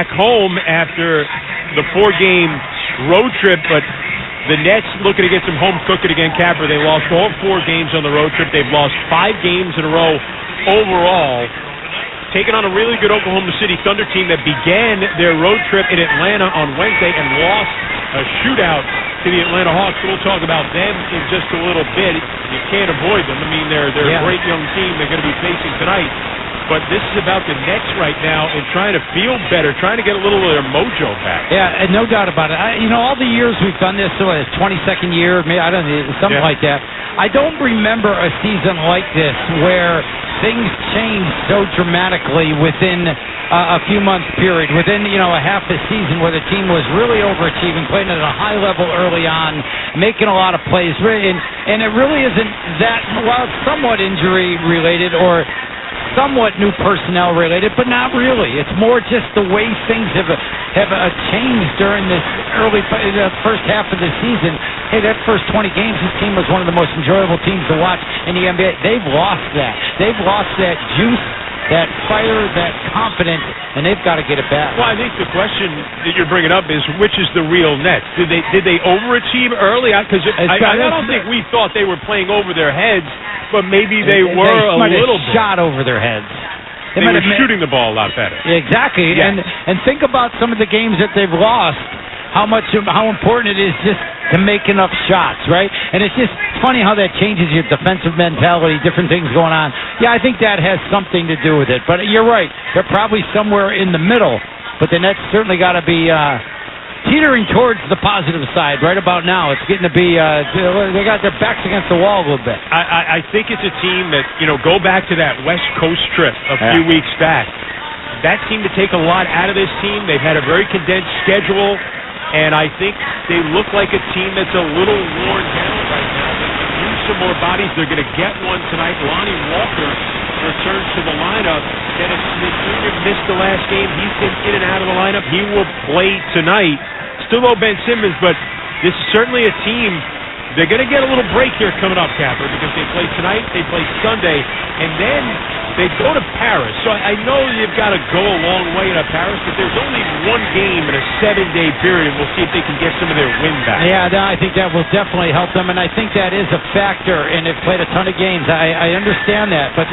back home after the 4-game road trip, but the Nets looking to get some home cooking again. Capper, they lost all 4 games on the road trip. They've lost 5 games in a row overall, taking on a really good Oklahoma City Thunder team that began their road trip in Atlanta on Wednesday and lost a shootout to the Atlanta Hawks. We'll talk about them in just a little bit. You can't avoid them. I mean, they're a great young team they're going to be facing tonight. But this is about the Nets right now and trying to feel better, trying to get a little of their mojo back. Yeah, and no doubt about it. All the years we've done this, so it's 22nd year, maybe, I don't know, something like that. I don't remember a season like this where things changed so dramatically within a few months period, within a half a season where the team was really overachieving, playing at a high level early on, making a lot of plays, and it really isn't that, well, it's somewhat injury related or somewhat new personnel related, but not really. It's more just the way things have changed during this first half of the season. Hey, that first 20 games, this team was one of the most enjoyable teams to watch in the NBA. They've lost that. They've lost that juice, that fire, that confidence, and they've got to get it back. Well, I think the question that you're bringing up is, which is the real Nets? Did they overachieve early? Because I don't think we thought they were playing over their heads, but maybe they were a little bit. Shot over their heads. They were shooting the ball a lot better. Exactly. Yes. And think about some of the games that they've lost, how important it is just to make enough shots, right? And it's just funny how that changes your defensive mentality, different things going on. Yeah, I think that has something to do with it. But you're right. They're probably somewhere in the middle. But the Nets certainly got to be teetering towards the positive side right about now. It's getting to be, they got their backs against the wall a little bit. I think it's a team that, go back to that West Coast trip a few weeks back. That seemed to take a lot out of this team. They've had a very condensed schedule. And I think they look like a team that's a little worn down right now. They could use some more bodies. They're going to get one tonight. Lonnie Walker returns to the lineup. Dennis Smith Jr. missed the last game. He's been in and out of the lineup. He will play tonight. Still no Ben Simmons, but this is certainly a team. They're going to get a little break here coming up, Capper, because they play tonight, they play Sunday, and then they go to Paris. So I know you've got to go a long way to Paris, but there's only one game in a 7-day period, and we'll see if they can get some of their win back. Yeah, I think that will definitely help them, and I think that is a factor, and they've played a ton of games. I understand that, but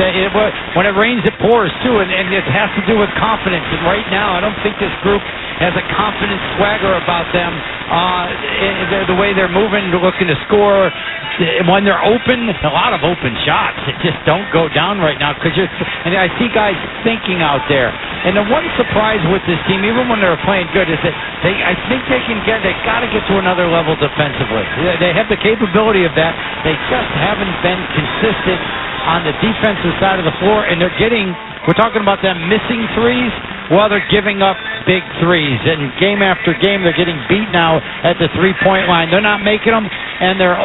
when it rains, it pours, too, and it has to do with confidence, and right now I don't think this group has a confident swagger about them. The way they're moving, looking to score. When they're open, a lot of open shots that just don't go down right now. And I see guys thinking out there. And the one surprise with this team, even when they're playing good, is that I think they got to get to another level defensively. They have the capability of that. They just haven't been consistent on the defensive side of the floor, and we're talking about them missing threes while they're giving up big threes. And game after game, they're getting beat now at the three-point line. They're not making them, and they're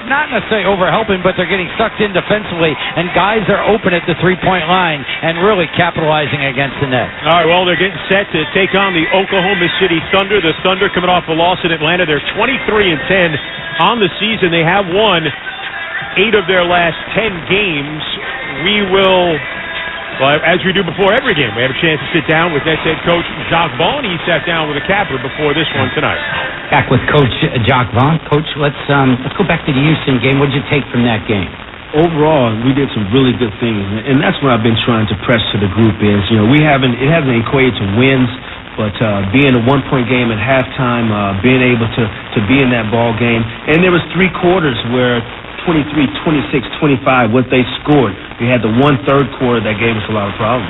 not necessarily over-helping, but they're getting sucked in defensively, and guys are open at the three-point line and really capitalizing against the net. All right, well, they're getting set to take on the Oklahoma City Thunder. The Thunder coming off a loss in Atlanta. They're 23-10 on the season. They have won 8 of their last 10 games. We will, as we do before every game, we have a chance to sit down with Nets head coach Jacques Vaughn. He sat down with a Capper before this one tonight. Back with Coach Jacques Vaughn. Coach, let's go back to the Houston game. What did you take from that game? Overall, we did some really good things, and that's what I've been trying to press to the group is, it hasn't equated to wins, but being a one-point game at halftime, being able to be in that ball game, and there was 3 quarters where 23, 26, 25, what they scored. We had the 1/3 quarter that gave us a lot of problems.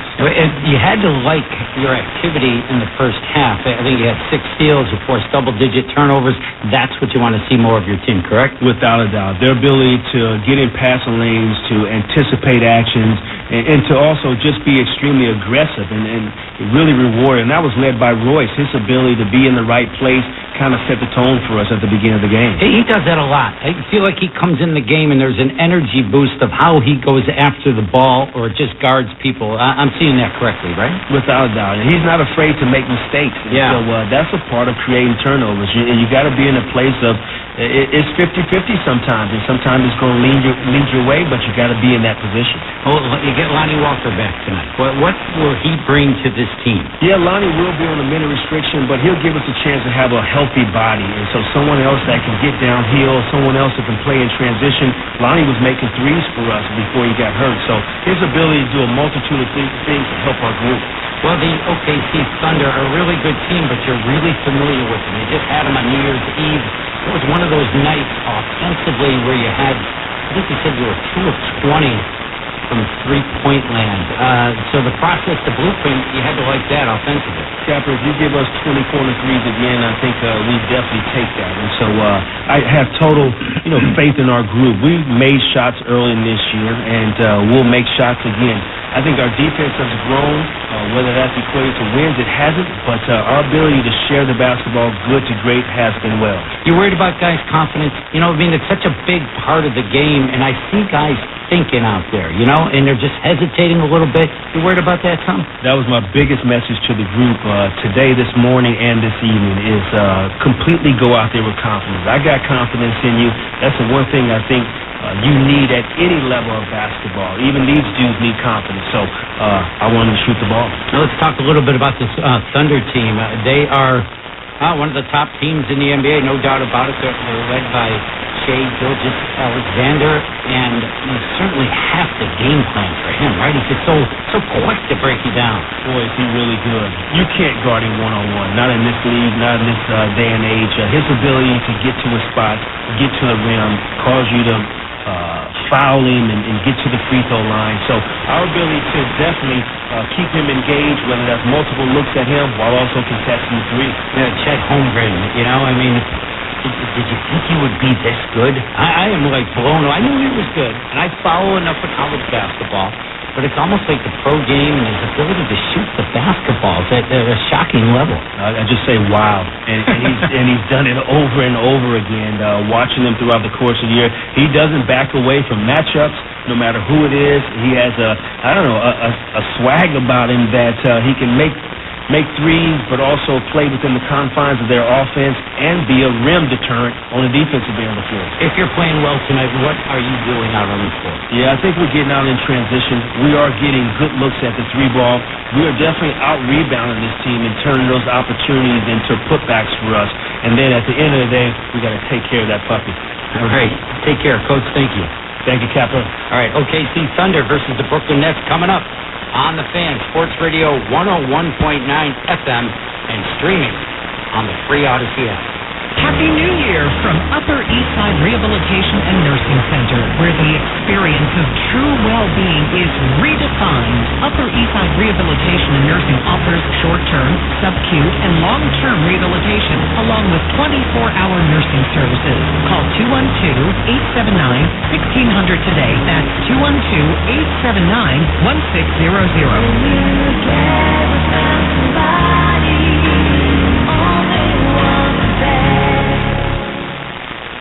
You had to like your activity in the first half. I think you had 6 steals, you forced double-digit turnovers. That's what you want to see more of your team, correct? Without a doubt. Their ability to get in passing lanes, to anticipate actions, and to also just be extremely aggressive and really rewarding. And that was led by Royce. His ability to be in the right place kind of set the tone for us at the beginning of the game. He does that a lot. I feel like he comes in the game and there's an energy boost of how he goes after the ball or just guards people. I'm seeing that correctly, right? Without a doubt. And he's not afraid to make mistakes. Yeah. So that's a part of creating turnovers. You got to be in a place of it's 50-50 sometimes, and sometimes it's going to lead your way, but you got to be in that position. Oh, you get Lonnie Walker back tonight. What will he bring to this team? Yeah, Lonnie will be on a minute restriction, but he'll give us a chance to have a healthy body, and so someone else that can get downhill, someone else that can play in transition. Lonnie was making threes for us before he got hurt, so his ability to do a multitude of things to help our group. Well, the OKC Thunder are a really good team, but you're really familiar with them. You just had them on New Year's Eve. It was one of those nights offensively where you had, I think you said you were 2 of 20 from three-point land. So the process, the blueprint, you had to like that offensively. Capper, if you give us 20 corner threes again, I think we definitely take that. And so I have total, faith in our group. We've made shots early in this year, and we'll make shots again. I think our defense has grown, whether that's equated to wins, it hasn't, but our ability to share the basketball good to great has been well. You're worried about guys' confidence? It's such a big part of the game, and I see guys thinking out there, and they're just hesitating a little bit. You worried about that, Tom? That was my biggest message to the group today, this morning, and this evening is completely go out there with confidence. I got confidence in you. That's the one thing I think you need at any level of basketball. Even these dudes need confidence. So I wanted to shoot the ball. Now let's talk a little bit about this Thunder team. They are one of the top teams in the NBA, no doubt about it. They're led by Shai Gilgeous-Alexander, and you certainly have to game plan for him, right? He's just so quick to break you down. Boy, is he really good. You can't guard him one-on-one. Not in this league, not in this day and age. His ability to get to a spot, get to the rim, cause you to foul him and get to the free throw line. So our ability to definitely keep him engaged, whether that's multiple looks at him while also contesting the three. Yeah, Chet Holmgren, did you think he would be this good? I am blown away. I knew he was good, and I follow enough of college basketball, but it's almost like the pro game and his ability to shoot the basketballs at a shocking level. I just say wow, and he's done it over and over again. Watching him throughout the course of the year, he doesn't back away from matchups, no matter who it is. He has a swag about him that he can make threes, but also play within the confines of their offense and be a rim deterrent on the defensive end of the floor. If you're playing well tonight, what are you doing out on the floor? Yeah, I think we're getting out in transition. We are getting good looks at the three ball. We are definitely out-rebounding this team and turning those opportunities into putbacks for us. And then at the end of the day, we got to take care of that puppy. All right. Take care, Coach. Thank you. Thank you, Kappa. All right, OKC Thunder versus the Brooklyn Nets coming up on the Fan, Sports Radio 101.9 FM, and streaming on the free Odyssey app. Happy New Year from Upper East Side Rehabilitation and Nursing Center, where the experience of true well-being is redefined. Upper East Side Rehabilitation and Nursing offers short-term, subacute, and long-term rehabilitation, along with 24-hour nursing services. Call 212-879-1600 today. That's 212-879-1600.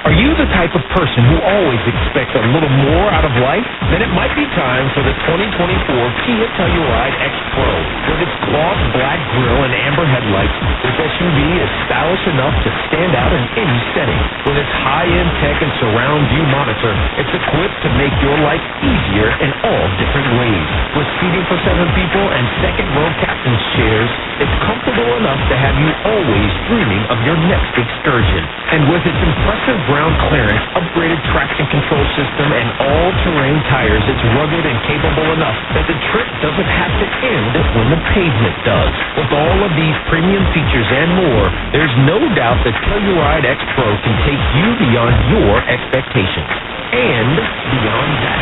Are you the type of person who always expects a little more out of life? Then it might be time for the 2024 Kia Telluride X Pro. With its gloss black grille and amber headlights, this SUV is stylish enough to stand out in any setting. With its high-end tech and surround view monitor, it's equipped to make your life easier in all different ways. With seating for 7 people and second-row captain's chairs, it's comfortable enough to have you always dreaming of your next excursion. And with its impressive ground clearance, upgraded traction control system, and all-terrain tires, it's rugged and capable enough that the trip doesn't have to end when the pavement does. With all of these premium features and more, there's no doubt that Telluride X Pro can take you beyond your expectations. And beyond that,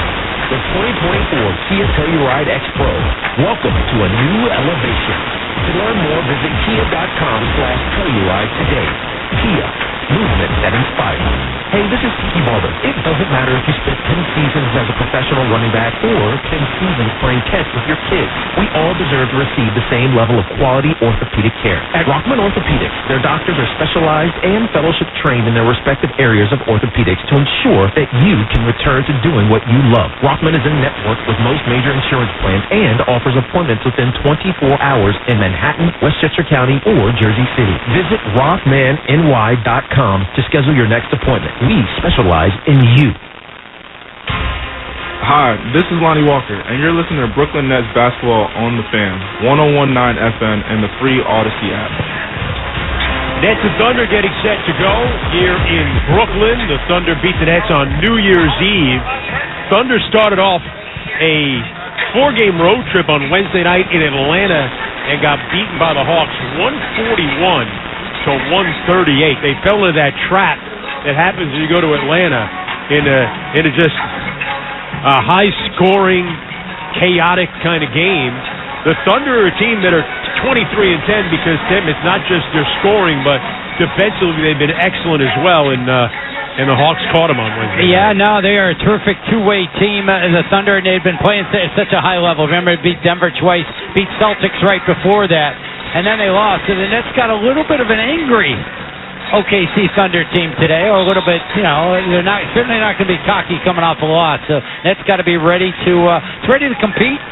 the 2024 Kia Telluride X Pro. Welcome to a new elevation. To learn more, visit kia.com/Telluride today. Kia, movement that inspires. Hey, this is Tiki Barber. It doesn't matter if you spent 10 seasons as a professional running back or 10 seasons playing catch with your kids. We all deserve to receive the same level of quality orthopedic care. At Rockman Orthopedics, their doctors are specialized and fellowship trained in their respective areas of orthopedics to ensure that you can return to doing what you love. Rockman is in network with most major insurance plans and offers appointments within 24 hours in Manhattan, Westchester County, or Jersey City. Visit rockmanny.com to schedule your next appointment. We specialize in you. Hi, this is Lonnie Walker, and you're listening to Brooklyn Nets basketball on the Fan, 101.9 FM, and the free Odyssey app. Nets and Thunder getting set to go here in Brooklyn. The Thunder beat the Nets on New Year's Eve. Thunder started off a 4-game road trip on Wednesday night in Atlanta and got beaten by the Hawks 141 to 138. They fell into that trap that happens when you go to Atlanta in just a high-scoring, chaotic kind of game. The Thunder are a team that are 23-10 because, Tim, it's not just their scoring, but defensively they've been excellent as well, and the Hawks caught them on Wednesday. Yeah, no, they are a terrific two-way team. The Thunder, and they've been playing at such a high level. Remember, they beat Denver twice, beat Celtics right before that, and then they lost. So the Nets got a little bit of an angry OKC Thunder team today, or a little bit, they're certainly not going to be cocky coming off a loss. So Nets got to be ready to compete,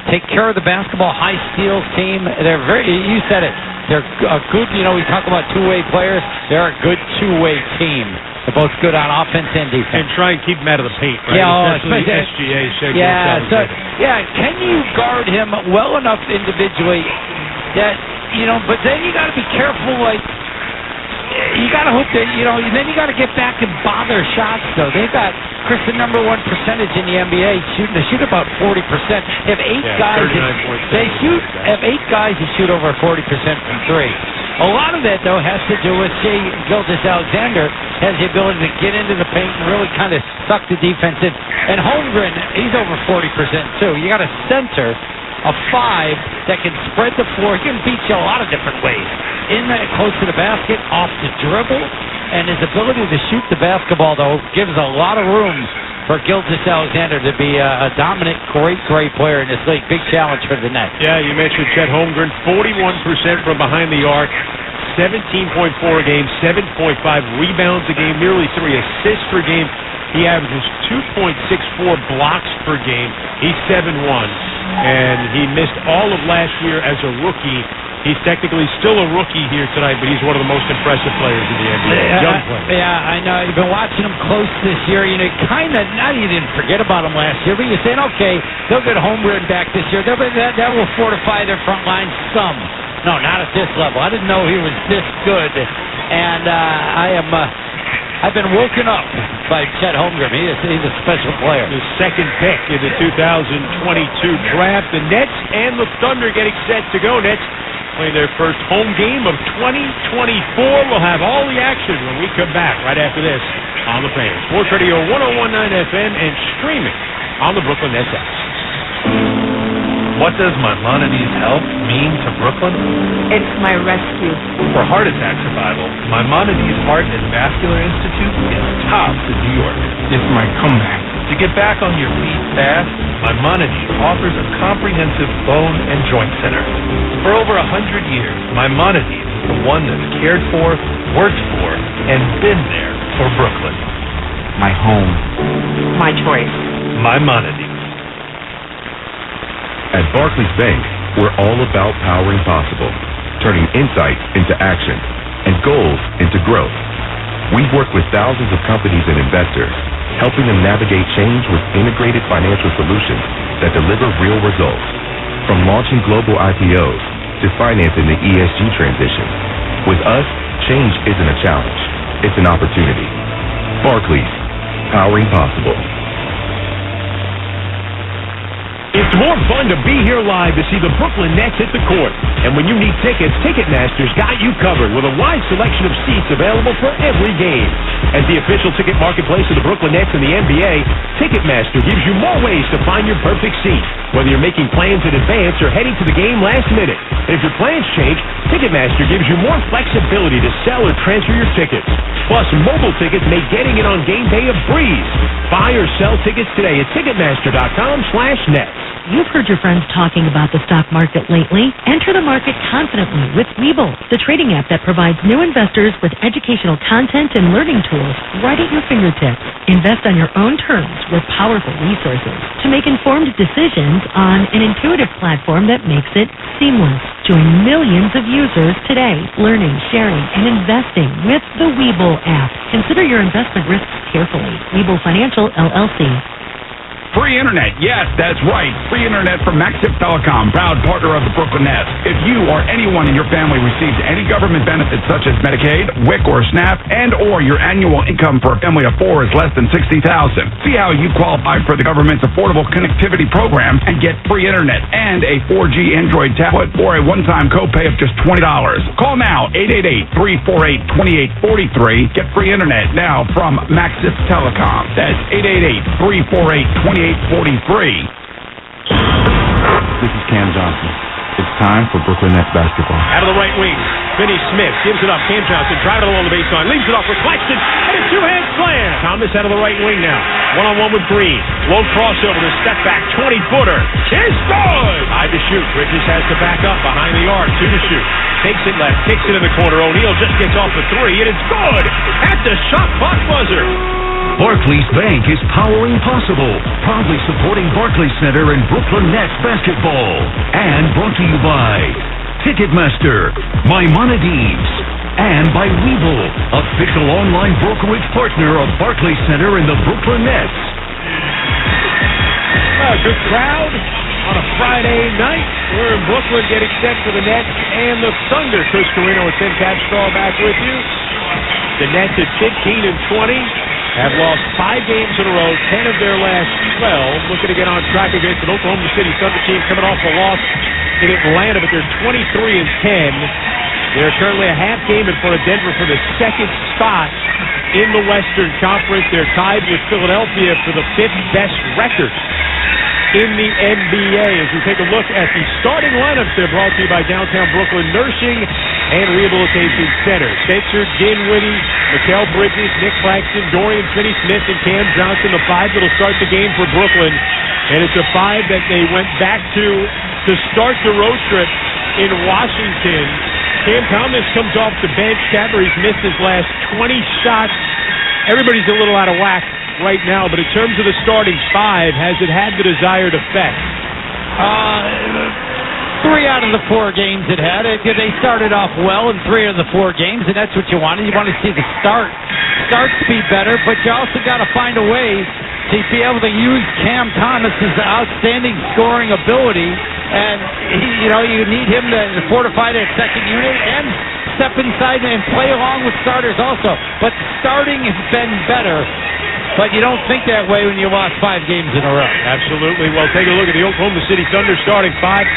take care of the basketball, high steals team. They're you said it, they're a good, we talk about two-way players. They're a good two-way team. They're both good on offense and defense. And try and keep them out of the paint, right? Yeah, especially SGA. Can you guard him well enough individually that, but then you got to be careful, you got to hope that, then you got to get back and bother shots, though. They've got the number one percentage in the NBA. They shoot about 40%. They have eight guys that shoot over 40% from three. A lot of that, though, has to do with Gilgeous-Alexander has the ability to get into the paint and really kind of suck the defense in. And Holmgren, he's over 40%, too. You got a center, a 5 that can spread the floor. He can beat you a lot of different ways. Close to the basket, off the dribble, and his ability to shoot the basketball, though, gives a lot of room for Gilgeous-Alexander to be a dominant, great player in this league. Big challenge for the Nets. Yeah, you mentioned Chet Holmgren, 41% from behind the arc, 17.4 a game, 7.5 rebounds a game, nearly 3 assists per game. He averages 2.64 blocks per game. He's 7'1", and he missed all of last year as a rookie. He's technically still a rookie here tonight, but he's one of the most impressive players in the NBA. Young player. Yeah, I know. You've been watching him close this year. Kind of, not you didn't forget about him last year, but you're saying, okay, they'll get Holmgren back this year. That will fortify their front line some. No, not at this level. I didn't know he was this good, and I've been woken up by Chet Holmgren. He's a special player. The second pick in the 2022 draft. The Nets and the Thunder getting set to go. Nets play their first home game of 2024. We'll have all the action when we come back right after this on the Fan. Sports Radio 101.9 FM and streaming on the Brooklyn Nets app. What does Maimonides Health mean to Brooklyn? It's my rescue. For heart attack survival, Maimonides Heart and Vascular Institute is tops in New York. It's my comeback. To get back on your feet fast, Maimonides offers a comprehensive bone and joint center. For over 100 years, Maimonides is the one that's cared for, worked for, and been there for Brooklyn. My home. My choice. Maimonides. At Barclays Bank, we're all about powering possible, turning insight into action, and goals into growth. We've worked with thousands of companies and investors, helping them navigate change with integrated financial solutions that deliver real results. From launching global IPOs to financing the ESG transition. With us, change isn't a challenge, it's an opportunity. Barclays, powering possible. It's more fun to be here live to see the Brooklyn Nets hit the court. And when you need tickets, Ticketmaster's got you covered with a wide selection of seats available for every game. As the official ticket marketplace of the Brooklyn Nets and the NBA, Ticketmaster gives you more ways to find your perfect seat, whether you're making plans in advance or heading to the game last minute. And if your plans change, Ticketmaster gives you more flexibility to sell or transfer your tickets. Plus, mobile tickets make getting it on game day a breeze. Buy or sell tickets today at Ticketmaster.com/Nets. You've heard your friends talking about the stock market lately. Enter the market confidently with Webull, the trading app that provides new investors with educational content and learning tools right at your fingertips. Invest on your own terms with powerful resources to make informed decisions on an intuitive platform that makes it seamless. Join millions of users today, learning, sharing, and investing with the Webull app. Consider your investment risks carefully. Webull Financial, LLC. Free internet, yes, that's right. Free internet from Maxip Telecom, proud partner of the Brooklyn Nets. If you or anyone in your family receives any government benefits such as Medicaid, WIC, or SNAP, and or your annual income for a family of 4 is less than $60,000, see how you qualify for the government's Affordable Connectivity Program and get free internet and a 4G Android tablet for a one-time copay of just $20. Call now, 888-348-2843. Get free internet now from Maxip Telecom. That's 888-348-2843. This is Cam Johnson. It's time for Brooklyn Nets basketball. Out of the right wing, Finney Smith gives it up. Cam Johnson driving along the baseline, leaves it off for Claxton, and a two-hand slam. Thomas out of the right wing now. One-on-one with Green. Low crossover to step back, 20-footer. It's good! High to shoot. Bridges has to back up behind the arc. 2 to shoot. Takes it left, kicks it in the corner. O'Neal just gets off the 3, and it's good! At the shot clock buzzer. Barclays Bank is powering possible, proudly supporting Barclays Center and Brooklyn Nets basketball. And brought to you by Ticketmaster, Maimonides, and by Webull, official online brokerage partner of Barclays Center and the Brooklyn Nets. Good crowd on a Friday night. We're in Brooklyn getting set for the Nets and the Thunder. Chris Carino and Tim Catchstraw back with you. The Nets at 15-20. Have lost 5 games in a row, 10 of their last 12. Looking to get on track against an Oklahoma City Thunder team coming off a loss in Atlanta, but they're 23-10. They're currently a half game in front of Denver for the second spot in the Western Conference. They're tied with Philadelphia for the 5th best record in the NBA. As we take a look at the starting lineups, they're brought to you by Downtown Brooklyn Nursing and Rehabilitation Center. Spencer Dinwiddie, Mikal Bridges, Nick Claxton, Dorian Finney-Smith, and Cam Johnson, the 5 that'll start the game for Brooklyn. And it's a 5 that they went back to start the road trip in Washington. Cam Thomas comes off the bench. Cadbury's missed his last 20 shots. Everybody's a little out of whack right now, but in terms of the starting 5, has it had the desired effect? 3 out of the 4 games it had. They started off well in 3 of the 4 games, and that's what you wanted. You want to see the starts be better, but you also got to find a way to be able to use Cam Thomas's outstanding scoring ability, and you need him to fortify that second unit and step inside and play along with starters also. But starting has been better. But you don't think that way when you lost 5 games in a row. Absolutely. Well, take a look at the Oklahoma City Thunder starting 5.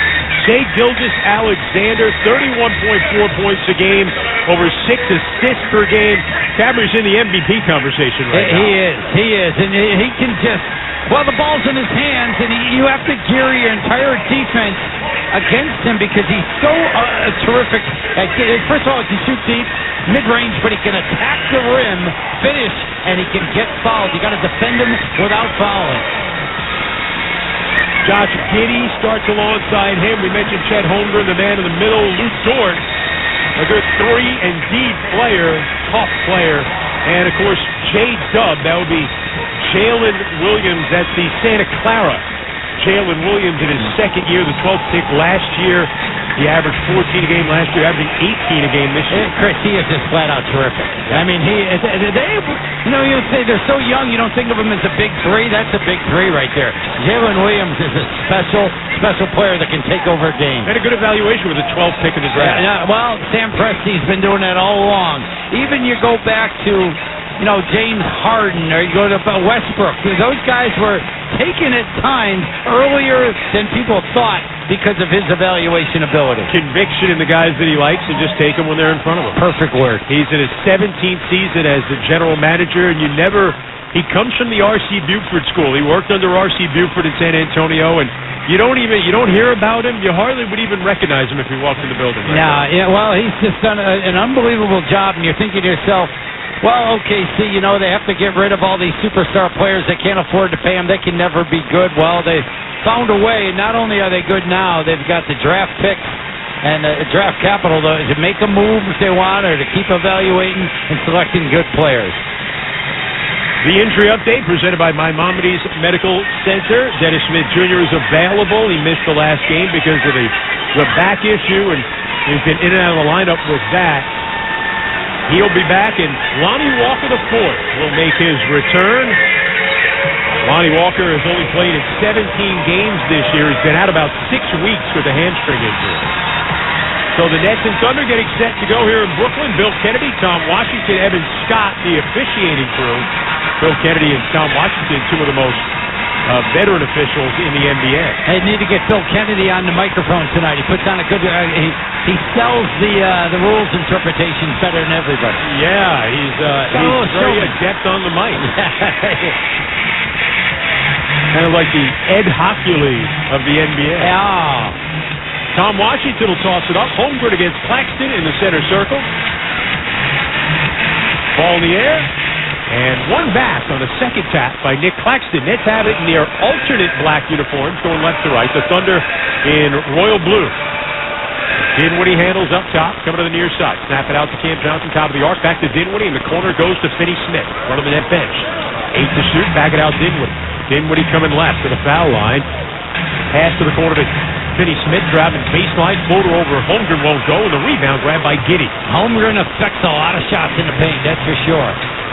Shai Gilgeous-Alexander, 31.4 points a game, over 6 assists per game. Cadbury's in the MVP conversation right now. He is. And he can just, the ball's in his hands, and you have to gear your entire defense against him because he's so terrific. First of all, he can shoot deep, mid-range, but he can attack the rim, finish, and he can get fouled. You got to defend him without fouling. Josh Giddey starts alongside him. We mentioned Chet Holmgren, the man in the middle. Luke Dort, a good 3-and-D player, tough player. And, of course, J-Dub, that would be Jalen Williams. That's the Santa Clara. Jalen Williams in his second year, the 12th pick last year. He averaged 14 a game last year, averaging 18 a game this year. Chris, he is just flat out terrific. I mean, you say they're so young, you don't think of him as a big 3. That's a big 3 right there. Jalen Williams is a special player that can take over a game. Had a good evaluation with the 12th pick in the draft. Sam Presti's been doing that all along. Even you go back to James Harden, or you go to Westbrook. Those guys were taken at times earlier than people thought because of his evaluation ability. Conviction in the guys that he likes and just take them when they're in front of him. Perfect word. He's in his 17th season as the general manager, and he comes from the R.C. Buford school. He worked under R.C. Buford in San Antonio, and you don't hear about him. You hardly would even recognize him if you walked in the building. Right yeah, well, he's just done an unbelievable job, and you're thinking to yourself, well, OKC, they have to get rid of all these superstar players. They can't afford to pay them. They can never be good. Well, they found a way. Not only are they good now, they've got the draft picks and draft capital to make a move if they want, or to keep evaluating and selecting good players. The injury update presented by Maimonides Medical Center. Dennis Smith Jr. is available. He missed the last game because of the back issue, and he's been in and out of the lineup with that. He'll be back, and Lonnie Walker IV will make his return. Lonnie Walker has only played in 17 games this year. He's been out about 6 weeks with a hamstring injury. So the Nets and Thunder getting set to go here in Brooklyn. Bill Kennedy, Tom Washington, Evan Scott, the officiating crew. Bill Kennedy and Tom Washington, two of the most veteran officials in the NBA. They need to get Bill Kennedy on the microphone tonight. He puts on a good. He sells the rules interpretations better than everybody. Yeah, he's very adept on the mic. Kind of like the Ed Hochuli of the NBA. Yeah. Tom Washington will toss it up. Holmgren against Claxton in the center circle. Ball in the air. And one back on the second tap by Nick Claxton. Nets have it in their alternate black uniforms going left to right. The Thunder in royal blue. Dinwiddie handles up top, coming to the near side. Snap it out to Cam Johnson, top of the arc. Back to Dinwiddie, and the corner goes to Finney Smith. Front of the net bench. 8 to shoot, back it out Dinwiddie. Dinwiddie coming left to the foul line. Pass to the corner to Finney Smith, driving baseline. Floater over. Holmgren won't go, and the rebound grabbed by Giddey. Holmgren affects a lot of shots in the paint, that's for sure.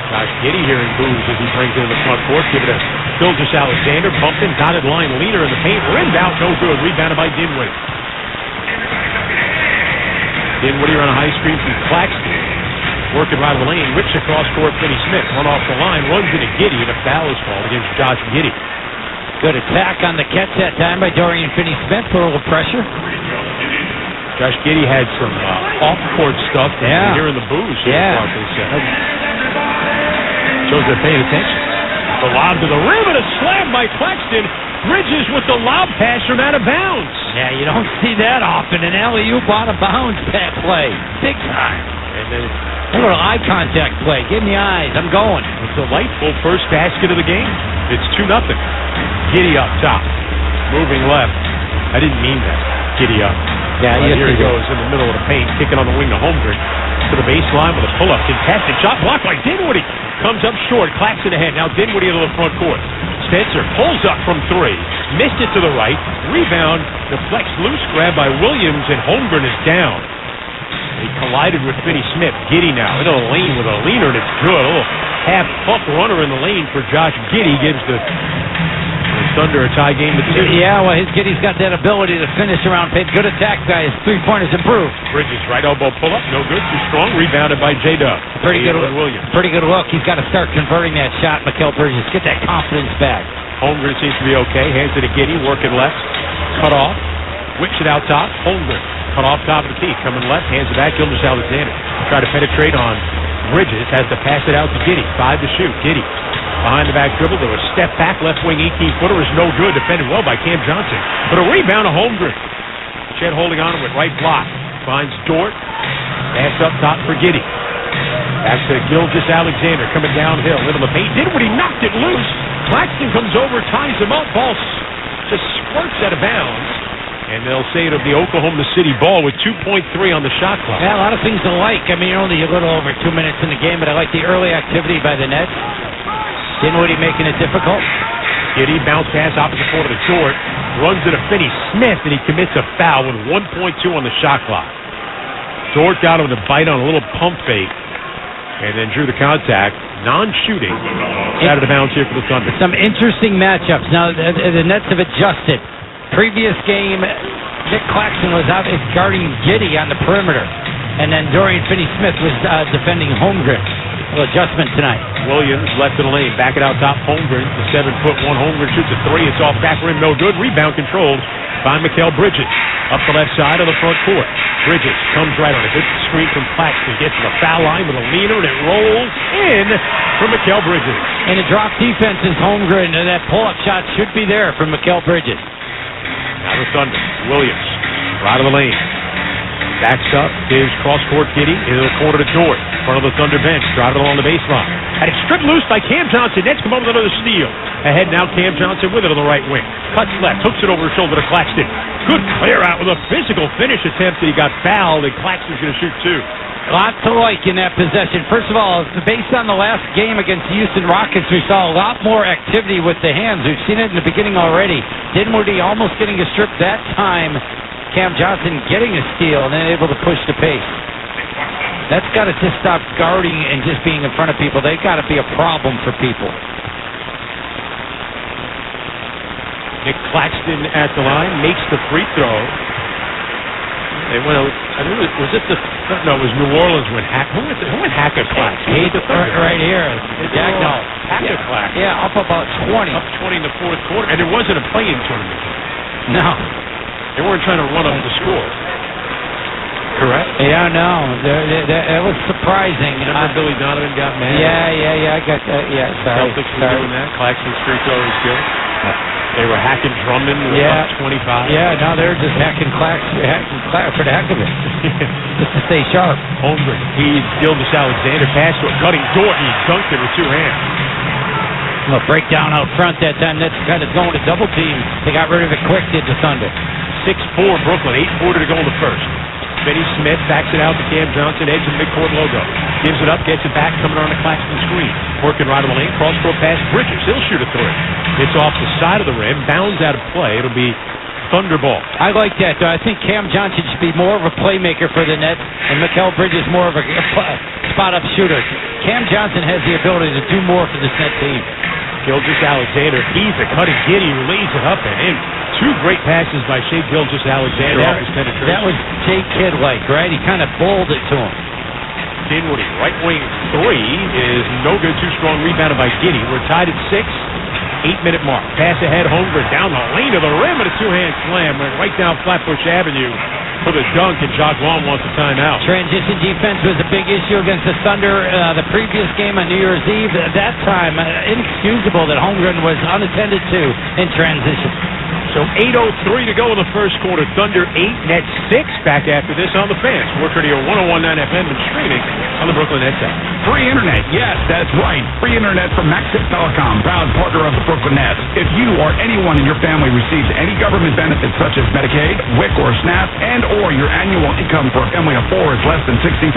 Josh Giddey hearing boos as he brings it to the front court. Give it to Gilgeous Alexander. Bumping, dotted line leader in the paint. Inbound, no good. Rebounded by Dinwiddie. Dinwiddie on a high screen from Claxton. Working right of the lane. Rips across court. Finney Smith. Run off the line. Runs into Giddey, and a foul is called against Josh Giddey. Good attack on the catch that time by Dorian Finney-Smith. Put a little pressure. Josh Giddey had some off-court stuff. Yeah. Hearing the boos. Yeah. Shows they're paying attention. The lob to the rim and a slam by Claxton. Bridges with the lob pass from out of bounds. Yeah, you don't see that often. An alley-oop out of bounds that play. Big time. And then a little eye contact play. Give me eyes. I'm going. It's a delightful first basket of the game. It's 2-0. Giddey up top. Moving left. I didn't mean that. Giddey up. Yeah, here he goes in the middle of the paint, kicking on the wing to Holmgren. To the baseline with a pull-up. Contested shot blocked by Dinwiddie. Comes up short. Claxton ahead. Now Dinwiddie into the front court. Spencer pulls up from 3. Missed it to the right. Rebound. Deflects loose. Grab by Williams, and Holmgren is down. He collided with Finney Smith. Giddey now into the lane with a leaner, and it's good. A little half-pump runner in the lane for Josh Giddey. Gives the Thunder a tie game to 2. Yeah, well, Giddey's got that ability to finish around paint. Good attack, guys. 3-pointers improved. Bridges right elbow pull-up. No good. Too strong. Rebounded by J-Dub. Pretty good Williams. Pretty good look. He's got to start converting that shot, Mikal Bridges. Get that confidence back. Holmgren seems to be okay. Hands it to Giddey. Working left. Cut off. Whips it out top. Holmgren. Cut off top of the key. Coming left. Hands it back. Gilgeous Alexander. Try to penetrate on Bridges. Has to pass it out to Giddey. 5 to shoot. Giddey. Behind the back dribble, there was step back, left wing 18-footer is no good, defended well by Cam Johnson. But a rebound to Holmgren. Chet holding on with right block. Finds Dort. Pass up top for Giddey. Back to Gilgeous Alexander coming downhill into the paint. Dinwiddie knocked it loose. Claxton comes over, ties him up. Ball just squirts out of bounds. And they'll say it'll be Oklahoma City ball with 2.3 on the shot clock. Yeah, a lot of things to like. I mean, only a little over 2 minutes in the game, but I like the early activity by the Nets. Dinwiddie making it difficult. Giddey bounce pass opposite corner to Dort. Runs into Finney Smith, and he commits a foul with 1.2 on the shot clock. Dort got him to bite on a little pump fake, and then drew the contact. Non-shooting. Out of the bounds here for the Thunder. Some interesting matchups. Now, the Nets have adjusted. Previous game, Nick Claxton was out guarding Giddey on the perimeter, and then Dorian Finney-Smith was defending Holmgren. A little adjustment tonight. Williams left in the lane, back it out top. Holmgren, the 7'1" Holmgren shoots a 3. It's off back rim, no good. Rebound controlled by Mikal Bridges. Up the left side of the front court. Bridges comes right on a good screen from Claxton. Gets to the foul line with a leaner, and it rolls in for Mikal Bridges. And the drop defense is Holmgren, and that pull-up shot should be there from Mikal Bridges. Now the Thunder. Williams, right of the lane. Backs up, gives cross-court Giddy into the corner to Dort. Front of the Thunder bench, driving along the baseline. And it's stripped loose by Cam Johnson. Nets come up with another steal. Ahead now, Cam Johnson with it on the right wing. Cuts left, hooks it over his shoulder to Claxton. Good clear out with a physical finish attempt. He got fouled, and Claxton's going to shoot two. Lots to like in that possession. First of all, based on the last game against the Houston Rockets, we saw a lot more activity with the hands. We've seen it in the beginning already. Dinwiddie almost getting a strip that time. Cam Johnson getting a steal and then able to push the pace. That's got to just stop guarding and just being in front of people. They've got to be a problem for people. Nick Claxton at the line makes the free throw. They went. I mean, was it the? No, it was New Orleans when Who went Hacker Clax? Right here. No, Hacker Clax. Yeah, up about 20. Up 20 in the fourth quarter, and it wasn't a play-in tournament. No. They weren't trying to run up the score. Correct? Yeah, no. That was surprising. Remember Billy Donovan got mad? Yeah, I got that. Yeah, sorry. Celtics were doing that. Claxton's free throw was good. They were hacking Drummond. Yeah. Up 25. Yeah, now they're just hacking Clax for the heck of it. Just to stay sharp. Holmgren. Gilgeous Alexander passed to a cutting Dort, and he dunked it with two hands. Well, breakdown out front that time. That's kind of going to double team. They got rid of it quick, did the Thunder. 6-4 Brooklyn, 8:40 to go in the first. Benny Smith backs it out to Cam Johnson, edge of the midcourt logo. Gives it up, gets it back, coming on the Claxton screen. Working right on the lane, cross-court pass, Bridges. He'll shoot a three. It's off the side of the rim, bounds out of play. It'll be Thunder ball. I like that, though. I think Cam Johnson should be more of a playmaker for the Nets, and Mikal Bridges more of a spot-up shooter. Cam Johnson has the ability to do more for this Net team. Gilgeous Alexander, he's a cutting Giddy who lays it up and in. Two great passes by Shea Gilgeous Alexander off his penetration. That was Jay Kidd-like, right? He kind of bowled it to him. Dinwiddie, right wing three is no good. Too strong, rebounded by Giddy. We're tied at 6. 8-minute mark. Pass ahead, Holmgren down the lane to the rim and a two-hand slam. Went right down Flatbush Avenue for the dunk, and Jacques Vaughn wants a timeout. Transition defense was a big issue against the Thunder the previous game on New Year's Eve. At that time, inexcusable that Holmgren was unattended to in transition. So 8:03 to go in the first quarter. Thunder 8, Nets 6. Back after this on the Fan. Sports Radio 101.9 FM and streaming on the Brooklyn Nets app. Free internet, yes, that's right. Free internet from Maxit Telecom, proud partner of the Brooklyn Nets. If you or anyone in your family receives any government benefits such as Medicaid, WIC, or SNAP, and or your annual income for a family of 4 is less than $60,000,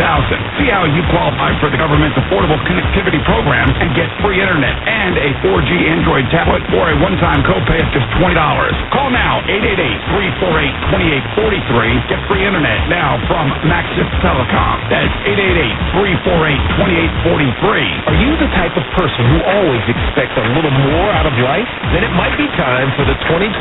see how you qualify for the government's Affordable Connectivity Program and get free internet and a 4G Android tablet for a one-time copay of just $20. Call now, 888-348-2843. Get free internet now from Maxit Telecom. That's 888-348-2843. Are you the type of person who always expects a little more out of life? Then it might be time for the 2024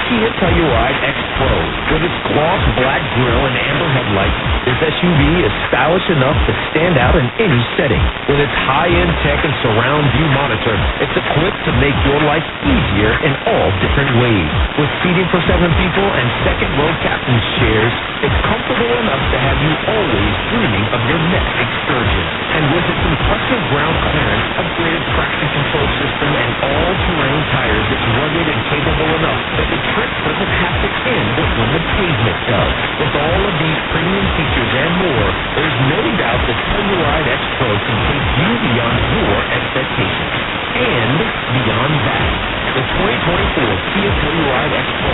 Kia Telluride X Pro. With its gloss black grille and amber headlights, this SUV is stylish enough to stand out in any setting. With its high-end tech and surround view monitor, it's equipped to make your life easier in all different ways. With seating for 7 people and second-row captain's chairs, it's comfortable enough to have you always dreaming of your next excursion. And with its impressive ground clearance, upgraded traction control system, and all-terrain tires, it's rugged and capable enough that the trip doesn't have to end when the pavement does. With all of these premium features and more, there's no doubt the Telluride X Pro can take you beyond your expectations. And beyond that, the 2024 Kia Telluride X Pro.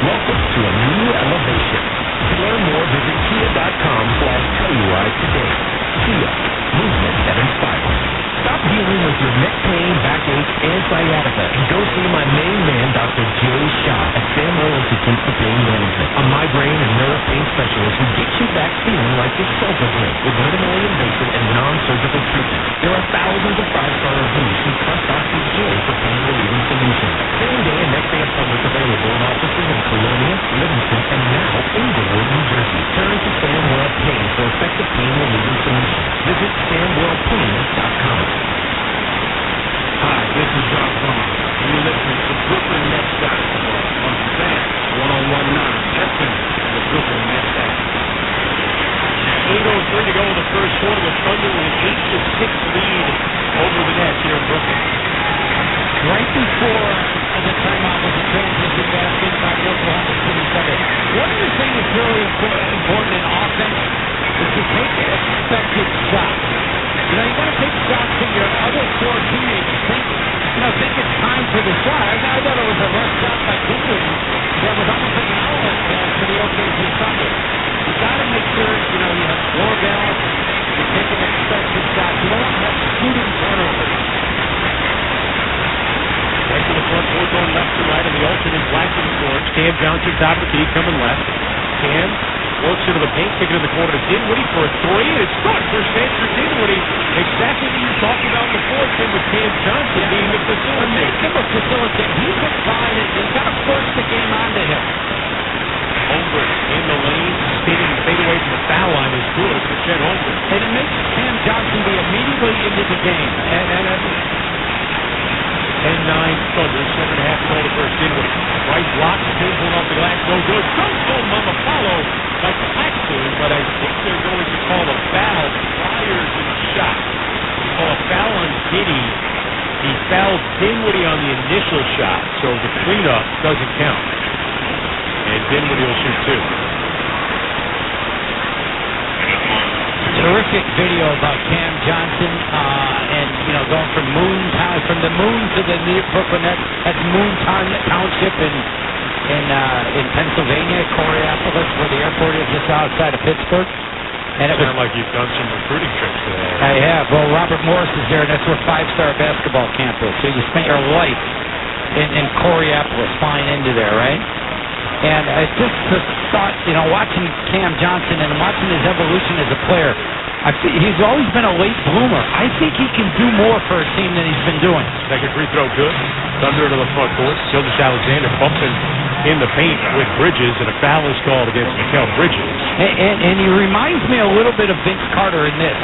Welcome to a new elevation. To learn more, visit kia.com/Telluride today. Kia, movement that inspires. Stop dealing with your neck pain, backache, and sciatica, and go see my main man, Dr. Joe Shaw at Samuel Institute for Pain Management, a migraine and nerve pain specialist who gets you back feeling like yourself again with minimally invasive and non-surgical treatment. There are thousands of 5-star reviews who trust Dr. Joe for pain-relieving solutions. Same-day and next-day appointments available in offices in Colonia, Livingston, and now Inglewood, New Jersey. Turn to Samuel Pain for effective pain-relieving solutions. Visit SamuelPain.com. Hi, this is Jacques Vaughn, and you're listening to Brooklyn Nets basketball on the Fan 101.9 was a rough shot by Dinwiddie that was almost like an outlet pass for the OKC Thunder. You got to make sure, you have Corbell, you're taking expensive shots. You don't want to have shooting turnovers. Right to the front court, going left to right, and the alternate black uniforms. Cam Johnson, top of the key, coming left. Cam works into the paint, kicking in the corner to Dinwiddie for a three, and it's good. First chance for Dinwiddie. Exactly what you talked about before, Tim, with Cam Johnson being the facilitator. Make him a facilitator. He's a guy that you got to force the game onto him. Holmgren in the lane, spinning and fade away from the foul line is good for Chet Holmgren. And it makes Cam Johnson be immediately into the game. And 10-9 Thunder, 7.5 goal to first Dinwiddie. Right block, spins one off the glass, no good. Goes home on the follow by Claxton, but I think they're going to call a foul prior to the shot. They call a foul on Giddy. He fouled Dinwiddie on the initial shot, so the cleanup doesn't count. And Dinwiddie will shoot two. Terrific video about Cam Johnson, and going from the moon to the Brooklyn Nets. That's Moon Township in Pennsylvania, Coraopolis, where the airport is, just outside of Pittsburgh. And it sounds like you've done some recruiting trips today. I have. Well, Robert Morris is there, and that's where 5-star basketball camp is. So you spent your life in Coraopolis, flying into there, right? And I just thought, watching Cam Johnson and watching his evolution as a player, he's always been a late bloomer. I think he can do more for a team than he's been doing. Second free throw good. Thunder to the front court. Gilgeous-Alexander bumping in the paint with Bridges, and a foul is called against Mikal Bridges. And he reminds me a little bit of Vince Carter in this.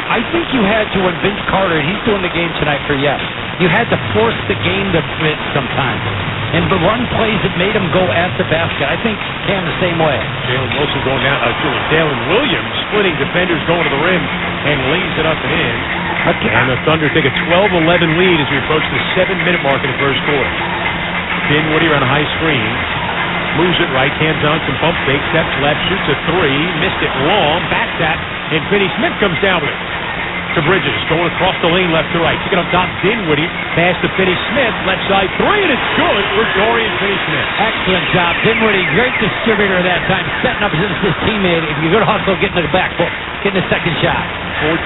I think you had to, when Vince Carter, and he's doing the game tonight for yes, you had to force the game to fit sometimes. And the run plays that made him go at the basket. I think Cam the same way. Jalen Wilson going down. Jalen Williams splitting defenders, going to the rim and lays it up and in. Okay. And the Thunder take a 12-11 lead as we approach the 7-minute mark in the first quarter. Dinwiddie on a high screen. Moves it right. Cam Johnson pump fake, steps left, shoots a three. Missed it long. Back that. And Finney Smith comes down with it. To Bridges, going across the lane left to right. Kicking up top, Dinwiddie, pass to Finney Smith, left side three, and it's good for Dorian Finney-Smith. Excellent job. Dinwiddie, great distributor that time, setting up his teammate. If you go to hustle, getting to the back, getting the second shot.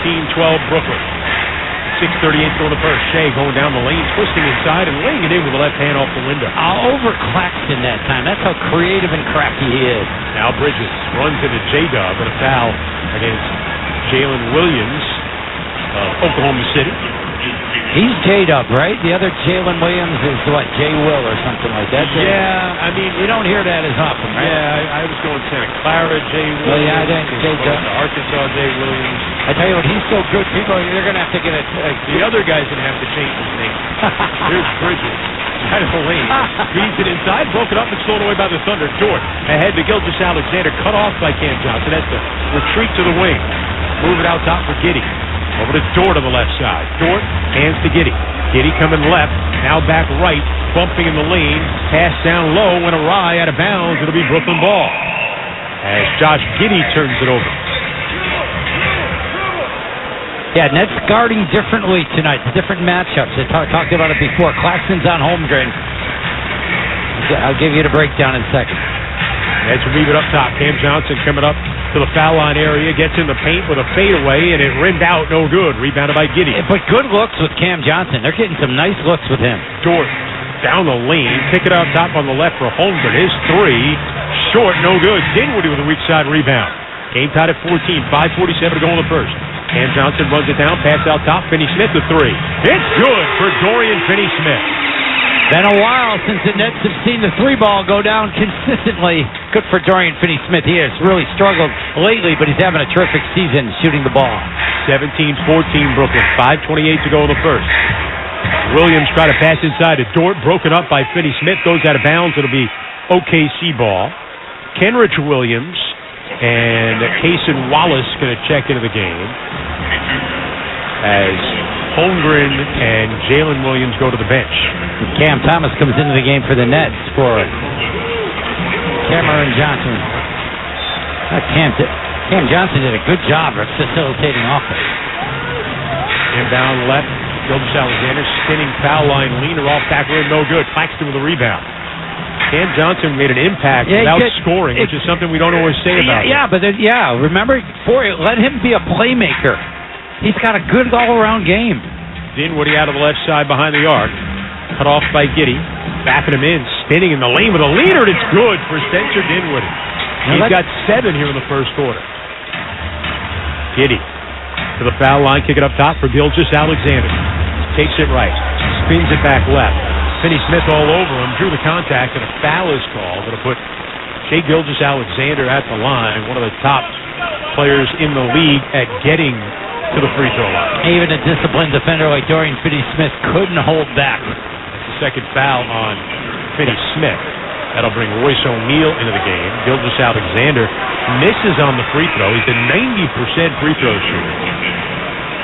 14-12 Brooklyn. 6:38 to go in the first. Shea going down the lane, twisting inside, and laying it in with the left hand off the window. Over Claxton that time. That's how creative and crafty he is. Now Bridges runs into J-Dub, and a foul against Jalen Williams. Oklahoma City. He's J-Dub, right? The other Jalen Williams is what, J. Will or something like that? Yeah, I mean, you don't hear that as often, right? Yeah, I was going Santa Clara, J. Williams. Well, yeah, I didn't. J-Dub. Arkansas, J. Williams. I tell you what, he's so good, people, they're going to have to get the other guy's going to have to change his name. Here's Bridges. Out of the lane. Feeds it inside, broken up and stolen away by the Thunder. Dort ahead to Gilgeous-Alexander, cut off by Cam Johnson. That's the retreat to the wing. Move it out top for Giddey. Over to Dort on the left side. Dort hands to Giddey. Giddey coming left, now back right, bumping in the lane. Pass down low, went awry, out of bounds. It'll be Brooklyn ball. As Josh Giddey turns it over. Yeah, Nets guarding differently tonight. Different matchups. I talked about it before. Claxton's on Holmgren. I'll give you the breakdown in a second. Nets will leave it up top. Cam Johnson coming up to the foul line area, gets in the paint with a fadeaway, and it rimmed out, no good. Rebounded by Giddey. But good looks with Cam Johnson. They're getting some nice looks with him. Dort down the lane, kick it out top on the left for Holmgren. His three, short, no good. Dinwiddie with a weak side rebound. Game tied at 14, 5:47 to go in the first. Cam Johnson runs it down, pass out top, Finney-Smith the three. It's good for Dorian Finney-Smith. Been a while since the Nets have seen the three ball go down consistently. Good for Dorian Finney-Smith. He has really struggled lately, but he's having a terrific season shooting the ball. 17-14 Brooklyn. 5:28 to go in the first. Williams tried to pass inside to Dort, broken up by Finney-Smith. Goes out of bounds. It'll be OKC ball. Kenrich Williams and Cason Wallace going to check into the game as Holmgren and Jalen Williams go to the bench. Cam Thomas comes into the game for the Nets for Cameron Johnson. Cam Johnson did a good job of facilitating offense. Inbound left Gilgeous-Alexander spinning foul line leaner off back rim, no good. Claxton with a rebound. Cam Johnson made an impact without scoring, which is something we don't always say about him. Remember, let him be a playmaker. He's got a good all-around game. Dinwiddie out of the left side behind the arc. Cut off by Giddey. Backing him in, spinning in the lane with a leaner, and it's good for Spencer Dinwiddie. He's got 7 here in the first quarter. Giddey to the foul line, kick it up top for Gilgeous-Alexander. Takes it right, spins it back left. Finney-Smith all over him, drew the contact, and a foul is called. That'll put Shai Gilgeous-Alexander at the line, one of the top players in the league at getting to the free throw line. Even a disciplined defender like Dorian Finney-Smith couldn't hold back. That's the second foul on Finney-Smith. That'll bring Royce O'Neal into the game. Gilgeous-Alexander misses on the free throw. He's a 90% free throw shooter.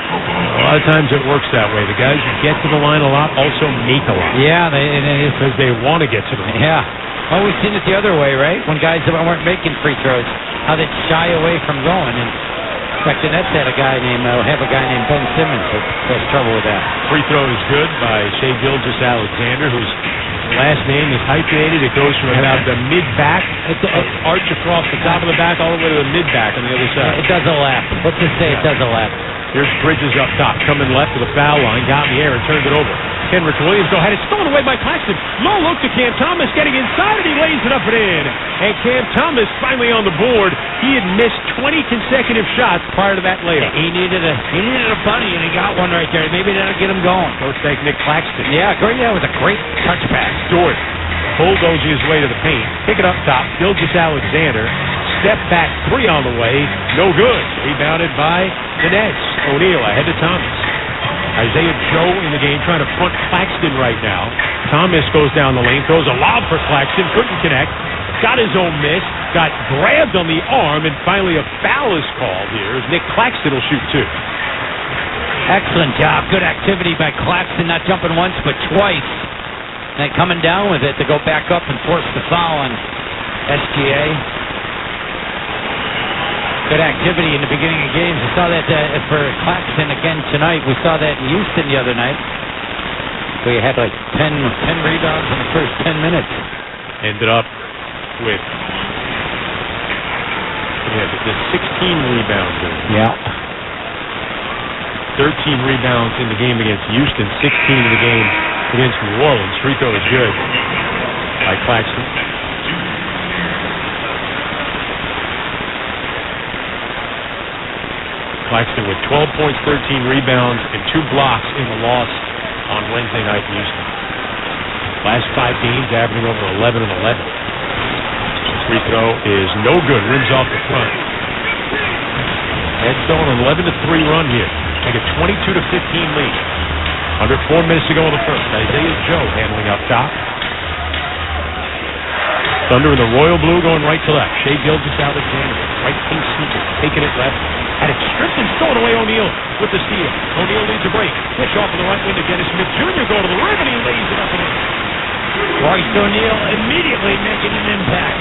A lot of times it works that way. The guys who get to the line a lot also make a lot. Yeah, because they want to get to the line. Yeah. Well, we've seen it the other way, right? When guys that weren't making free throws, how they'd shy away from going. And in fact, the Nets have a guy named Ben Simmons that has trouble with that. Free throw is good by Shai Gilgeous-Alexander, whose last name is hyphenated. It goes from about the mid-back, arch across the top of the back, all the way to the mid-back on the other side. It does a lap. Let's just say it does a lap. Here's Bridges up top, coming left to the foul line, got in the air and turned it over. Kenrich Williams, though, had it stolen away by Claxton. Low look to Cam Thomas, getting inside, and he lays it up and in. And Cam Thomas finally on the board. He had missed 20 consecutive shots prior to that layup. He needed a bunny, and he got one right there. Maybe that'll get him going. Coach thank Nick Claxton. Yeah, great. Yeah, it was a great touch pass. Dort bulldozing his way to the paint. Pick it up top. Gilgeous-Alexander. Step back 3 on the way. No good. Rebounded by the Nets. O'Neal ahead to Thomas. Isaiah Joe in the game trying to front Claxton right now. Thomas goes down the lane, throws a lob for Claxton, couldn't connect. Got his own miss, got grabbed on the arm, and finally a foul is called here as Nick Claxton will shoot 2. Excellent job. Good activity by Claxton, not jumping once but twice. And coming down with it to go back up and force the foul on SGA. Good activity in the beginning of games. We saw that for Claxton again tonight. We saw that in Houston the other night. We had like 10 rebounds in the first 10 minutes. Ended up with the 16 rebounds. Yeah. 13 rebounds in the game against Houston, 16 in the game against New Orleans. Free throw is good by Claxton. Claxton with 12 points, 13 rebounds, and 2 blocks in the loss on Wednesday night in Houston. Last 5 games averaging over 11 and 11. Free throw is no good. Rims off the front. Heads on an 11-3 run here. Take a 22-15 lead. Under 4 minutes to go in the first. Isaiah Joe handling up top. Thunder in the royal blue going right to left. Shai Gilgeous-Alexander, right pink sneakers, taking it left. Had it stripped and stolen away. O'Neal with the steal. O'Neal needs a break. Pitch off in the right wing to Dennis Smith Jr. Go to the rim and he lays it up and in. Royce O'Neal immediately making an impact.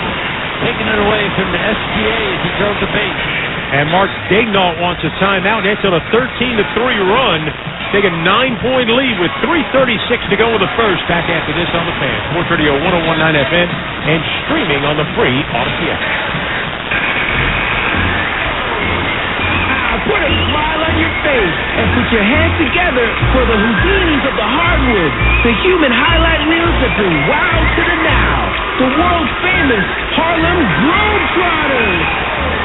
Taking it away from the SGA as he drove the base. And Mark Daignault wants a timeout. That's on a 13-3 run. Take a 9-point lead with 3:36 to go in the first. Back after this on the Fan. 430 1019 FM and streaming on the free Odyssey app. Put a smile on your face and put your hands together for the Houdinis of the hardwood, the human highlight reels that bring wow to the now, the world famous Harlem Globetrotters.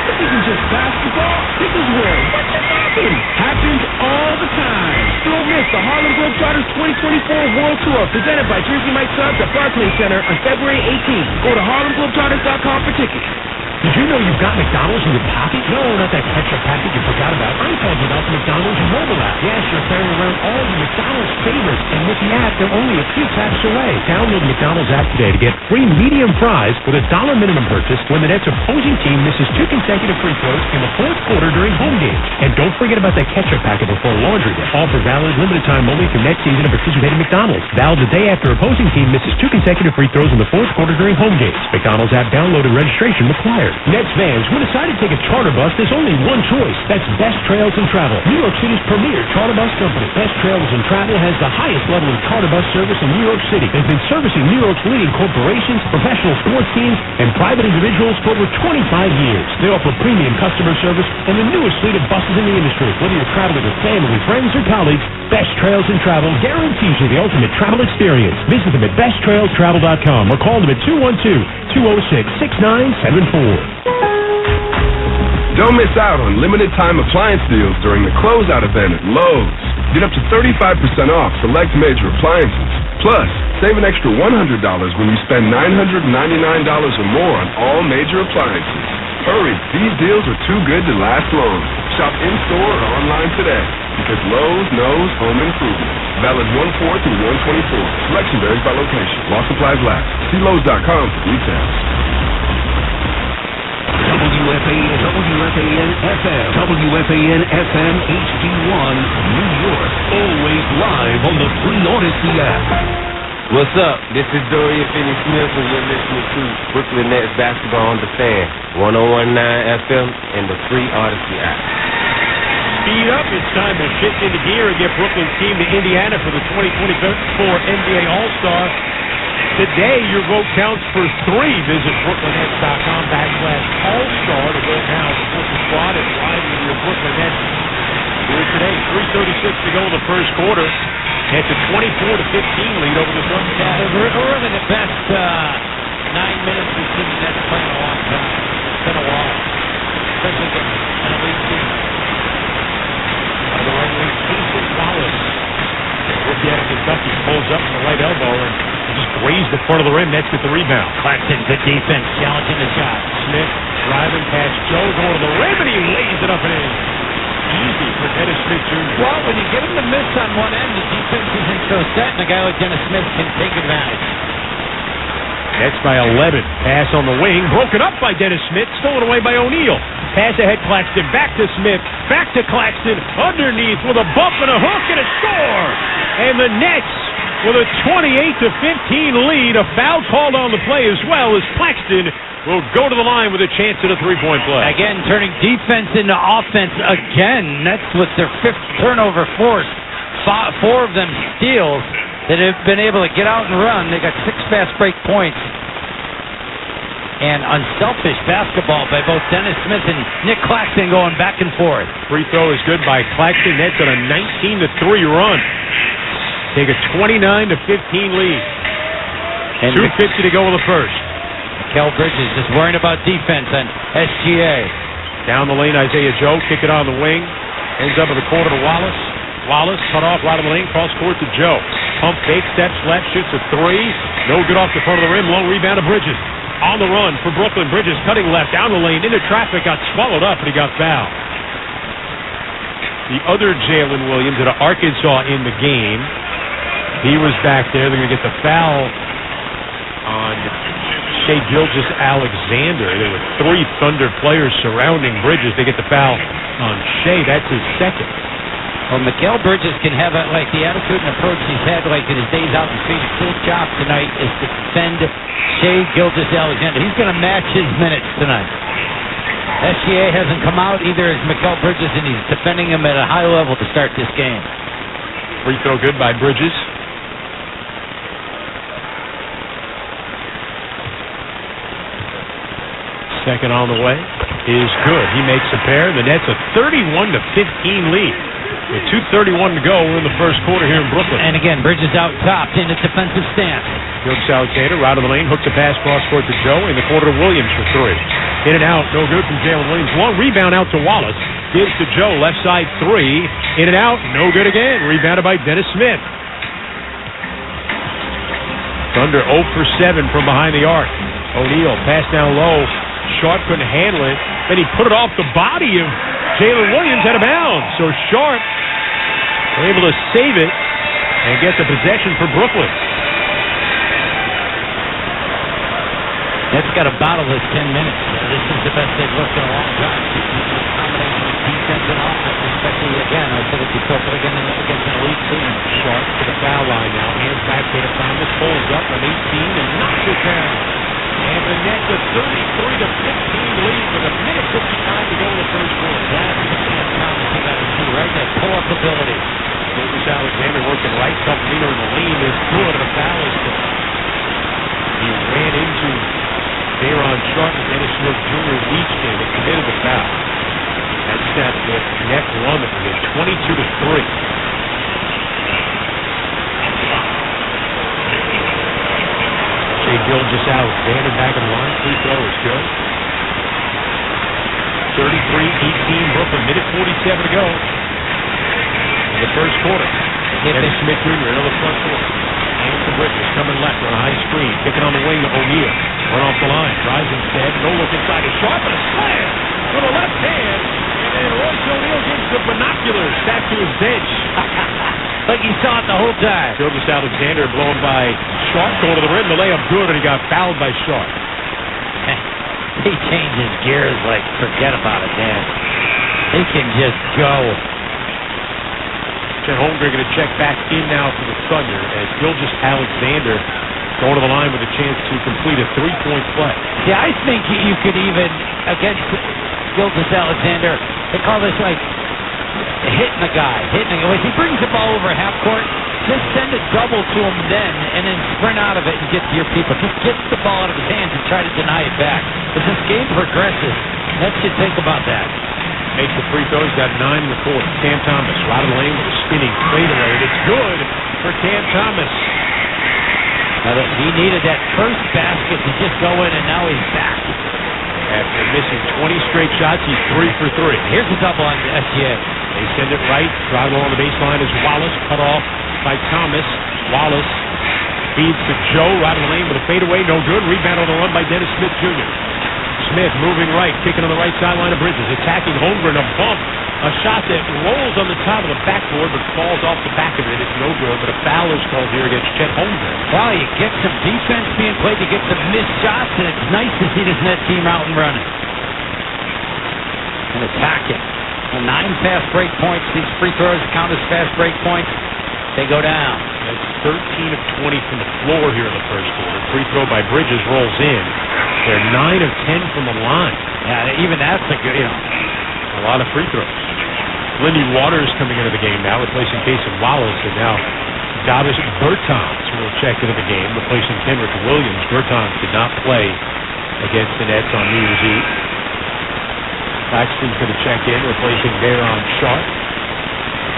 This isn't just basketball, this is where what just happened happens all the time. Don't miss the Harlem Globetrotters 2024 World Tour presented by Jersey Mike Subs at Barclays Center on February 18th. Go to harlemglobetrotters.com for tickets. Did you know you've got McDonald's in your pocket? No, not that ketchup packet you forgot about. I'm talking about the McDonald's mobile app. Yes, you're carrying around all the McDonald's favorites, and with the app, they're only a few taps away. Download the McDonald's app today to get free medium fries with $1 minimum purchase when the Nets opposing team misses 2 consecutive free throws in the fourth quarter during home games. And don't forget about that ketchup packet before laundry day. Offer valid limited time only through next season at participating McDonald's. Valid the day after opposing team misses 2 consecutive free throws in the fourth quarter during home games. McDonald's app download and registration required. Nets fans, when deciding to take a charter bus, there's only one choice. That's Best Trails and Travel, New York City's premier charter bus company. Best Trails and Travel has the highest level of charter bus service in New York City. They've been servicing New York's leading corporations, professional sports teams, and private individuals for over 25 years. They offer premium customer service and the newest fleet of buses in the industry. Whether you're traveling with family, friends, or colleagues, Best Trails and Travel guarantees you the ultimate travel experience. Visit them at besttrailstravel.com or call them at 212-206-6974. Don't miss out on limited time appliance deals during the closeout event at Lowe's. Get up to 35% off select major appliances. Plus, save an extra $100 when you spend $999 or more on all major appliances. Hurry, these deals are too good to last long. Shop in-store or online today because Lowe's knows home improvement. Valid 1/4 through 1/24. Selection varies by location. While supplies last. See Lowe's.com for details. WFAN FM, WFAN FM HD1, New York. Always live on the Free Odyssey app. What's up? This is Dorian Finney-Smith, and you're listening to Brooklyn Nets Basketball on the Fan, 1019 FM, and the Free Odyssey app. Speed up. It's time to shift into gear and get Brooklyn's team to Indiana for the 2024 NBA All-Star. Today, your vote counts for 3. Visit BrooklynNets.com/All-Star to vote now. Support the squad and ride with your Brooklyn Nets. Here today, 3:36 to go in the first quarter. It's a 24-15 lead over the Thunder. Yeah, really the best 9 minutes we've seen the Nets play in a long time. It's been a while. Especially against an elite team. By the way, Casey Wallace. Rookie out of Kentucky pulls up from the right elbow and just grazed the front of the rim. Nets get the rebound. Claxton, good defense, challenging the shot. Smith driving past Joe, going to the rim, and he lays it up and in. Easy for Dennis Smith Jr. Well, when you get him to miss on one end, the defense isn't so set, and a guy like Dennis Smith can take advantage. Nets by 11. Pass on the wing, broken up by Dennis Smith, stolen away by O'Neal. Pass ahead, Claxton, back to Smith, back to Claxton, underneath with a bump and a hook and a score. And the Nets with a 28-15 lead. A foul called on the play as well as Claxton will go to the line with a chance at a three-point play. Again, turning defense into offense again. That's with their 5th turnover forced. 4 of them steals that have been able to get out and run. They got 6 fast break points. And unselfish basketball by both Dennis Smith and Nick Claxton going back and forth. Free throw is good by Claxton. Nets on a 19-3 run. Take a 29-15 lead. And 2:50 to go in the first. Kel Bridges just worrying about defense on SGA. Down the lane, Isaiah Joe, kick it on the wing. Ends up in the corner to Wallace. Wallace cut off right of the lane, cross court to Joe. Pump fake, steps left, shoots a 3. No good off the front of the rim. Long rebound to Bridges. On the run for Brooklyn. Bridges cutting left, down the lane, into traffic, got swallowed up, and he got fouled. The other Jalen Williams out of Arkansas in the game. He was back there. They're going to get the foul on Shai Gilgeous-Alexander. There were 3 Thunder players surrounding Bridges. They get the foul on Shai. That's his second. Well, Mikal Bridges can have like the attitude and approach he's had like in his days out in Phoenix. His job tonight is to defend Shai Gilgeous-Alexander. He's going to match his minutes tonight. SGA hasn't come out, either as Mikal Bridges, and he's defending him at a high level to start this game. Free throw good by Bridges. Second on the way is good. He makes a pair. The Nets a 31-15 lead. With 2:31 to go, we're in the first quarter here in Brooklyn. And again, Bridges out top in a defensive stance. Gilgeous-Alexander, right of the lane, hooks a pass cross court to Joe in the corner to Williams for 3. In and out, no good from Jalen Williams. Long rebound out to Wallace. Gives to Joe, left side 3. In and out, no good again. Rebounded by Dennis Smith. Thunder 0 for 7 from behind the arc. O'Neal, pass down low. Sharp couldn't handle it. Then he put it off the body of Jalen Williams out of bounds. So Sharp able to save it and get the possession for Brooklyn. Nets got to bottle this 10 minutes. This is the best they've looked in a long time. Combination of defense and offense, especially again, I said it before, but again against an elite team. Sharp to the foul line now. Hands back to Thomas. Pulls up from 18 and knocks it down. And the Nets a 33-15 lead with a minute 55 to go in the first quarter. That's what Sam Thomas got to do, right? That pull-up ability. Gilgeous Alexander working right, Leaner in the lane is good, and a foul is good. He ran into Daron Sharp and Dennis Smith Jr. reached in and committed the foul. That set the net run that was 22-3. Gilgeous Alexander back in the line. Free throw is good. 33-18 Brooklyn. Minute 47 to go in the first quarter. Dennis Smith Jr. another front court. Hands to Bridges. Coming left on a high screen. Kicking on the wing to O'Neal. Run off the line. Drives instead. No look inside. A sharp and a slam with a left hand. And then Royce O'Neal gets the binoculars back to his bench. Like he saw it the whole time. Gilgeous Alexander blown by Sharp going to the rim. The layup good, and he got fouled by Sharp. He changes gears like, forget about it, man. He can just go. Chet Holmgren going to check back in now for the Thunder as Gilgeous Alexander going to the line with a chance to complete a three-point play. Yeah, I think you could even, against Gilgeous Alexander, they call this like hitting a guy. If he brings the ball over half court, just send a double to him then, and then sprint out of it and get to your people. Just get the ball out of his hands and try to deny it back. As this game progresses, let's just think about that. Makes the free throws, got 9 in the quarter. Cam Thomas right of the lane with a spinning fadeaway, and it's good for Cam Thomas. Now, he needed that first basket to just go in, and now he's back. After missing 20 straight shots, he's 3 for 3. Here's a double on the SGA. They send it right. Drive along the baseline is Wallace. Cut off by Thomas. Wallace feeds to Joe. Right of the lane with a fadeaway. No good. Rebound on the run by Dennis Smith Jr. Smith moving right. Kicking on the right sideline of Bridges. Attacking Holmgren. A bump. A shot that rolls on the top of the backboard but falls off the back of it. It's no good. But a foul is called here against Chet Holmgren. Well, you get some defense being played. You get some missed shots. And it's nice to see this net team out and running. And attacking. 9 fast break points. These free throws count as fast break points. They go down. That's 13 of 20 from the floor here in the first quarter. Free throw by Bridges rolls in. They're 9 of 10 from the line. Yeah, even that's a good, a lot of free throws. Lindy Waters coming into the game now, replacing Casey Wallace, and now Davis Bertans will check into the game, replacing Kenrick Williams. Bertans did not play against the Nets on New Year's Eve. Claxton's going to check in, replacing Daron Sharp.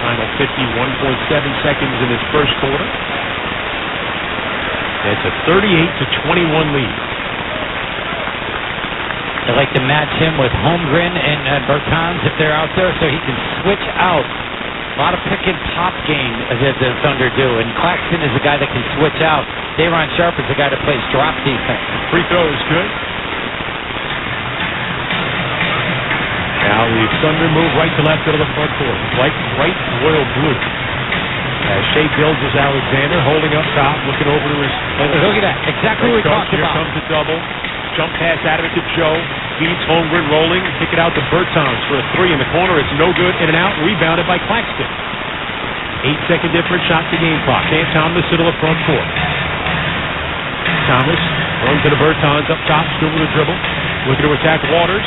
Final 51.7 seconds in this first quarter. It's a 38-21 lead. They like to match him with Holmgren and Bertans if they're out there, so he can switch out. A lot of pick and pop game as the Thunder do, and Claxton is the guy that can switch out. Daron Sharp is the guy that plays drop defense. Free throw is good. Now the Thunder move right to left out of the front court. Like bright royal blue. Shea Gilgeous Alexander holding up top, looking over to his... Look at that. Exactly what we talked about. Here comes the double. Jump pass out of it to Joe. Feeds Holmgren rolling. Kick it out to Bertans for a 3 in the corner. It's no good. In and out. Rebounded by Claxton. 8-second difference. Shot to game clock. Cam Thomas to the front court. Thomas runs into Bertans up top. Still with a dribble. Looking to attack Waters.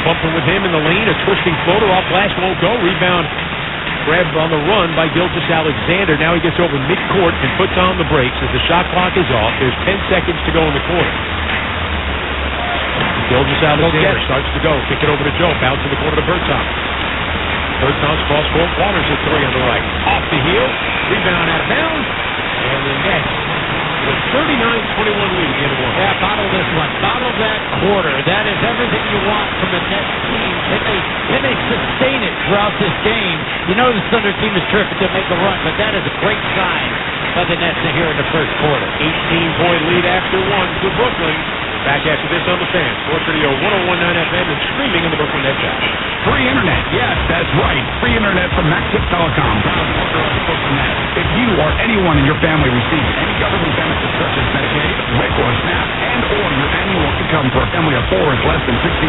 Bumping with him in the lane. A twisting floater off glass won't go. Rebound grabbed on the run by Gilgeous Alexander. Now he gets over midcourt and puts on the brakes as the shot clock is off. There's 10 seconds to go in the quarter. Gilgeous Alexander starts to go. Kick it over to Joe. Bounce in the corner to Bertans. Bertans cross court. Waters at 3 on the right. Off the heel. Rebound out of bounds. And the Nets with 39-21 lead at the end of one. Yeah, bottle this one. Bottle that quarter. That is everything you want from a Nets team. Can they sustain it throughout this game? You know the Thunder team is terrific to make a run, but that is a great sign by the Nets here in the first quarter. 18-point lead after 1 to Brooklyn. Back after this on the Fan. Sports Radio 101.9 FM and streaming on the Brooklyn Nets app. Free internet. Yes, that's right. Free internet from Maxip Telecom. Proud partner of the Brooklyn Nets. If you or anyone in your family receives any government benefits such as Medicaid, WIC, or SNAP, and/or your annual income for a family of 4 is less than $60,000,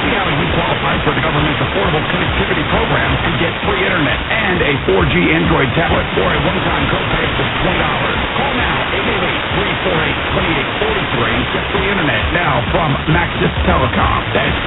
see how you qualify for the government's Affordable Connectivity Program and get free internet and a 4G Android tablet for a one-time copay of just $20. Call now, 888-348-2843. Get free internet now from Maxis Telecom. That's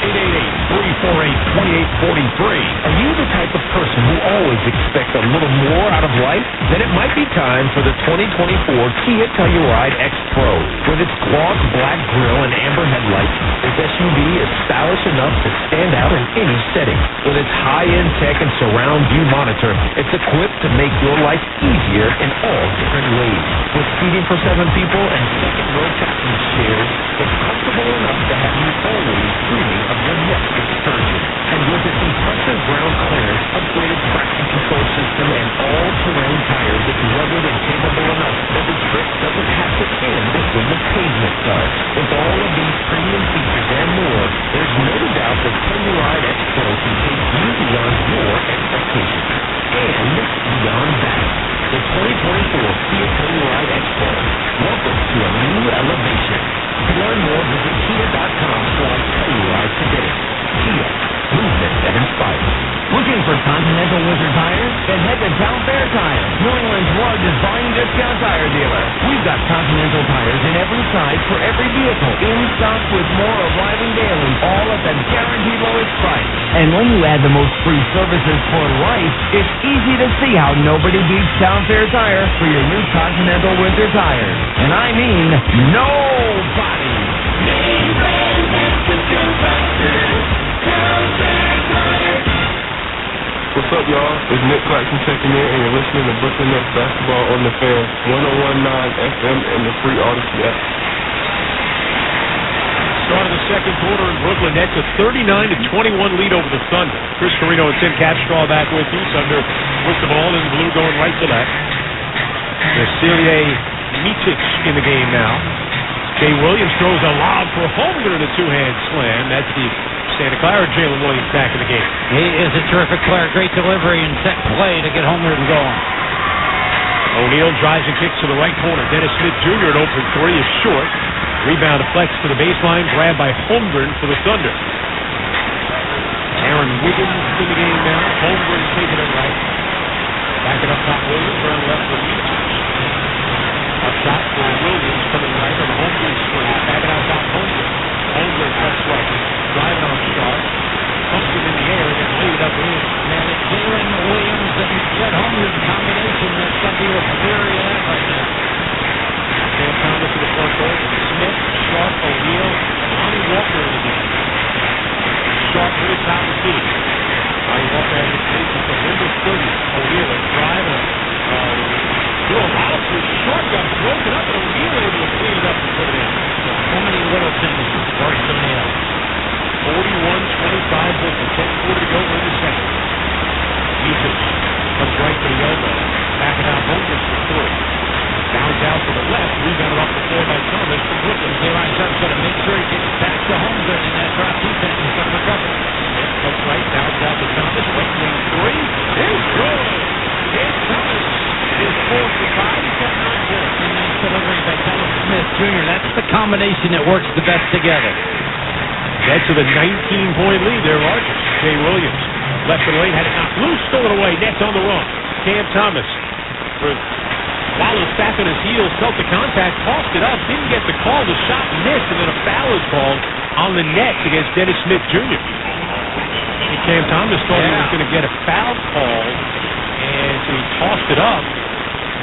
888-348-2843. Are you the type of person who always expects a little more out of life? Then it might be time for the 2024 Kia Telluride X Pro. With its gloss black grille and amber headlights, this SUV is stylish enough to stand out in any setting. With its high-end tech and surround view monitor, it's equipped to make your life easier in all different ways. With seating for 7 people and second-row captain's chairs, it's comfortable enough to have you always dreaming of your next excursion. And with its impressive ground clearance, upgraded traction control system, and all-terrain tires, it's rugged and capable enough that the trip doesn't have to end when the pavement does. With all of these premium features and more, there's no doubt that Telluride X Pro can take you beyond your expectations. And beyond that, the 2024 Kia Telluride X Pro. Welcome to a new elevation. To learn more, visit Kia.com/Telluride today. Kia, movement that inspires. Looking for Continental Winter Tires? Then head to Town Fair Tires, New England's largest volume discount tire dealer. We've got Continental tires in every size for every vehicle, in stock with more arriving daily, all at the guaranteed lowest price. And when you add the most free services for life, it's easy to see how nobody beats Town Fair Tire for your new Continental Winter Tires. And I mean nobody. What's up, y'all? It's Nick Clarkson checking in, and you're listening to Brooklyn Nets Basketball on the Fan, 1019 FM, and the free Odyssey app. Start of the second quarter in Brooklyn. Nets a 39-21 lead over the Thunder. Chris Carino and Tim Capstraw back with you. Thunder with the ball in blue going right to left. Vasilije Micic in the game now. Jay Williams throws a lob for Holmgren, a two-hand slam. That's the Santa Clara. Jalen Williams back in the game. He is a terrific player. Great delivery and set play to get Holmgren going. O'Neal drives and kicks to the right corner. Dennis Smith Jr. at open three is short. Rebound deflects to the baseline. Grabbed by Holmgren for the Thunder. Aaron Wiggins in the game now. Holmgren taking it right. Back it up top Williams. Around left for Micic. Up top for Williams coming right on the Holmgren screen. Back it out top Holmgren. Holmgren cuts right. Driving on Sharp. Pumps it in the air and then laid it up in. Man, it's Jalen Williams and Chet Holmgren combination that's got to be what's very at right now. Sam Thomas in the front court. Smith, Sharp, O'Neal, Lonnie Walker in the game. Sharp to the top of the key. Lonnie Walker has his face at the window 30. O'Neal is driving. Throw a lob for Sharp. Got broken up and O'Neal able to clean it up and put it in. So many little things for O'Neal. 41-25 with the 10:40 to go in the second. Micic comes right to the elbow. Back it out Holmgren for three. Bounce out to the left. Rebounded off the floor by Thomas from Brooklyn. Dayron Sharp's got to make sure he gets back to Holmgren in that drop defense and start recovering. Comes right. Bounce out to Thomas. Right wing three. It's good. It's Thomas. His fourth to five. He's got 9 points. And nice delivery by Dennis Smith Jr. That's the combination that works the best together. Nets with a 19-point lead. They're largest. Jay Williams left the lane, had it knocked loose, stole it away. Nets on the run. Cam Thomas follows back on his heels, felt the contact, tossed it up, didn't get the call. The shot missed, and then a foul is called on the Nets against Dennis Smith Jr. And Cam Thomas thought he was going to get a foul call, and so he tossed it up.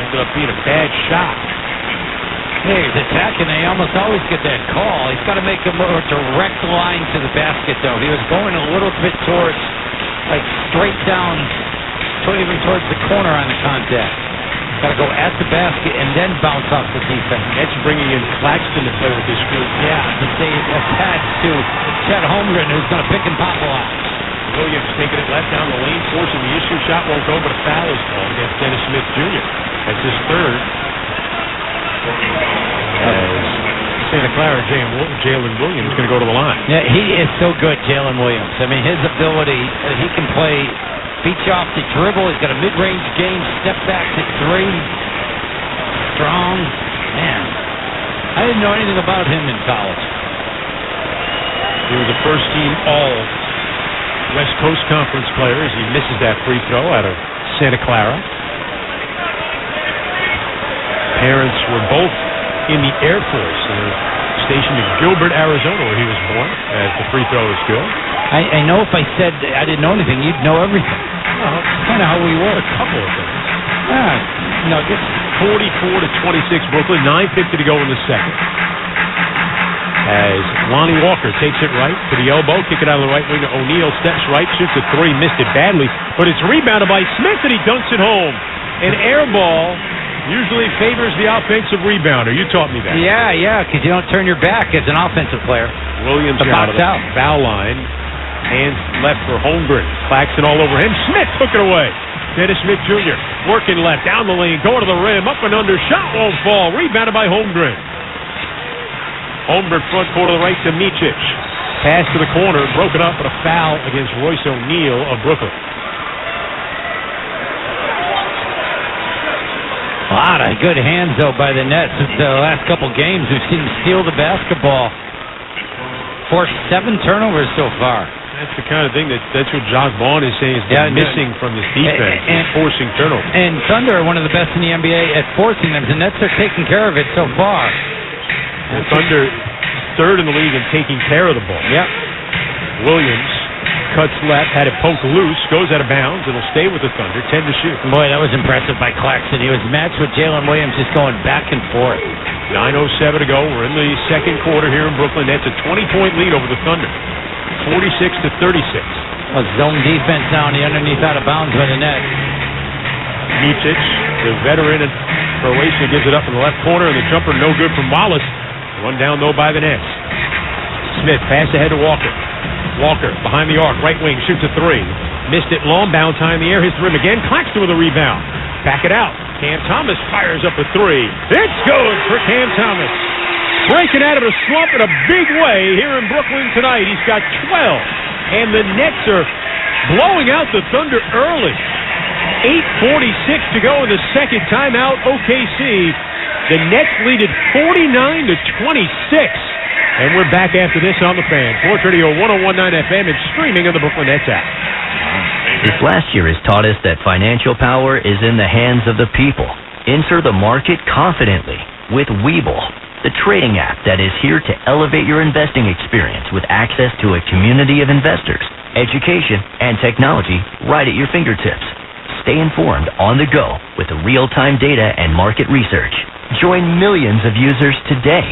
Ended up being a bad shot. Hey, he's attacking. They almost always get that call. He's got to make a more direct line to the basket, though. He was going a little bit towards, like, straight down, even towards the corner on the contact. Got to go at the basket and then bounce off the defense. That's bringing in Claxton to play with this group. Yeah, to stay attached to Chet Holmgren, who's going to pick and pop a lot. Williams taking it left down the lane, forcing the issue. Shot won't go, but a foul is called against Dennis Smith Jr. That's his third. Santa Clara, Jalen Williams is going to go to the line. Yeah, he is so good, Jalen Williams. I mean, his ability, he can play beat you off the dribble. He's got a mid-range game, step back to three. Strong. Man, I didn't know anything about him in college. He was a first-team all West Coast Conference player as he misses that free throw out of Santa Clara. parents were both in the Air Force. Stationed in Gilbert, Arizona, where he was born, as the free throw is good. I know if I said I didn't know anything, you'd know everything. Well, that's kind of how we work. A couple of things. Nuggets. 44-26 Brooklyn, 9:50 to go in the second. As Lonnie Walker takes it right to the elbow, kick it out of the right wing to O'Neal, steps right, shoots a three, missed it badly, but it's rebounded by Smith and he dunks it home. An air ball usually favors the offensive rebounder. You taught me that. Yeah, because you don't turn your back as an offensive player. Williams out of the foul line. Hands left for Holmgren. Claxton all over him. Smith took it away. Dennis Smith Jr. working left, down the lane, going to the rim, up and under, shot won't fall. Rebounded by Holmgren. Holmgren front court to the right to Micic. Pass to the corner, broken up, but a foul against Royce O'Neal of Brooklyn. A lot of good hands, though, by the Nets. The last couple games, we've seen them steal the basketball. Forced 7 turnovers so far. That's the kind of thing that's what Josh Vaughn is saying is missing from this defense, and forcing turnovers. And Thunder are one of the best in the NBA at forcing them. The Nets are taking care of it so far. And Thunder, third in the league in taking care of the ball. Yep. Williams cuts left, had it poked loose, goes out of bounds. It'll stay with the Thunder, 10 to shoot. Boy, that was impressive by Claxton. He was matched with Jalen Williams, just going back and forth. 9:07 to go. We're in the second quarter here in Brooklyn. That's a 20-point lead over the Thunder, 46-36. Well, zone defense now on the underneath out of bounds by the net. Micic, the veteran in Croatia, gives it up in the left corner, and the jumper no good from Wallace. Run down, though, by the Nets. Smith, pass ahead to Walker. Walker, behind the arc, right wing, shoots a three. Missed it, long bound, time in the air, hits the rim again. Claxton with a rebound. Back it out. Cam Thomas fires up a three. It's good for Cam Thomas. Breaking out of a slump in a big way here in Brooklyn tonight. He's got 12. And the Nets are blowing out the Thunder early. 8:46 to go in the second timeout. OKC. The Nets lead at 49-26. And we're back after this on the Fan. Sports Radio 101.9 FM and streaming on the Brooklyn Nets app. This last year has taught us that financial power is in the hands of the people. Enter the market confidently with Webull, the trading app that is here to elevate your investing experience with access to a community of investors, education, and technology right at your fingertips. Stay informed on the go with the real-time data and market research. Join millions of users today,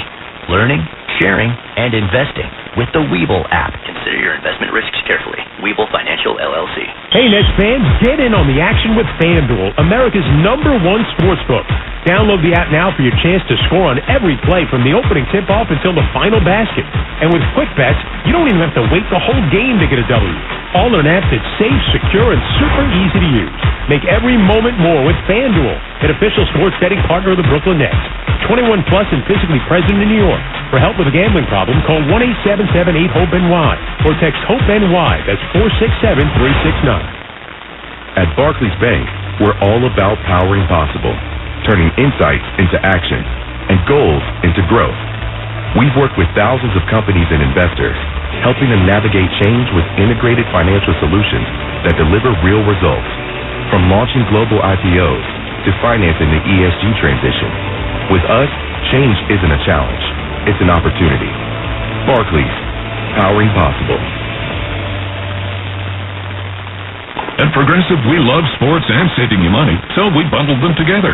learning, sharing, and investing with the Webull app. Consider your investment risks carefully. Webull Financial, LLC. Hey, Nets fans, get in on the action with FanDuel, America's #1 sportsbook. Download the app now for your chance to score on every play from the opening tip-off until the final basket. And with quick bets, you don't even have to wait the whole game to get a W. All in an app that's safe, secure, and super easy to use. Make every moment more with FanDuel, an official sports betting partner of the Brooklyn Nets. 21 plus and physically present in New York. For help with a gambling problem, call 1-877-8-HOPE-NY or text HOPE-NY. That's 467-369. At Barclays Bank, we're all about powering possible, turning insights into action and goals into growth. We've worked with thousands of companies and investors, helping them navigate change with integrated financial solutions that deliver real results. From launching global IPOs to financing the ESG transition. With us, change isn't a challenge, it's an opportunity. Barclays, powering possible. At Progressive, we love sports and saving you money, so we bundled them together.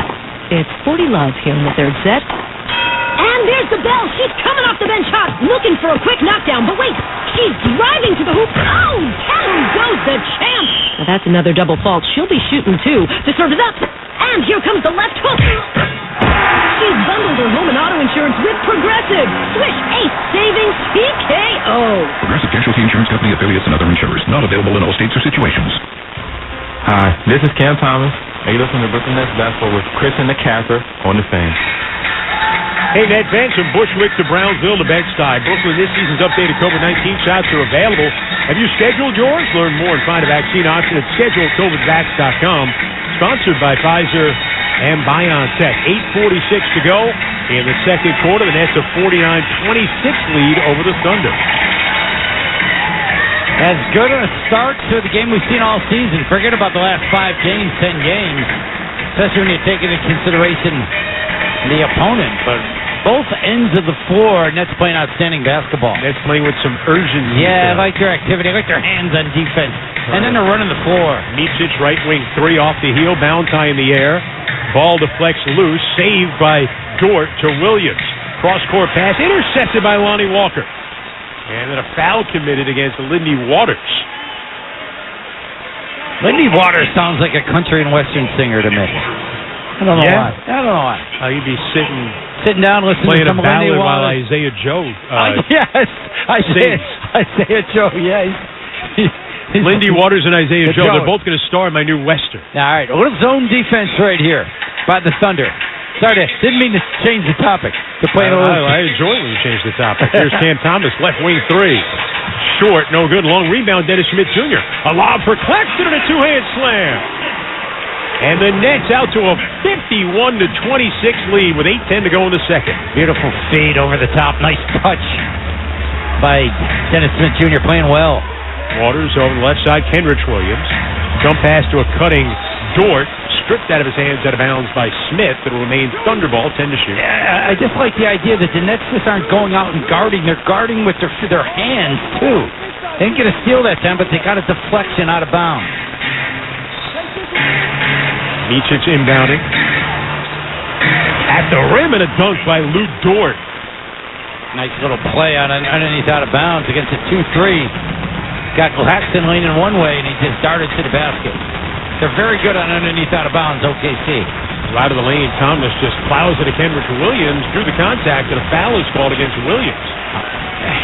It's 40 Love here in the third set. And there's the bell. She's coming off the bench hot, looking for a quick knockdown. But wait, she's driving to the hoop. Oh, down goes the champ. Now that's another double fault. She'll be shooting, too. The serve is up. And here comes the left hook. She's bundled her home and auto insurance with Progressive. Swish Ace Savings TKO. Progressive Casualty Insurance Company, affiliates, and other insurers. Not available in all states or situations. Hi, this is Cam Thomas, and you're listening to Brooklyn Nets basketball with Chris and the Cather on the Fan. Hey, Net fans, from Bushwick to Brownsville to Bed-Stuy, Brooklyn this season's updated COVID-19 shots are available. Have you scheduled yours? Learn more and find a vaccine option at schedulecovidvax.com. Sponsored by Pfizer and BioNTech. 8:46 to go in the second quarter. The Nets a 49-26 lead over the Thunder. As good a start to the game we've seen all season. Forget about the last 5 games, 10 games. Especially when you take into consideration the opponent, but both ends of the floor, Nets playing outstanding basketball. Nets playing with some urgency. Yeah, I like their activity. I like their hands on defense. And then they're running the floor. Micic, right wing three off the heel, bounce high in the air. Ball deflects loose, saved by Dort to Williams. Cross-court pass, intercepted by Lonnie Walker. And then a foul committed against Lindy Waters. Lindy Waters sounds like a country and western singer to me. I don't know why. I don't know why. You'd be sitting down listening playing to some a ballad Lindy while Waters. Isaiah Joe yes, Isaiah Joe, yeah. Lindy Waters and Isaiah Joe, Joe. they're both going to star in my new Western. All right, a little zone defense right here by the Thunder. Sorry, didn't mean to change the topic. I enjoy when you change the topic. Here's Cam Thomas, left wing three. Short, no good. Long rebound, Dennis Schmidt Jr. A lob for Claxton and a two-hand slam. And the Nets out to a 51-26 lead with 8:10 to go in the second. Beautiful fade over the top. Nice touch by Dennis Smith Jr. playing well. Waters over the left side. Kenrich Williams. Jump pass to a cutting Dort. Stripped out of his hands, out of bounds by Smith. It'll remain Thunder ball, 10 to shoot. Yeah, I just like the idea that the Nets just aren't going out and guarding. They're guarding with their hands, too. They didn't get a steal that time, but they got a deflection out of bounds. Micic inbounding. At the rim and a dunk by Lou Dort. Nice little play on underneath out of bounds against a 2-3. Got Claxton leaning one way, and he just darted to the basket. They're very good on underneath out of bounds, OKC. Right of the lane, Thomas just plows it to Kenrich Williams, drew the contact, and a foul is called against Williams.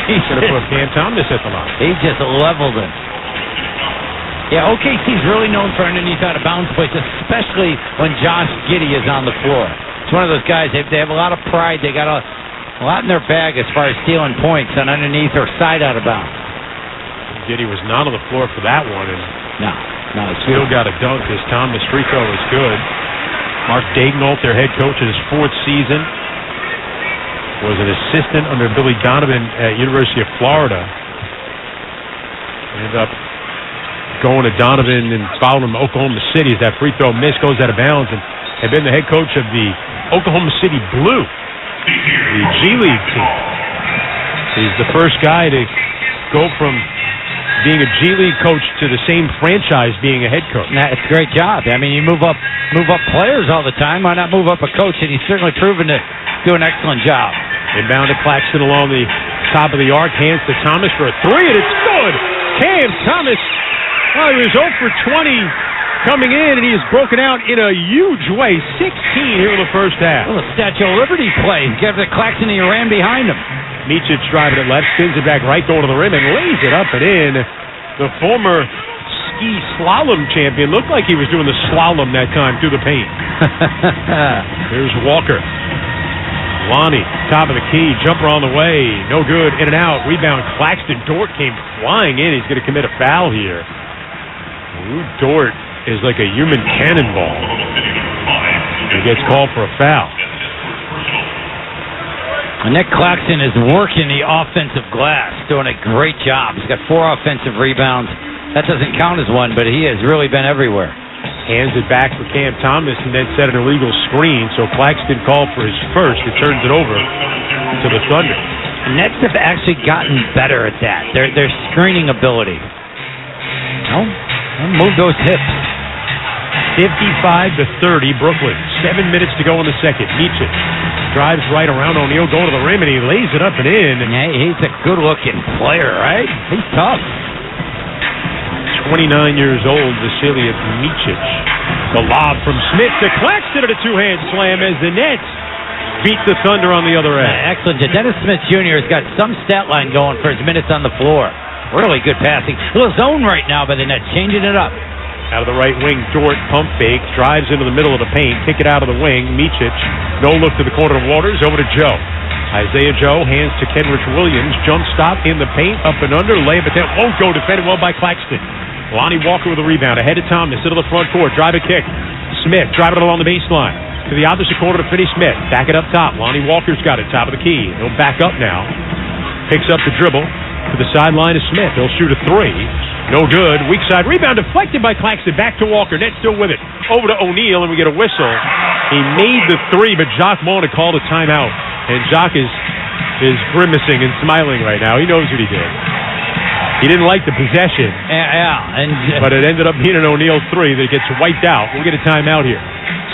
He should have put Cam Thomas at the line. He just leveled him. Yeah, OKC's really known for underneath out of bounds plays, especially when Josh Giddey is on the floor. It's one of those guys, they have a lot of pride. They got a lot in their bag as far as stealing points on underneath or side out of bounds. Giddey was not on the floor for that one, and no, still got a dunk. His Thomas free throw is good. Mark Daignault, their head coach in his fourth season, was an assistant under Billy Donovan at University of Florida. Ended up going to Donovan and fouled him to Oklahoma City as that free throw miss goes out of bounds, and had been the head coach of the Oklahoma City Blue, the G League team. He's the first guy to go from being a G League coach to the same franchise being a head coach. It's a great job. I mean, you move up players all the time. Why not move up a coach? And he's certainly proven to do an excellent job. Inbound to Claxton along the top of the arc, hands to Thomas for a three, and it's good. Cam Thomas, he was 0 for 20 coming in, and he has broken out in a huge way. 16 here in the first half. A Statue of Liberty play. Gave it to Claxton, and he ran behind him. Micic driving it left, spins it back right, going to the rim, and lays it up and in. The former ski slalom champion looked like he was doing the slalom that time through the paint. Here's Walker. Lonnie, top of the key, jumper on the way, no good, in and out, rebound. Claxton. Dort came flying in. He's going to commit a foul here. Lou Dort is like a human cannonball. He gets called for a foul. Nick Claxton is working the offensive glass, doing a great job. He's got 4 offensive rebounds. That doesn't count as one, but he has really been everywhere. Hands it back for Cam Thomas and then set an illegal screen, so Claxton called for his first. It turns it over to the Thunder. The Nets have actually gotten better at that, their screening ability. Move those hips. 55-30, Brooklyn. 7 minutes to go in the second. Micic drives right around O'Neal, going to the rim, and he lays it up and in. Yeah, he's a good-looking player, right? He's tough. 29 years old, Vasilij Micic. The lob from Smith to Claxton at a two-hand slam as the Nets beat the Thunder on the other end. Excellent. Dennis Smith Jr. has got some stat line going for his minutes on the floor. Really good passing. A little zone right now by the Nets, changing it up. Out of the right wing, Dort pump fake, drives into the middle of the paint, kick it out of the wing. Micic, no look to the corner of Waters, over to Joe. Isaiah Joe, hands to Kenrich Williams, jump stop in the paint, up and under, layup, but that won't go, defended well by Claxton. Lonnie Walker with a rebound, ahead of Thomas, into the front court, drive a kick. Smith, driving it along the baseline, to the opposite corner to Finney Smith, back it up top. Lonnie Walker's got it, top of the key. He'll back up now, picks up the dribble, to the sideline of Smith. He'll shoot a three. No good. Weak side rebound deflected by Claxton. Back to Walker. Net still with it. Over to O'Neal, and we get a whistle He made the three, but Jacques Vaughn had called a timeout. And Jacques is grimacing and smiling right now. He knows what he did. He didn't like the possession. But it ended up being an O'Neal three that gets wiped out. We'll get a timeout here.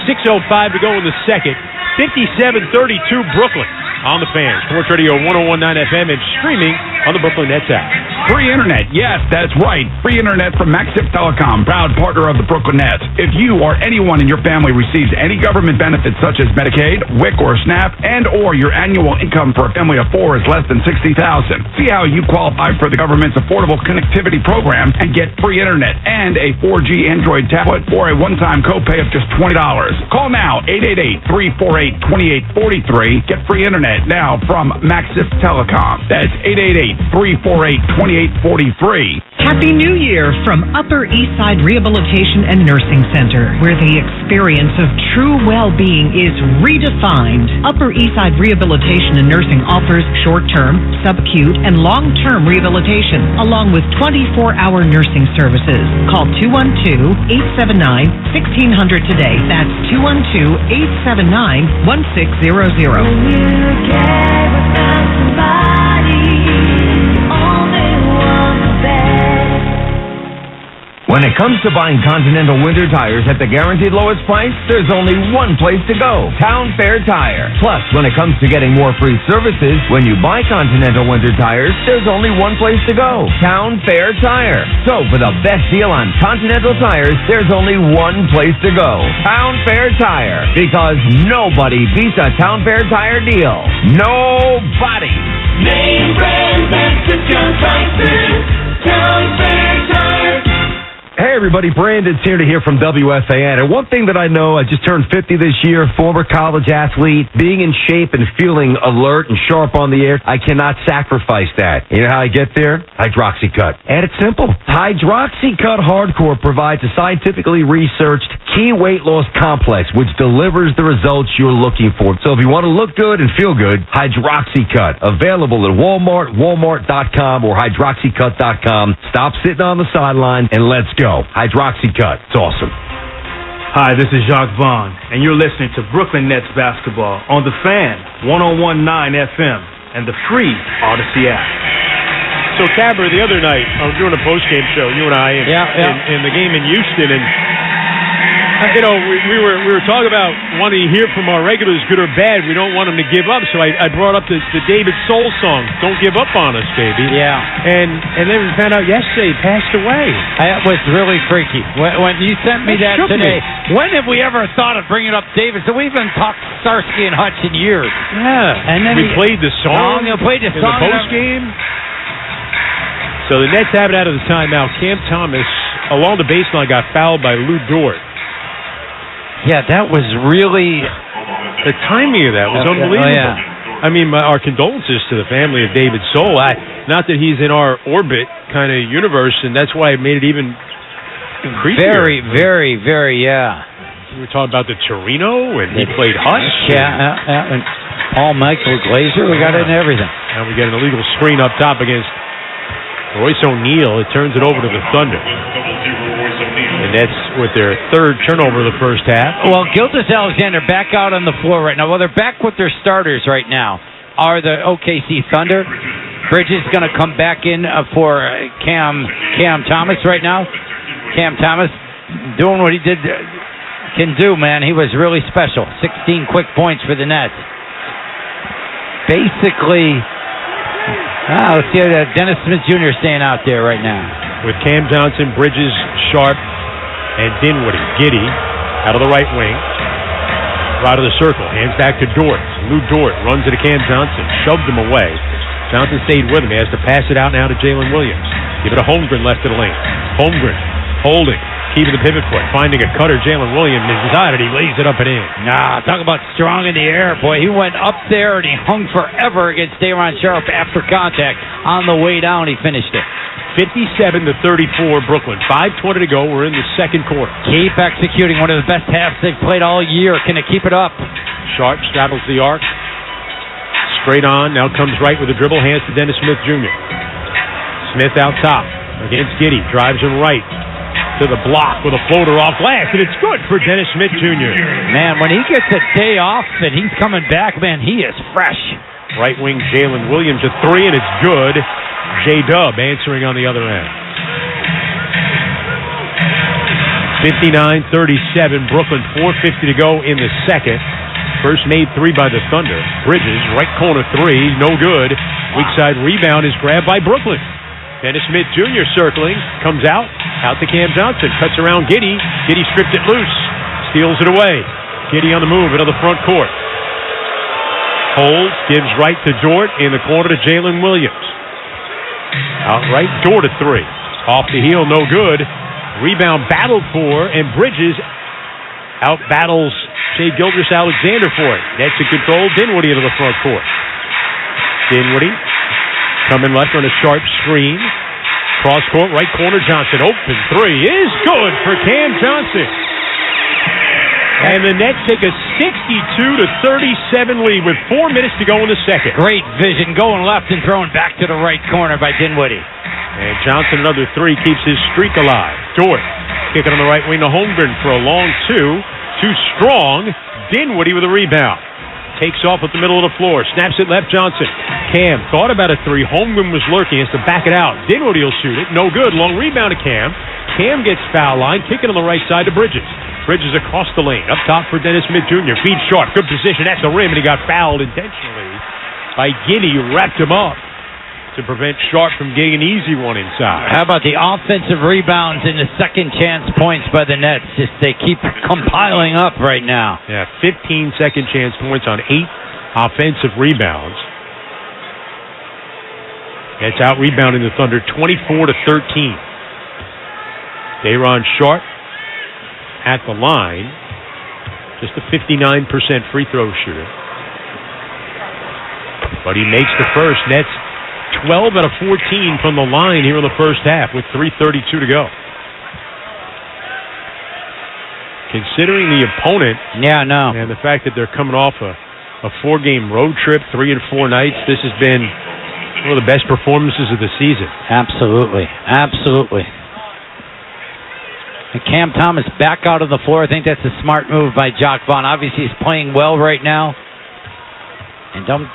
6:05 to go in the second. 57-32 Brooklyn on the Fan. Sports Radio 101.9 FM and streaming on the Brooklyn Nets app. Free internet. Yes, that's right. Free internet from Maxip Telecom, proud partner of the Brooklyn Nets. If you or anyone in your family receives any government benefits such as Medicaid, WIC, or SNAP, and or your annual income for a family of four is less than $60,000, see how you qualify for the government's Affordable Connectivity Program and get free internet and a 4G Android tablet for a one-time copay of just $20. Call now, 888-348-2843. Get free internet now from Maxip Telecom. That's 888-348-2843. Happy New Year from Upper East Side Rehabilitation and Nursing Center, where the experience of true well-being is redefined. Upper East Side Rehabilitation and Nursing offers short-term, subacute, and long-term rehabilitation, along with 24-hour nursing services. Call 212-879-1600 today. That's 212-879-1600. When you get without somebody, when it comes to buying Continental winter tires at the guaranteed lowest price, there's only one place to go, Town Fair Tire. Plus, when it comes to getting more free services, when you buy Continental winter tires, there's only one place to go, Town Fair Tire. So, for the best deal on Continental tires, there's only one place to go, Town Fair Tire. Because nobody beats a Town Fair Tire deal. Nobody. Name brand extra junk prices, Town Fair Tire. Hey everybody, Brandon's here to hear from WFAN. And one thing that I know, I just turned 50 this year, former college athlete, being in shape and feeling alert and sharp on the air, I cannot sacrifice that. You know how I get there? HydroxyCut. And it's simple. HydroxyCut Hardcore provides a scientifically researched key weight loss complex which delivers the results you're looking for. So if you want to look good and feel good, HydroxyCut. Available at Walmart, Walmart.com, or HydroxyCut.com. Stop sitting on the sideline and let's go. HydroxyCut. It's awesome. Hi, this is Jacques Vaughn, and you're listening to Brooklyn Nets basketball on The Fan, 101.9 FM, and the free Odyssey app. So, Cabra, the other night, I was doing a post-game show, you and I, in the game in Houston, and we were talking about wanting to hear from our regulars, good or bad. We don't want them to give up, so I brought up the David Soul song, "Don't Give Up on Us, Baby." Yeah. And then we found out yesterday he passed away. That was really freaky. When you sent me that today, when have we ever thought of bringing up David? So we haven't talked Starsky and Hutch in years. Yeah. And then we played the song in the post game. So the Nets have it out of the timeout. Cam Thomas along the baseline got fouled by Lou Dort. Yeah, that was really... The timing of that was unbelievable. Yeah. I mean, our condolences to the family of David Soul. Not that he's in our orbit kind of universe, and that's why it made it even creepier. Very, very, very, yeah. We were talking about the Torino, and he played Hutch. Yeah, and Paul Michael Glazer. We got it in everything. And we get an illegal screen up top against Royce O'Neal. It turns it over to the Thunder. And that's with their third turnover of the first half. Well, Gilgeous-Alexander back out on the floor right now. Well, they're back with their starters right now. Are the OKC Thunder. Bridges going to come back in for Cam Thomas right now. Cam Thomas doing what he can do, man. He was really special. 16 quick points for the Nets. Basically, let's see Dennis Smith Jr. staying out there right now. With Cam Johnson, Bridges, Sharp, and Dinwiddie. Giddey out of the right wing. Right of the circle. Hands back to Dort. Lou Dort runs into Cam Johnson. Shoved him away. Johnson stayed with him. He has to pass it out now to Jalen Williams. Give it to Holmgren left of the lane. Holmgren holding. Keeping the pivot foot. Finding a cutter. Jalen Williams is decided. He lays it up and in. Talk about strong in the air. Boy, he went up there and he hung forever against Daron Sharp after contact. On the way down, he finished it. 57-34 Brooklyn. 5:20 to go. We're in the second quarter. Keep executing. One of the best halves they've played all year. Can they keep it up? Sharp straddles the arc. Straight on. Now comes right with a dribble. Hands to Dennis Smith Jr. Smith out top against Giddey. Drives him right. to the block with a floater off glass, and it's good for Dennis Smith Jr. Man, when he gets a day off and he's coming back, man, he is fresh. Right wing Jalen Williams a three, and it's good. J-Dub answering on the other end. 59-37, Brooklyn, 4:50 to go in the second. First made three by the Thunder. Bridges, right corner three, no good. Weak side rebound is grabbed by Brooklyn. Dennis Smith Jr. circling, comes out to Cam Johnson, cuts around Giddey. Giddey stripped it loose, steals it away. Giddey on the move into the front court. Holds, gives right to Dort, in the corner to Jalen Williams. Outright, Dort a three. Off the heel, no good. Rebound battled for, and Bridges out-battles Shea Gilgeous-Alexander for it. Nets in control, Dinwiddie into the front court. Dinwiddie coming left on a sharp screen. Cross court, right corner, Johnson. Open three is good for Cam Johnson. And the Nets take a 62-37 lead with 4 minutes to go in the second. Great vision, going left and throwing back to the right corner by Dinwiddie. And Johnson, another three, keeps his streak alive. Dort kicking on the right wing to Holmgren for a long two. Too strong. Dinwiddie with a rebound. Takes off at the middle of the floor. Snaps it left, Johnson. Cam thought about a three. Holmgren was lurking. Has to back it out. Dinwiddie will shoot it. No good. Long rebound to Cam. Cam gets foul line. Kicking on the right side to Bridges. Bridges across the lane. Up top for Dennis Smith Jr. Feed Sharp. Good position at the rim, and he got fouled intentionally by Giddey. Wrapped him up to prevent Sharp from getting an easy one inside. How about the offensive rebounds and the second chance points by the Nets? Just they keep compiling up right now. Yeah, 15 second chance points on 8 offensive rebounds. Nets out rebounding the Thunder 24-13. Day'Ron Sharp at the line, just a 59% free throw shooter. But he makes the first. Nets 12 out of 14 from the line here in the first half with 3:32 to go. Considering the opponent, and the fact that they're coming off a 4-game road trip, 3 and 4 nights, this has been one of the best performances of the season. Absolutely. And Cam Thomas back out on the floor. I think that's a smart move by Jock Vaughn. Obviously, he's playing well right now, and don't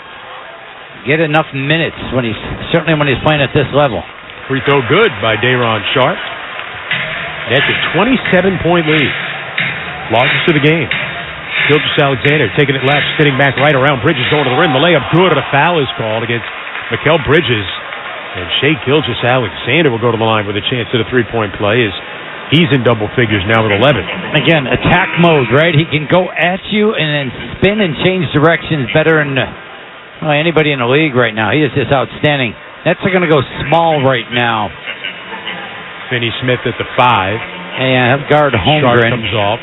get enough minutes when he's playing at this level. Free throw good by Day'Ron Sharp. That's a 27-point lead. Largest of the game. Gilgeous-Alexander taking it left, spinning back right around Bridges going to the rim. The layup good, and a foul is called against Mikal Bridges. And Shea Gilgeous-Alexander will go to the line with a chance at a three-point play as he's in double figures now with 11. Again, attack mode, right? He can go at you and then spin and change directions better than anybody in the league right now. He is just outstanding. Nets are going to go small right now. Finney Smith at the 5. And guard Holmgren. Sharp comes off.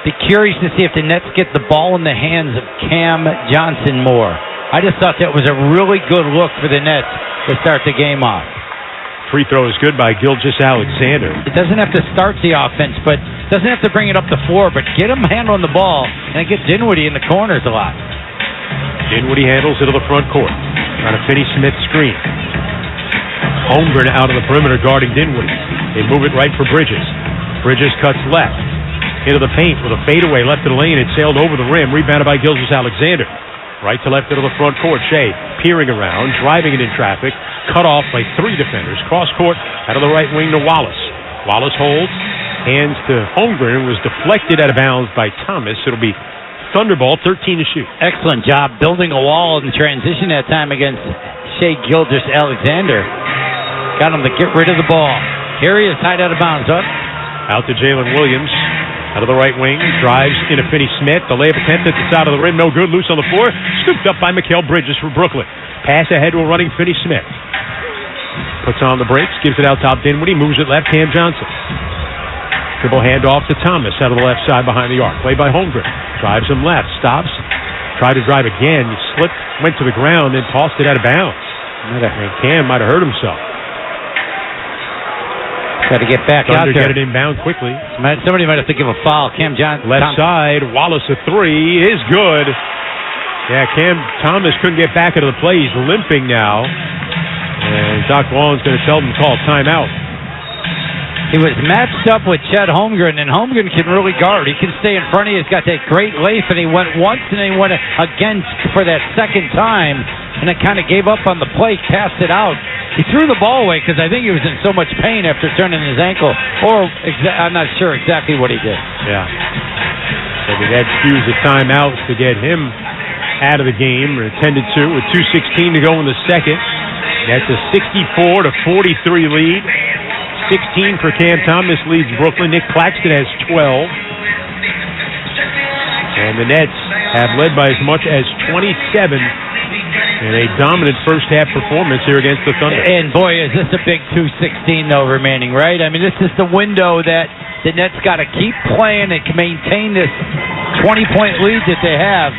Be curious to see if the Nets get the ball in the hands of Cam Johnson more. I just thought that was a really good look for the Nets to start the game off. Free throw is good by Gilgeous-Alexander. It doesn't have to start the offense, but doesn't have to bring it up the floor, but get him handling the ball and get Dinwiddie in the corners a lot. Dinwiddie handles it to the front court. On a Finney Smith screen. Holmgren out of the perimeter guarding Dinwiddie. They move it right for Bridges. Bridges cuts left. Into the paint with a fadeaway left of the lane. It sailed over the rim. Rebounded by Gilgeous-Alexander. Right to left into the front court. Shea peering around, driving it in traffic. Cut off by 3 defenders. Cross court out of the right wing to Wallace. Wallace holds. Hands to Holmgren. Was deflected out of bounds by Thomas. It'll be Thunderball, 13 to shoot. Excellent job building a wall in transition that time against Shea Gilgeous-Alexander. Got him to get rid of the ball. Here he is, tied out of bounds. Out to Jalen Williams. Out of the right wing, drives into Finney Smith. The layup attempt at the side of the rim, no good. Loose on the floor. Scooped up by Mikal Bridges for Brooklyn. Pass ahead to a running Finney Smith. Puts on the brakes, gives it out top Dinwiddie, moves it left, Cam Johnson. Dribble handoff to Thomas out of the left side behind the arc. Played by Holmgren. Drives him left, stops. Tried to drive again. He slipped, went to the ground, and tossed it out of bounds. And Cam might have hurt himself. Got to get back Thunder out there. Get it inbound quickly. Somebody might have to give a foul. Cam Johnson. Left side, Wallace a 3 is good. Yeah, Cam Thomas couldn't get back into the play. He's limping now. And Doc Vaughn's going to tell him to call timeout. he was matched up with Chet Holmgren, and Holmgren can really guard. He can stay in front of you. He's got that great length, and he went once, and then he went again for that second time, and then kind of gave up on the play, passed it out. He threw the ball away because I think he was in so much pain after turning his ankle, or I'm not sure exactly what he did. Yeah. So they had to use the timeout to get him out of the game, or attended to, with 2:16 to go in the second. That's a 64-43 lead. 16 for Cam Thomas leads Brooklyn. Nick Claxton has 12. And the Nets have led by as much as 27 in a dominant first-half performance here against the Thunder. And, boy, is this a big 2:16, though, remaining, right? I mean, this is the window that the Nets got to keep playing and maintain this 20-point lead that they have.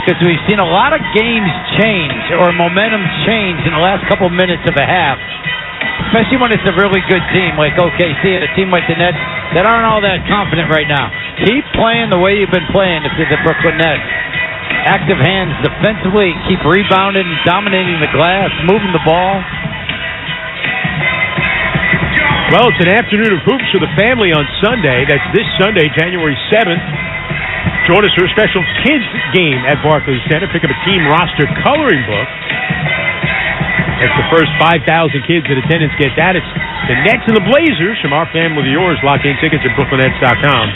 Because we've seen a lot of games change or momentum change in the last couple minutes of a half, especially when it's a really good team like OKC and a team like the Nets that aren't all that confident right now. Keep playing the way you've been playing if you're the Brooklyn Nets. Active hands defensively, keep rebounding, dominating the glass, moving the ball. Well, it's an afternoon of hoops for the family on Sunday. That's this Sunday, January 7th. Join us for a special kids game at Barclays Center. Pick up a team roster coloring book. That's the first 5,000 kids in attendance get that. It's the Nets and the Blazers from our family to yours. Lock in tickets at BrooklynNets.com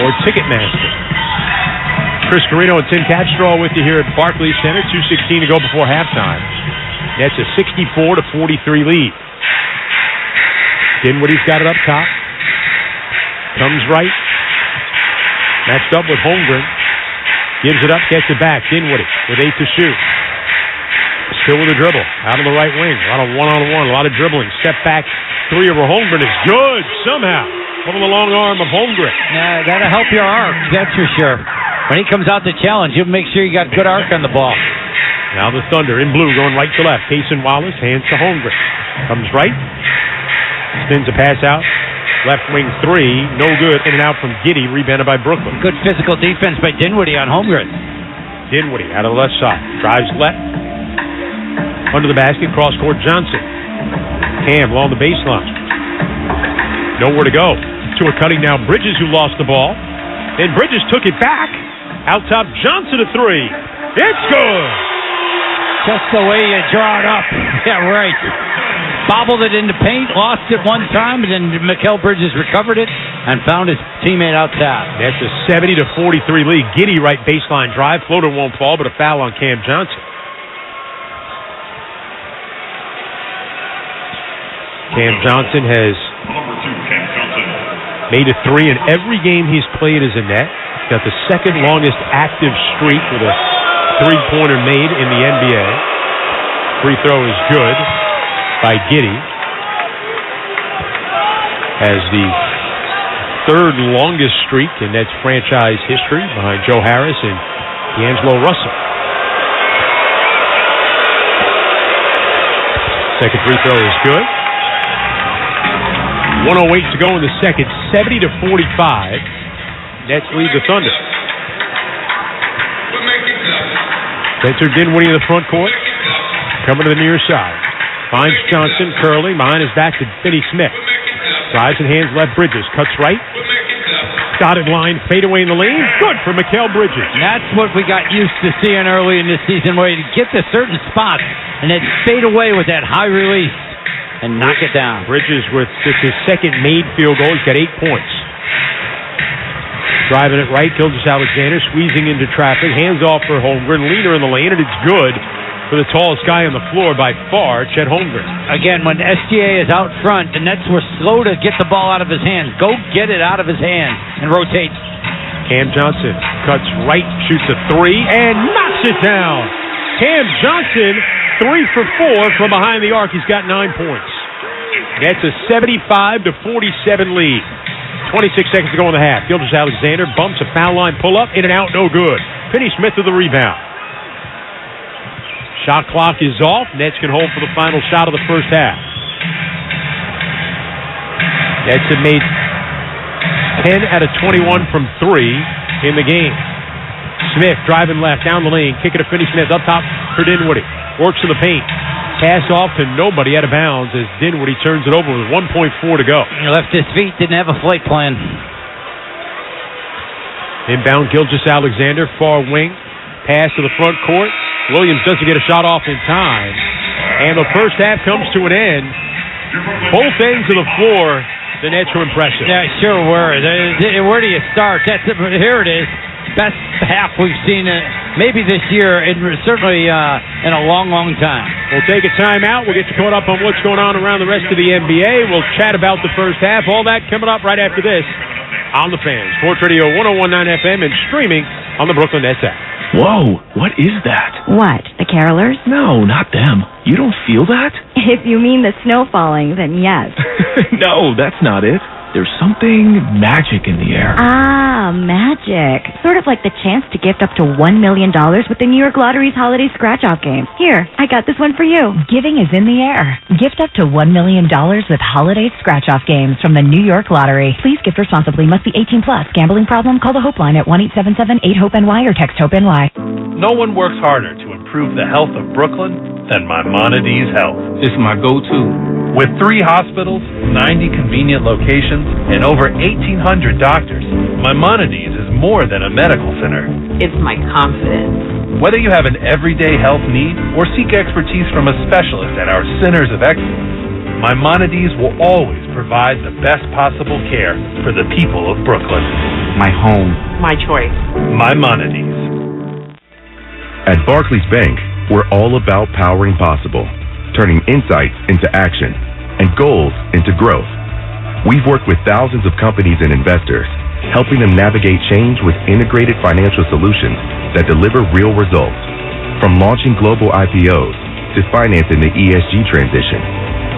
or Ticketmaster. Chris Carino and Tim Catstraw with you here at Barclays Center. 2:16 to go before halftime. That's a 64-43 lead. Dinwiddie's got it up top. Comes right. Matched up with Holmgren. Gives it up, gets it back. Dinwiddie with 8 to shoot. Still with a dribble. Out on the right wing. A lot of one-on-one, a lot of dribbling. Step back. Three over Holmgren is good somehow. Over the long arm of Holmgren. Yeah, that'll help your arc, that's for sure. When he comes out to challenge, you'll make sure you got good arc on the ball. Now the Thunder in blue going right to left. Cason Wallace hands to Holmgren. Comes right. Spins a pass out. Left wing three, no good. In and out from Giddey, rebounded by Brooklyn. Good physical defense by Dinwiddie on Holmgren. Dinwiddie out of the left side. Drives left. Under the basket, cross-court Johnson. Cam along the baseline. Nowhere to go. To a cutting down Bridges, who lost the ball. Then Bridges took it back. Out top, Johnson a three. It's good! Just the way you draw it up. Yeah, right. Bobbled it into paint, lost it one time, and then Mikal Bridges recovered it and found his teammate out top. That's a 70-43 lead. Giddey right baseline drive. Floater won't fall, but a foul on Cam Johnson. Cam Johnson has made a three in every game he's played as a net. He's got the second longest active streak with a three-pointer made in the NBA. Free throw is good by Giddey. Has the third longest streak in Nets franchise history behind Joe Harris and D'Angelo Russell. Second free throw is good. 1:08 to go in the second. 70-45. Nets lead the Thunder. Spencer Dinwiddie in the front court. Coming to the near side. Finds Johnson curling behind his back to Finney Smith. Drives and hands left Bridges. Cuts right. Dotted line. Fade away in the lane. Good for Mikal Bridges. And that's what we got used to seeing early in this season, where you get to certain spots and then fade away with that high release and knock it down. Bridges with just his second made field goal. He's got 8 points. Driving it right. Gilgeous-Alexander squeezing into traffic. Hands off for Holmgren. Leader in the lane, and it's good for the tallest guy on the floor by far, Chet Holmgren. Again, when SGA is out front, the Nets were slow to get the ball out of his hands. Go get it out of his hands and rotate. Cam Johnson cuts right, shoots a three, and knocks it down. Cam Johnson, 3 for 4 from behind the arc. He's got 9 points. That's a 75-47 lead. 26 seconds to go in the half. Gilgeous-Alexander bumps a foul line pull-up, in and out, no good. Finney Smith with the rebound. Shot clock is off. Nets can hold for the final shot of the first half. Nets have made 10 out of 21 from 3 in the game. Smith driving left down the lane. Kick it to Finney Smith up top for Dinwiddie. Works in the paint. Pass off to nobody, out of bounds as Dinwiddie turns it over with 1.4 to go. He left his feet, didn't have a flight plan. Inbound, Gilgeous-Alexander, far wing. Pass to the front court. Williams doesn't get a shot off in time. And the first half comes to an end. Both ends of the floor, the Nets were impressive. Yeah, sure were. Where do you start? Here it is. Best half we've seen maybe this year, and certainly in a long, long time. We'll take a timeout. We'll get you caught up on what's going on around the rest of the NBA. We'll chat about the first half. All that coming up right after this on The Fan. Sports Radio 101.9 FM and streaming on the Brooklyn Nets app. Whoa, what is that? What, the carolers? No, not them. You don't feel that? If you mean the snow falling, then yes. No, that's not it. There's something magic in the air. Ah, magic. Sort of like the chance to gift up to $1 million with the New York Lottery's holiday scratch-off game. Here, I got this one for you. Giving is in the air. Gift up to $1 million with holiday scratch-off games from the New York Lottery. Please gift responsibly. Must be 18 plus. Gambling problem? Call the Hope line at 1-877-8-HOPE-NY or text HOPE-NY. No one works harder to improve the health of Brooklyn than Maimonides Health. It's my go-to. With 3 hospitals, 90 convenient locations, and over 1,800 doctors, Maimonides is more than a medical center. It's my confidence. Whether you have an everyday health need or seek expertise from a specialist at our Centers of Excellence, Maimonides will always provide the best possible care for the people of Brooklyn. My home. My choice. Maimonides. At Barclays Bank, we're all about powering possible, turning insights into action and goals into growth. We've worked with thousands of companies and investors, helping them navigate change with integrated financial solutions that deliver real results. From launching global IPOs to financing the ESG transition.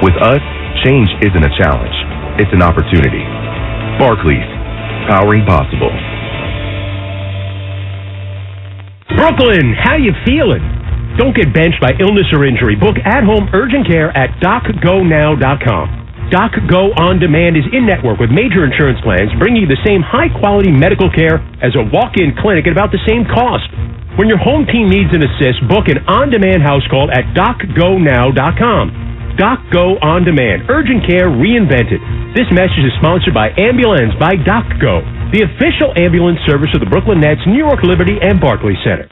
With us, change isn't a challenge, it's an opportunity. Barclays, powering possible. Brooklyn, how you feeling? Don't get benched by illness or injury. Book at-home urgent care at DocGoNow.com. DocGo On Demand is in-network with major insurance plans, bringing you the same high-quality medical care as a walk-in clinic at about the same cost. When your home team needs an assist, book an on-demand house call at DocGoNow.com. DocGo On Demand. Urgent care reinvented. This message is sponsored by Ambulance by DocGo, the official ambulance service of the Brooklyn Nets, New York Liberty, and Barclays Center.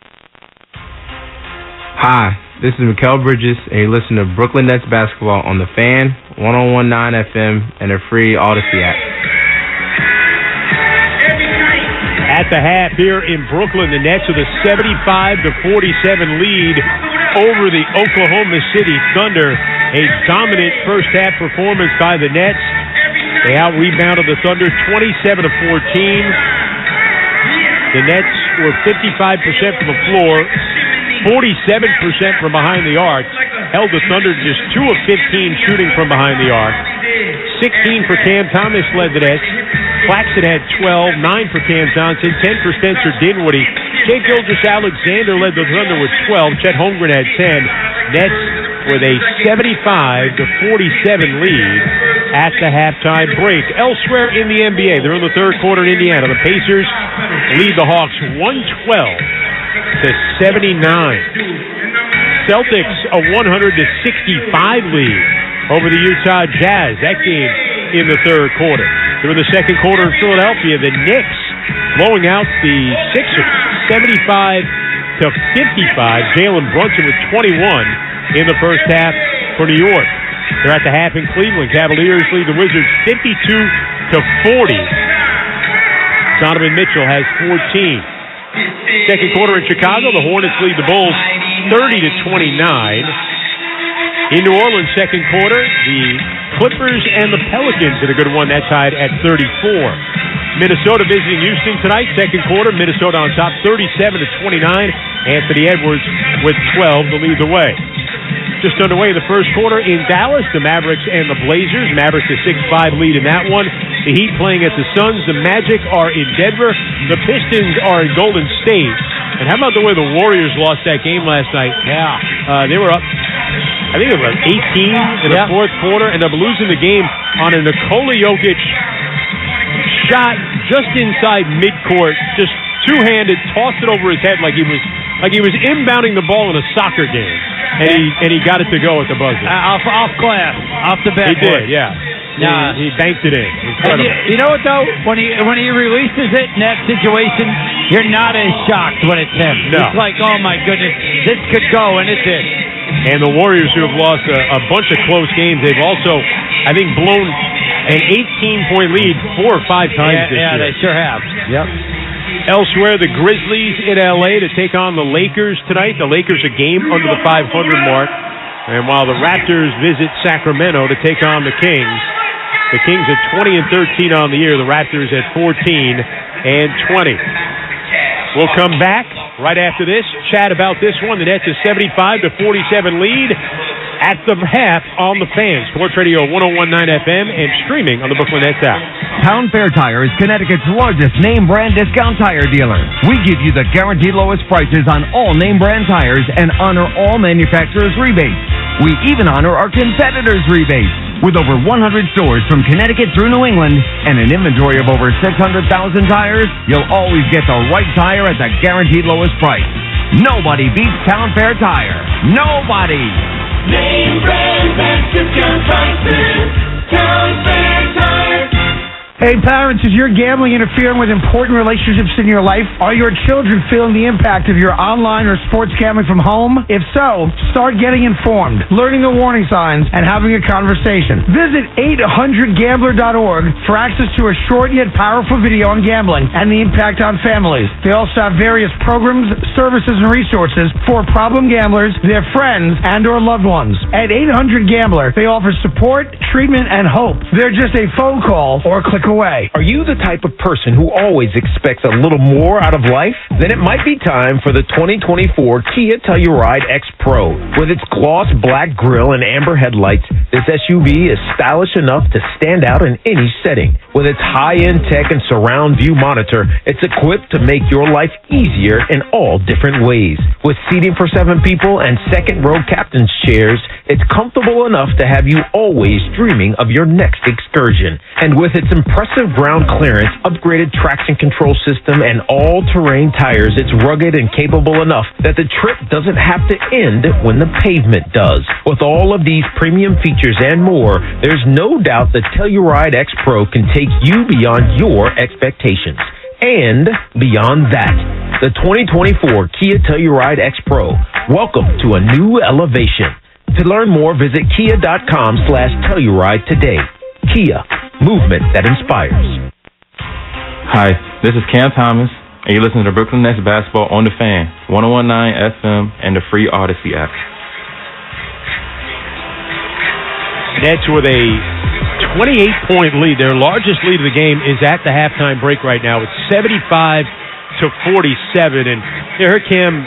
Hi, this is Mikal Bridges, and you listen to Brooklyn Nets basketball on The Fan, 101.9 FM, and a free Odyssey app. At the half here in Brooklyn, the Nets with a 75-47 lead over the Oklahoma City Thunder. A dominant first-half performance by the Nets. They out-rebounded the Thunder 27-14. The Nets were 55% from the floor, 47% from behind the arc. Held the Thunder to just 2 of 15 shooting from behind the arc. 16 for Cam Thomas led the Nets. Claxton had 12, 9 for Cam Johnson, 10 for Spencer Dinwiddie. Jay Gilgeous-Alexander led the Thunder with 12. Chet Holmgren had 10. Nets with a 75-47 lead at the halftime break. Elsewhere in the NBA, they're in the third quarter in Indiana. The Pacers lead the Hawks 112-79. Celtics a 100-65 lead over the Utah Jazz. That game in the third quarter. They're in the second quarter in Philadelphia. The Knicks blowing out the Sixers 75-55. Jalen Brunson with 21 in the first half for New York. They're at the half in Cleveland. Cavaliers lead the Wizards 52-40. Donovan Mitchell has 14. Second quarter in Chicago, the Hornets lead the Bulls 30-29. In New Orleans, second quarter, the Clippers and the Pelicans in a good one. That tied at 34. Minnesota visiting Houston tonight. Second quarter, Minnesota on top 37-29. Anthony Edwards with 12 to lead the way. Just underway the first quarter in Dallas, the Mavericks and the Blazers. Mavericks a 6-5 lead in that one. The Heat playing at the Suns. The Magic are in Denver. The Pistons are in Golden State. And how about the way the Warriors lost that game last night? Yeah. They were up, I think it was 18 in the fourth quarter, and they're losing the game on a Nikola Jokic shot just inside midcourt, just two-handed, tossed it over his head like he was inbounding the ball in a soccer game. and he got it to go at the buzzer. Off glass, off the backboard. He did, yeah. Nah. He banked it in. Incredible. You know what, though? When he releases it in that situation, you're not as shocked when it's him. No. It's like, oh, my goodness, this could go, and it did. And the Warriors, who have lost a bunch of close games, they've also, I think, blown an 18-point lead 4 or 5 times this year. Yeah, they sure have. Yep. Elsewhere, the Grizzlies in L.A. to take on the Lakers tonight. The Lakers a game under the 500 mark. And while the Raptors visit Sacramento to take on the Kings. The Kings at 20-13 on the year. The Raptors at 14-20. We'll come back right after this. Chat about this one. The Nets a 75-47 lead at the half on the Fan. Sports Radio 101.9 FM and streaming on the Brooklyn Nets app. Town Fair Tire is Connecticut's largest name brand discount tire dealer. We give you the guaranteed lowest prices on all name brand tires and honor all manufacturers' rebates. We even honor our competitors' rebates. With over 100 stores from Connecticut through New England and an inventory of over 600,000 tires, you'll always get the right tire at the guaranteed lowest price. Nobody beats Town Fair Tire. Nobody! Name brand best discount prices. Town Fair Tire. Hey, parents, is your gambling interfering with important relationships in your life? Are your children feeling the impact of your online or sports gambling from home? If so, start getting informed, learning the warning signs, and having a conversation. Visit 800gambler.org for access to a short yet powerful video on gambling and the impact on families. They also have various programs, services, and resources for problem gamblers, their friends, and or loved ones. At 800gambler, they offer support, treatment, and hope. They're just a phone call or click away. Are you the type of person who always expects a little more out of life? Then it might be time for the 2024 Kia Telluride X Pro. With its gloss black grille and amber headlights, this SUV is stylish enough to stand out in any setting. With its high-end tech and surround view monitor, it's equipped to make your life easier in all different ways. With seating for 7 people and second-row captain's chairs, it's comfortable enough to have you always dreaming of your next excursion. And with its impressive ground clearance, upgraded traction control system, and all-terrain tires, it's rugged and capable enough that the trip doesn't have to end when the pavement does. With all of these premium features and more, there's no doubt the Telluride X Pro can take you beyond your expectations. And beyond that, the 2024 Kia Telluride X Pro. Welcome to a new elevation. To learn more, visit kia.com/Telluride today. Kia, movement that inspires. Hi, this is Cam Thomas, and you're listening to Brooklyn Nets basketball on the Fan, 101.9 FM, and the free Odyssey app. Nets with a 28-point lead. Their largest lead of the game is at the halftime break right now. It's 75-47. And you heard Cam,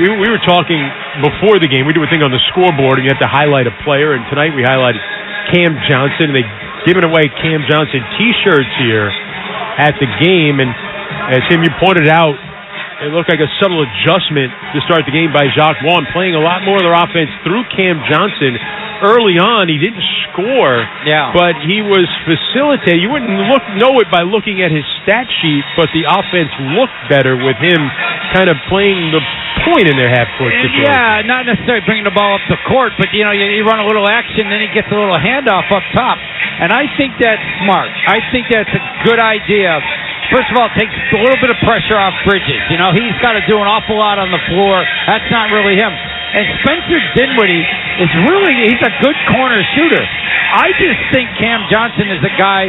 we were talking before the game. We do a thing on the scoreboard, and you have to highlight a player. And tonight we highlighted Cam Johnson. They've given away Cam Johnson T-shirts here at the game. And as Tim, you pointed out, it looked like a subtle adjustment to start the game by Jacques Vaughn, playing a lot more of their offense through Cam Johnson. Early on, he didn't score, but he was facilitating. You wouldn't know it by looking at his stat sheet, but the offense looked better with him kind of playing the point in their half-court situation. Yeah, not necessarily bringing the ball up the court, but, you run a little action, then he gets a little handoff up top. And I think that's smart. I think that's a good idea. First of all, it takes a little bit of pressure off Bridges. He's got to do an awful lot on the floor. That's not really him. And Spencer Dinwiddie he's a good corner shooter. I just think Cam Johnson is a guy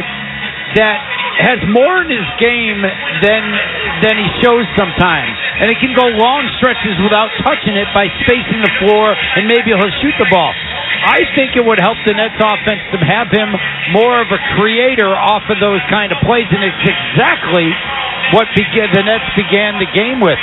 that has more in his game than he shows sometimes. And he can go long stretches without touching it by spacing the floor, and maybe he'll shoot the ball. I think it would help the Nets offense to have him more of a creator off of those kind of plays, and it's exactly what the Nets began the game with.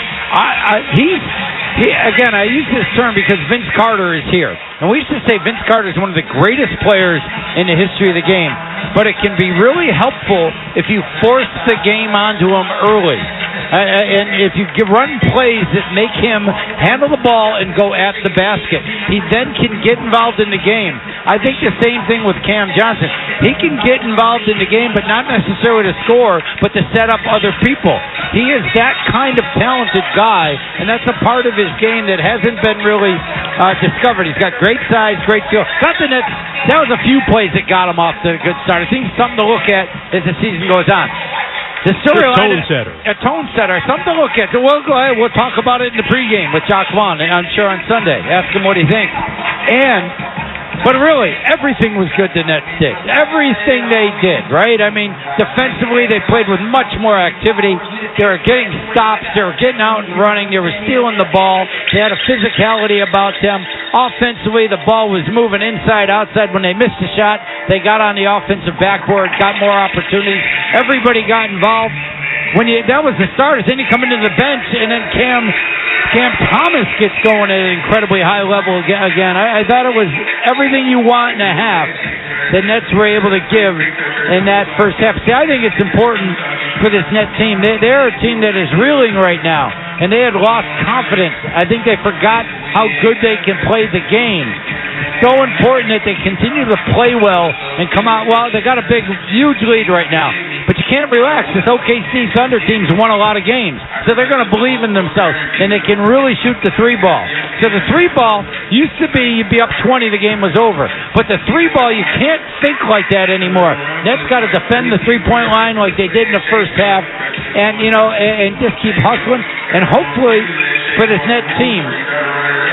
Again, I use this term because Vince Carter is here. And we used to say Vince Carter is one of the greatest players in the history of the game. But it can be really helpful if you force the game onto him early. And if you run plays that make him handle the ball and go at the basket, he then can get involved in the game. I think the same thing with Cam Johnson. He can get involved in the game, but not necessarily to score, but to set up other people. He is that kind of talented guy, and that's a part of his game that hasn't been really discovered. He's got great size, great feel. That was a few plays that got him off to a good start. I think something to look at as the season goes on. The storyline, a tone setter, something to look at. We'll go ahead. We'll talk about it in the pregame with Jock Vaughn, I'm sure, on Sunday. Ask him what he thinks. But really, everything was good to net sticks. Everything they did, right? I mean, defensively, they played with much more activity. They were getting stops. They were getting out and running. They were stealing the ball. They had a physicality about them. Offensively, the ball was moving inside, outside. When they missed a shot, they got on the offensive backboard, got more opportunities. Everybody got involved. That was the starters. Then you come into the bench, and then Cam Thomas gets going at an incredibly high level again. I thought it was everything you want in a half the Nets were able to give in that first half. See, I think it's important for this Net team. They're a team that is reeling right now, and they had lost confidence. I think they forgot how good they can play the game. So important that they continue to play well and come out. Well, they got a huge lead right now. But you can't relax. This OKC Thunder team's won a lot of games. So they're going to believe in themselves. And they can really shoot the three ball. So the three ball used to be you'd be up 20, the game was over. But the three ball, you can't think like that anymore. Nets got to defend the three-point line like they did in the first half. And, and just keep hustling. And hopefully for this Net team,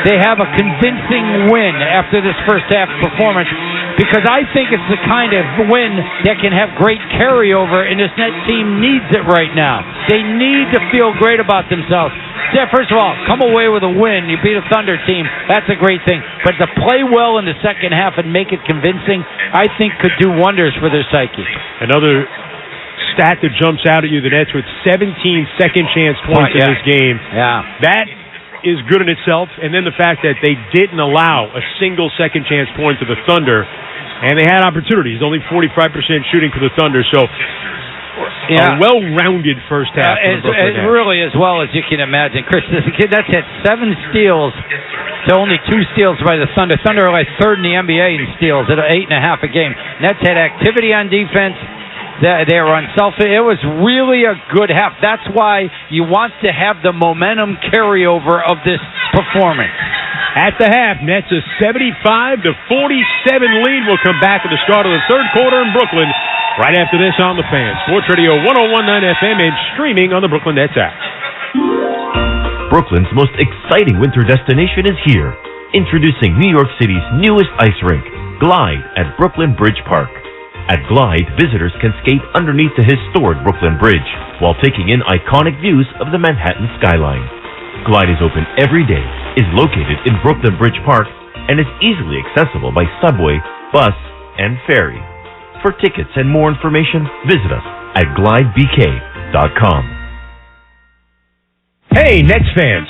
they have a convincing win after this first half performance, because I think it's the kind of win that can have great carryover, and this Net team needs it right now. They need to feel great about themselves. Yeah, first of all, come away with a win. You beat a Thunder team. That's a great thing. But to play well in the second half and make it convincing, I think could do wonders for their psyche. Another stat that jumps out at you, the Nets with 17 second-chance points in this game. Yeah. That is good in itself, and then the fact that they didn't allow a single second-chance point to the Thunder, and they had opportunities, only 45% shooting for the Thunder, so a well-rounded first half. Really, as well as you can imagine. Chris, this kid that's had 7 steals to only 2 steals by the Thunder. Thunder are like third in the NBA in steals at 8.5 a game. Nets had activity on defense. They were unselfish. It was really a good half. That's why you want to have the momentum carryover of this performance. At the half, Nets a 75-47 lead. Will come back at the start of the third quarter in Brooklyn. Right after this on the Fan. Sports Radio 101.9 FM and streaming on the Brooklyn Nets app. Brooklyn's most exciting winter destination is here. Introducing New York City's newest ice rink, Glide at Brooklyn Bridge Park. At Glide, visitors can skate underneath the historic Brooklyn Bridge while taking in iconic views of the Manhattan skyline. Glide is open every day, is located in Brooklyn Bridge Park, and is easily accessible by subway, bus, and ferry. For tickets and more information, visit us at glidebk.com. Hey, Nets fans!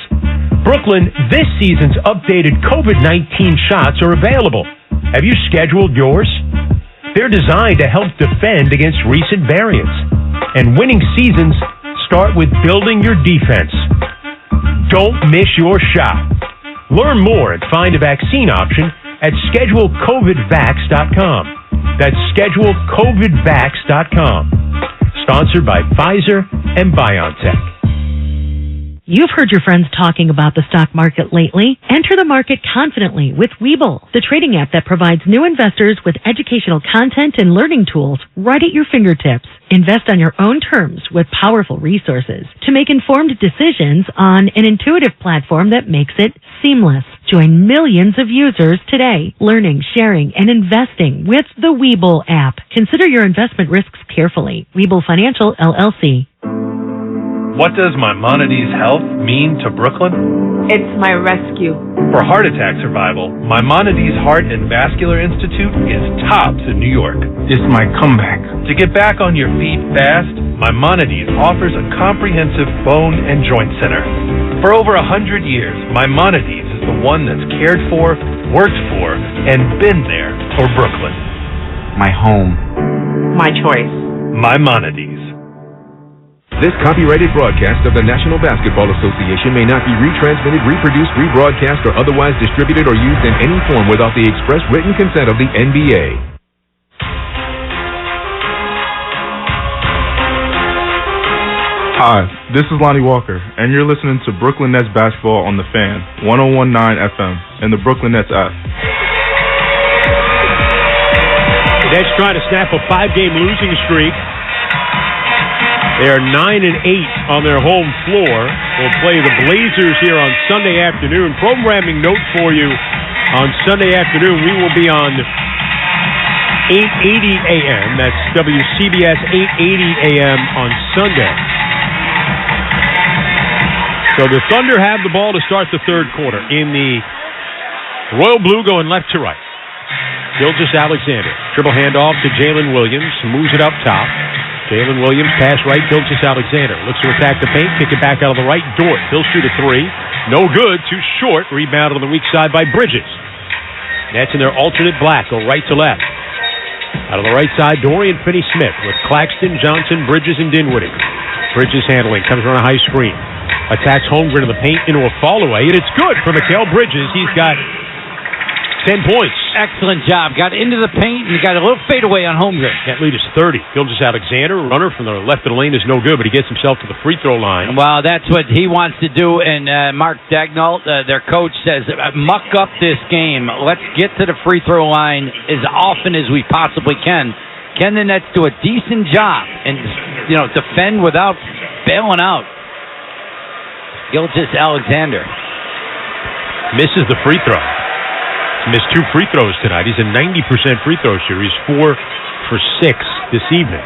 Brooklyn, this season's updated COVID-19 shots are available. Have you scheduled yours? They're designed to help defend against recent variants. And winning seasons start with building your defense. Don't miss your shot. Learn more and find a vaccine option at ScheduleCovidVax.com. That's ScheduleCovidVax.com. Sponsored by Pfizer and BioNTech. You've heard your friends talking about the stock market lately. Enter the market confidently with Webull, the trading app that provides new investors with educational content and learning tools right at your fingertips. Invest on your own terms with powerful resources to make informed decisions on an intuitive platform that makes it seamless. Join millions of users today, learning, sharing, and investing with the Webull app. Consider your investment risks carefully. Webull Financial, LLC. What does Maimonides Health mean to Brooklyn? It's my rescue. For heart attack survival, Maimonides Heart and Vascular Institute is tops in New York. It's my comeback. To get back on your feet fast, Maimonides offers a comprehensive bone and joint center. For over 100 years, Maimonides is the one that's cared for, worked for, and been there for Brooklyn. My home. My choice. Maimonides. This copyrighted broadcast of the National Basketball Association may not be retransmitted, reproduced, rebroadcast, or otherwise distributed or used in any form without the express written consent of the NBA. Hi, this is Lonnie Walker, and you're listening to Brooklyn Nets Basketball on The Fan, 101.9 FM, and the Brooklyn Nets app. The Nets trying to snap a 5-game losing streak. They are 9-8 on their home floor. We'll play the Blazers here on Sunday afternoon. Programming note for you, on Sunday afternoon, we will be on 8:80 a.m. That's WCBS 8:80 a.m. on Sunday. So the Thunder have the ball to start the third quarter. In the Royal Blue going left to right. Gilgeous-Alexander. Dribble handoff to Jalen Williams. Moves it up top. Jalen Williams pass right. Gilgeous-Alexander looks to attack the paint. Kick it back out of the right. Dort. He'll shoot a three. No good. Too short. Rebounded on the weak side by Bridges. Nets in their alternate black. Go right to left. Out of the right side, Dorian Finney-Smith with Claxton, Johnson, Bridges, and Dinwiddie. Bridges handling. Comes around a high screen. Attacks Holmgren in the paint into a fall-away, and it's good for Mikal Bridges. He's got 10 points. Excellent job. Got into the paint and got a little fadeaway on Holmgren. That lead is 30. Gilgeous-Alexander, runner from the left of the lane, is no good, but he gets himself to the free throw line. Well, that's what he wants to do, and Mark Daigneault, their coach, says, muck up this game. Let's get to the free throw line as often as we possibly can. Can the Nets do a decent job and, defend without bailing out? Gilgeous-Alexander misses the free throw. He's missed 2 free throws tonight. He's a 90% free throw shooter. He's 4 for 6 this evening.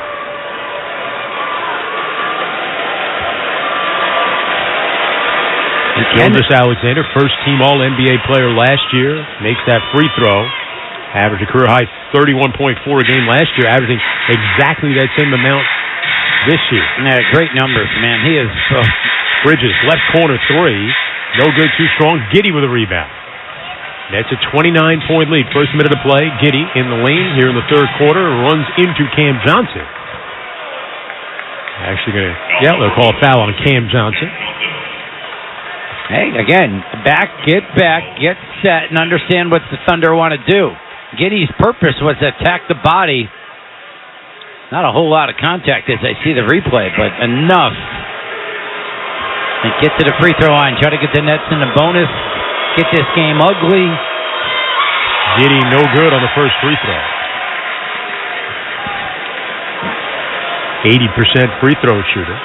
Gilgeous-Alexander, first-team All-NBA player last year, makes that free throw. Averaged a career-high 31.4 a game last year, averaging exactly that same amount this year. Yeah, great numbers, man. He is... Bridges, left corner three. No good, too strong. Giddey with a rebound. That's a 29-point lead. First minute of play. Giddey in the lane here in the third quarter. Runs into Cam Johnson. Actually going to... Yeah, they'll call a foul on Cam Johnson. Hey, again, get set, and understand what the Thunder want to do. Giddey's purpose was to attack the body. Not a whole lot of contact as I see the replay, but enough. And get to the free throw line. Try to get the Nets in the bonus. Get this game ugly. Giddey no good on the first free throw. 80% free throw shooter.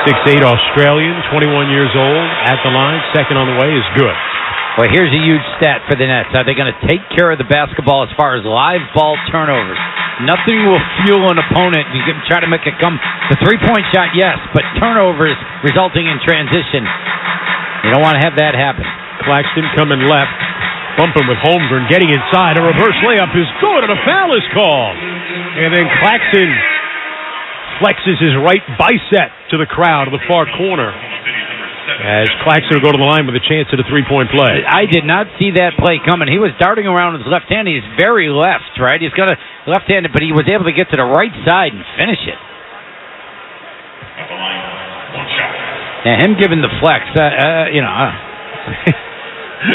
6'8" Australian, 21 years old, at the line. Second on the way is good. Well, here's a huge stat for the Nets. Are they going to take care of the basketball as far as live ball turnovers? Nothing will fuel an opponent. You can try to make it come. The three-point shot, yes, but turnovers resulting in transition. You don't want to have that happen. Claxton coming left, bumping with Holmgren, getting inside. A reverse layup is good, and a foul is called. And then Claxton flexes his right bicep to the crowd of the far corner. As Claxton will go to the line with a chance at a three-point play. I did not see that play coming. He was darting around with his left hand. He's very left, right? He's got a left-handed, but he was able to get to the right side and finish it. Now, him giving the flex,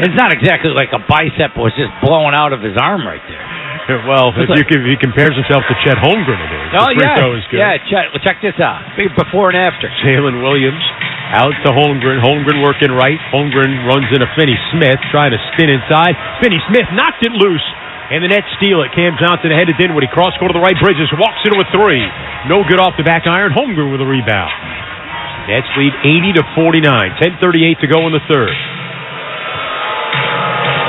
it's not exactly like a bicep was just blowing out of his arm right there. Well, if he compares himself to Chet Holmgren, it is. Oh, yeah. Is good. Yeah, Chet. Well, check this out. Before and after. Jalen Williams out to Holmgren. Holmgren working right. Holmgren runs into Finney-Smith, trying to spin inside. Finney-Smith knocked it loose, and the Nets steal it. Cam Johnson ahead to Dinwiddie. Cross-court to the right. Bridges walks into a three. No good off the back iron. Holmgren with a rebound. Nets lead 80-49. 10:38 to go in the third.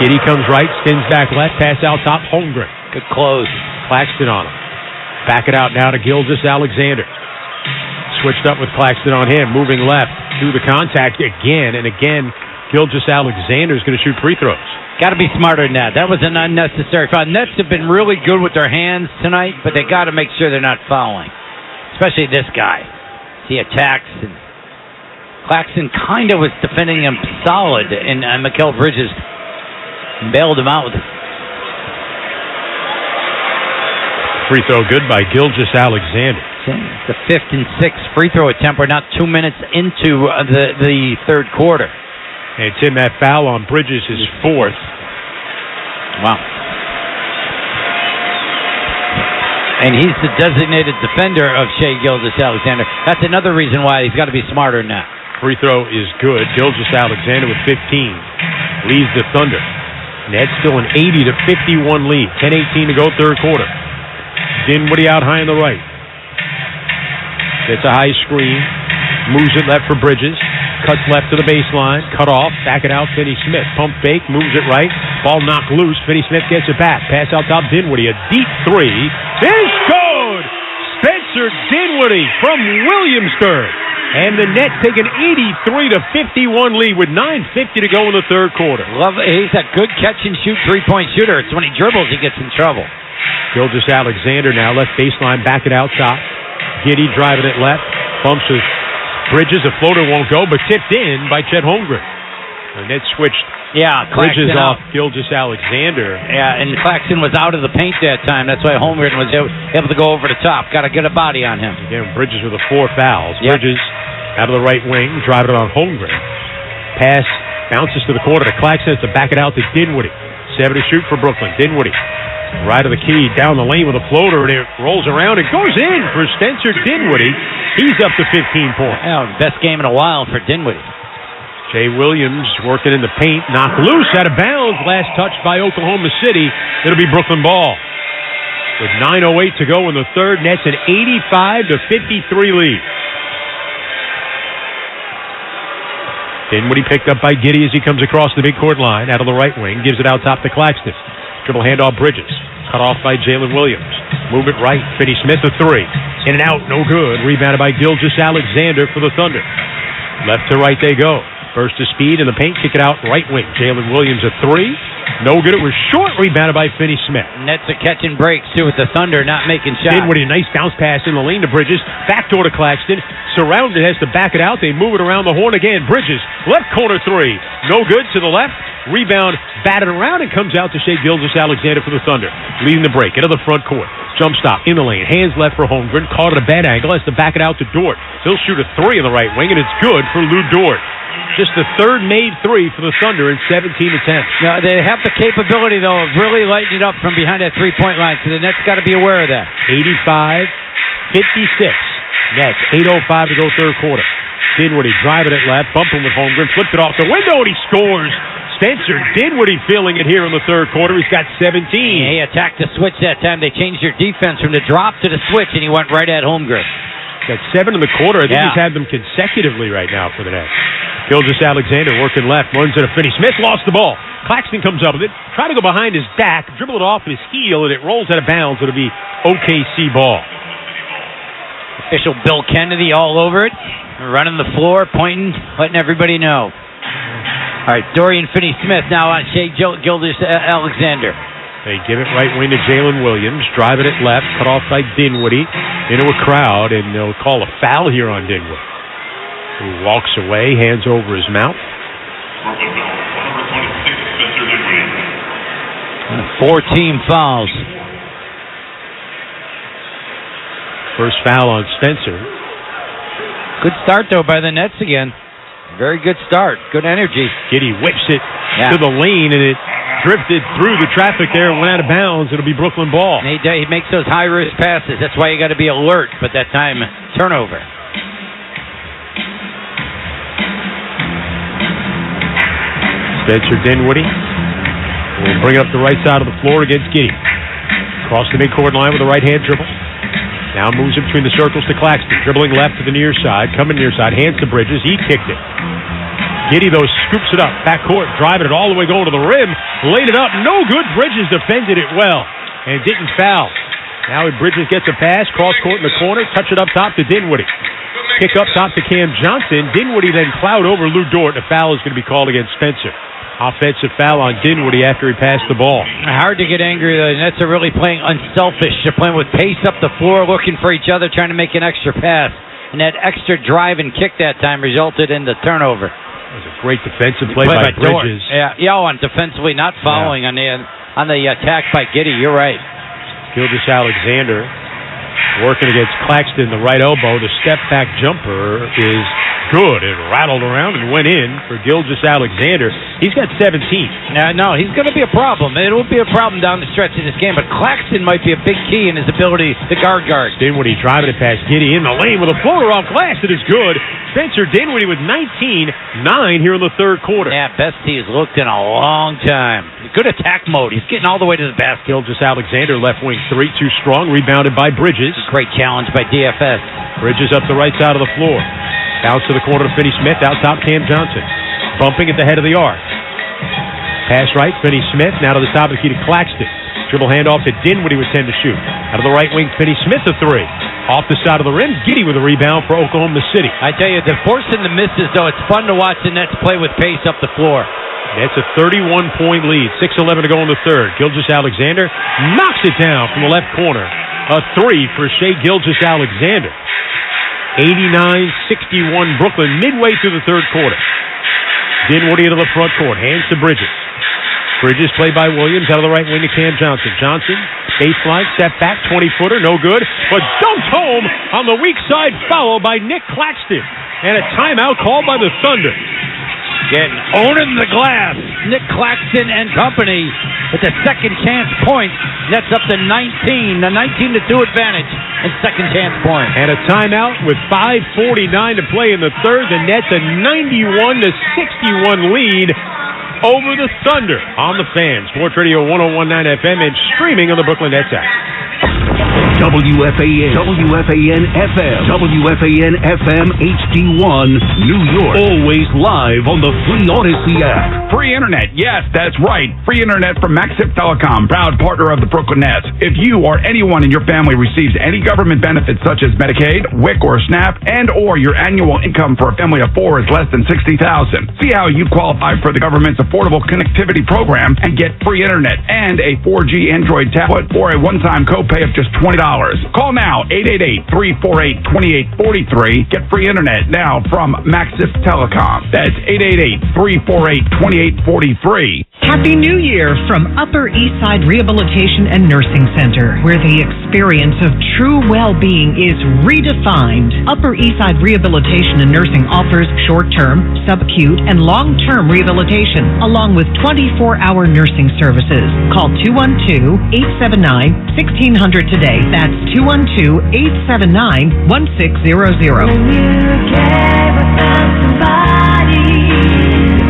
Giddey comes right, spins back left, pass out top. Holmgren. Good close. Claxton on him. Back it out now to Gilgeous-Alexander. Switched up with Claxton on him, moving left through the contact again and again. Gilgeous-Alexander is going to shoot free throws. Got to be smarter than that. That was an unnecessary foul. Nets have been really good with their hands tonight, but they got to make sure they're not fouling, especially this guy. He attacks, and Claxton kind of was defending him solid, and Mikal Bridges bailed him out with it. Free throw good by Gilgeous Alexander. The 5th and 6th free throw attempt. We're not 2 minutes into the third quarter. And Tim, that foul on Bridges is 4th. Wow. And he's the designated defender of Shai Gilgeous-Alexander. That's another reason why he's got to be smarter than that. Free throw is good. Gilgeous-Alexander with 15 leads the Thunder. Nets still an 80-51 lead. 10:18 to go, third quarter. Dinwiddie out high on the right. Gets a high screen. Moves it left for Bridges. Cuts left to the baseline. Cut off. Back it out. Finney Smith. Pump fake. Moves it right. Ball knocked loose. Finney Smith gets it back. Pass out top. Dinwiddie. A deep three. Is good! Spencer Dinwiddie from Williamsburg. And the Nets take an 83-51 lead with 9:50 to go in the third quarter. He's a good catch-and-shoot three-point shooter. It's when he dribbles he gets in trouble. Gilgeous-Alexander now left baseline. Back it out top. Giddey driving it left. Bumps with Bridges. A floater won't go, but tipped in by Chet Holmgren. The Nets switched Bridges off Gilgeous-Alexander. Yeah, and Claxton was out of the paint that time. That's why Holmgren was able to go over the top. Got to get a body on him. Again, Bridges with the 4 fouls. Yep. Bridges out of the right wing, driving it on Holmgren. Pass bounces to the corner to Claxton to back it out to Dinwiddie. 7 to shoot for Brooklyn. Dinwiddie right of the key, down the lane with a floater, and it rolls around and goes in for Spencer Dinwiddie. He's up to 15 points. Yeah, best game in a while for Dinwiddie. Jay Williams working in the paint, knocked loose, out of bounds. Last touch by Oklahoma City. It'll be Brooklyn ball. With 9:08 to go in the third, Nets an 85-53 lead. Dinwiddie picked up by Giddey as he comes across the big court line, out of the right wing, gives it out top to Claxton. Dribble handoff Bridges. Cut off by Jalen Williams. Move it right. Finney Smith a 3. In and out, no good. Rebounded by Gilgeous-Alexander for the Thunder. Left to right they go. Burst of speed in the paint. Kick it out right wing. Jalen Williams a 3. No good. It was short. Rebounded by Finney Smith. Nets are catching breaks, too, with the Thunder not making shots. Dinwiddie, a nice bounce pass in the lane to Bridges. Backdoor to Claxton. Surrounded, has to back it out. They move it around the horn again. Bridges, left corner 3. No good to the left. Rebound batted around and comes out to Shai Gilgeous-Alexander for the Thunder. Leading the break into the front court. Jump stop in the lane. Hands left for Holmgren. Caught at a bad angle. Has to back it out to Dort. He'll shoot a 3 in the right wing, and it's good for Lou Dort. Just the third made 3 for the Thunder in 17 attempts. Now, they have the capability, though, of really lighting it up from behind that three-point line, so the Nets got to be aware of that. 85-56. Nets, 8:05 to go third quarter. Dinwiddie driving it left, bumping with Holmgren, flipped it off the window, and he scores. Spencer Dinwiddie feeling it here in the third quarter. He's got 17. He attacked the switch that time. They changed their defense from the drop to the switch, and he went right at Holmgren. Got 7 in the quarter. I think he's had them consecutively right now for the Nets. Gilgeous-Alexander working left, runs into Finney Smith, lost the ball. Claxton comes up with it, try to go behind his back, dribble it off his heel, and it rolls out of bounds. It'll be OKC ball. Official Bill Kennedy all over it, running the floor, pointing, letting everybody know. All right, Dorian Finney-Smith now on Shai Gilgeous-Alexander. They give it right wing to Jalen Williams, driving it left, cut off by Dinwiddie into a crowd, and they'll call a foul here on Dinwiddie. He walks away, hands over his mouth. 4 fouls. First foul on Spencer. Good start, though, by the Nets again. Very good start. Good energy. Giddey whips it to the lane, and it drifted through the traffic there and went out of bounds. It'll be Brooklyn ball. And he makes those high-risk passes. That's why you got to be alert, but that time, turnover. Spencer Dinwiddie will bring it up the right side of the floor against Giddey. Across the midcourt line with a right-hand dribble. Now moves it between the circles to Claxton. Dribbling left to the near side. Coming near side. Hands to Bridges. He kicked it. Giddey, though, scoops it up. Backcourt. Driving it all the way going to the rim. Laid it up. No good. Bridges defended it well. And didn't foul. Now Bridges gets a pass. Cross court in the corner. Touch it up top to Dinwiddie. Kick up top to Cam Johnson. Dinwiddie then plowed over Lou Dort. A foul is going to be called against Spencer. Offensive foul on Dinwiddie after he passed the ball. Hard to get angry. The Nets are really playing unselfish. They're playing with pace up the floor, looking for each other, trying to make an extra pass. And that extra drive and kick that time resulted in the turnover. It was a great defensive play by Bridges. Yeah, on defensively, not following on the attack by Giddey. You're right. Gilgeous Alexander working against Claxton, the right elbow. The step-back jumper is good. It rattled around and went in for Gilgeous Alexander. He's got 17. No, he's going to be a problem. It will be a problem down the stretch of this game, but Claxton might be a big key in his ability to guard. Dinwiddie driving it past Giddey in the lane with a floater off glass. It is good. Spencer Dinwiddie with 19-9 here in the third quarter. Yeah, best he's looked in a long time. Good attack mode. He's getting all the way to the basket. Gilgeous Alexander, left wing 3, too strong. Rebounded by Bridges. Great challenge by DFS. Bridges up the right side of the floor. Bounce to the corner to Finney Smith. Out top, Cam Johnson. Bumping at the head of the arc. Pass right, Finney Smith. Now to the top of the key to Claxton. Dribble handoff to Dinwiddie with 10 to shoot. Out of the right wing, Finney Smith a 3. Off the side of the rim, Giddey with a rebound for Oklahoma City. I tell you, the forcing the misses, though, it's fun to watch the Nets play with pace up the floor. That's a 31-point lead. 6:11 to go in the third. Gilgeous Alexander knocks it down from the left corner. A 3 for Shai Gilgeous-Alexander. 89-61 Brooklyn midway through the third quarter. Dinwiddie into the front court. Hands to Bridges. Bridges played by Williams out of the right wing to Cam Johnson. Johnson, baseline, step back, 20-footer, no good. But dumped home on the weak side foul by Nick Claxton. And a timeout called by the Thunder. Owning the glass. Nick Claxton and company with the second chance point. Nets up to 19. The 19-2 advantage and second chance point. And a timeout with 5:49 to play in the third. The Nets a 91-61 lead over the Thunder on the Fan. Sports Radio 101.9 FM and streaming on the Brooklyn Nets app. WFAN, WFAN FM, WFAN FM HD1, New York. Always live on the free Odyssey app. Free internet, yes, that's right. Free internet from Maxip Telecom, proud partner of the Brooklyn Nets. If you or anyone in your family receives any government benefits such as Medicaid, WIC, or SNAP, and or your annual income for a family of 4 is less than $60,000, see how you qualify for the government's Affordable Connectivity Program and get free internet and a 4G Android tablet for a one-time copay of just $20. Call now, 888-348-2843. Get free internet now from Maxis Telecom. That's 888-348-2843. Happy New Year from Upper East Side Rehabilitation and Nursing Center, where the experience of true well-being is redefined. Upper East Side Rehabilitation and Nursing offers short-term, subacute, and long-term rehabilitation, along with 24-hour nursing services. Call 212-879-1600 today. That's 212-879-1600. When you care about somebody,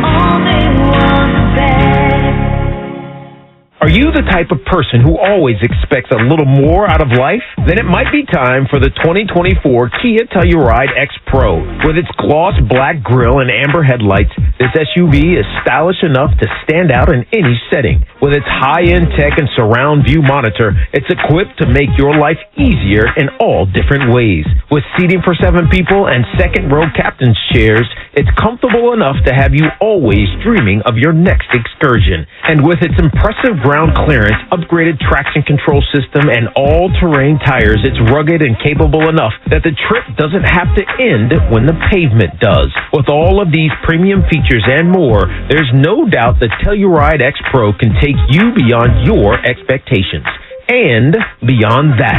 only one best. Are you the type of person who always expects a little more out of life? Then it might be time for the 2024 Kia Telluride X Pro. With its gloss black grille and amber headlights, this SUV is stylish enough to stand out in any setting. With its high-end tech and surround view monitor, it's equipped to make your life easier in all different ways. With seating for 7 people and second-row captain's chairs, it's comfortable enough to have you always dreaming of your next excursion. And with its impressive ground clearance, upgraded traction control system, and all-terrain tires, it's rugged and capable enough that the trip doesn't have to end when the pavement does. With all of these premium features and more, there's no doubt the Telluride X Pro can take you beyond your expectations. And beyond that,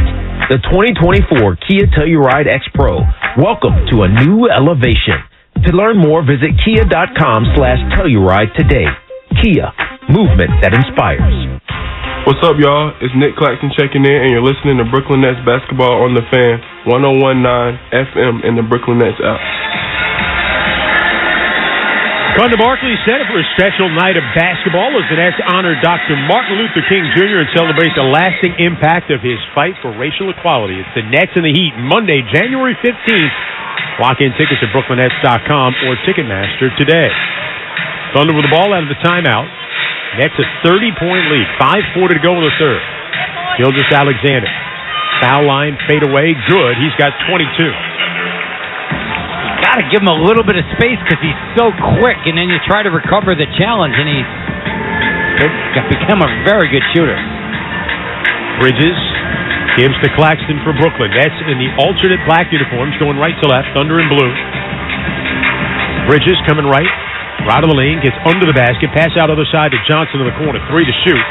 the 2024 Kia Telluride X Pro. Welcome to a new elevation. To learn more, visit kia.com/Telluride today. Kia, movement that inspires. What's up, y'all? It's Nick Claxton checking in, and you're listening to Brooklyn Nets Basketball on the Fan, 101.9 FM in the Brooklyn Nets app. Come to Barclays Center for a special night of basketball as the Nets honor Dr. Martin Luther King Jr. and celebrate the lasting impact of his fight for racial equality. It's the Nets and the Heat, Monday, January 15th. Lock in tickets at BrooklynNets.com or Ticketmaster today. Thunder with the ball out of the timeout. Nets a 30-point lead. 5:40 to go in the third. Gilgeous Alexander. Foul line, fade away, good. He's got 22. You got to give him a little bit of space because he's so quick, and then you try to recover the challenge, and he's become a very good shooter. Bridges gives to Claxton for Brooklyn. That's in the alternate black uniforms, going right to left, Thunder in blue. Bridges coming right of the lane, gets under the basket, pass out other side to Johnson in the corner, 3 to shoot.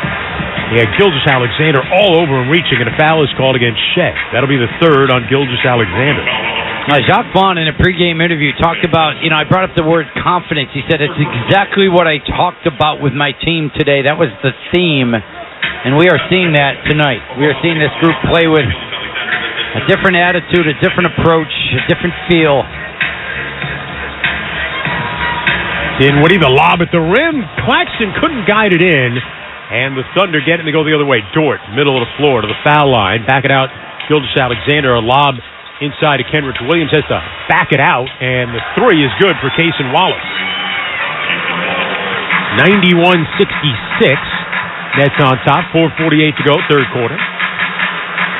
He had Gilgeous-Alexander all over him reaching, and a foul is called against Shea. That'll be the third on Gilgeous-Alexander. Jacques Vaughn in a pregame interview talked about, I brought up the word confidence. He said, it's exactly what I talked about with my team today. That was the theme, and we are seeing that tonight. We are seeing this group play with a different attitude, a different approach, a different feel. Dinwiddie, the lob at the rim. Claxton couldn't guide it in, and the Thunder getting to go the other way. Dort, middle of the floor to the foul line. Back it out, Gilgeous-Alexander, a lob inside of Kenrich Williams, has to back it out, and the three is good for Cason Wallace. 91-66. Nets on top, 4:48 to go, third quarter.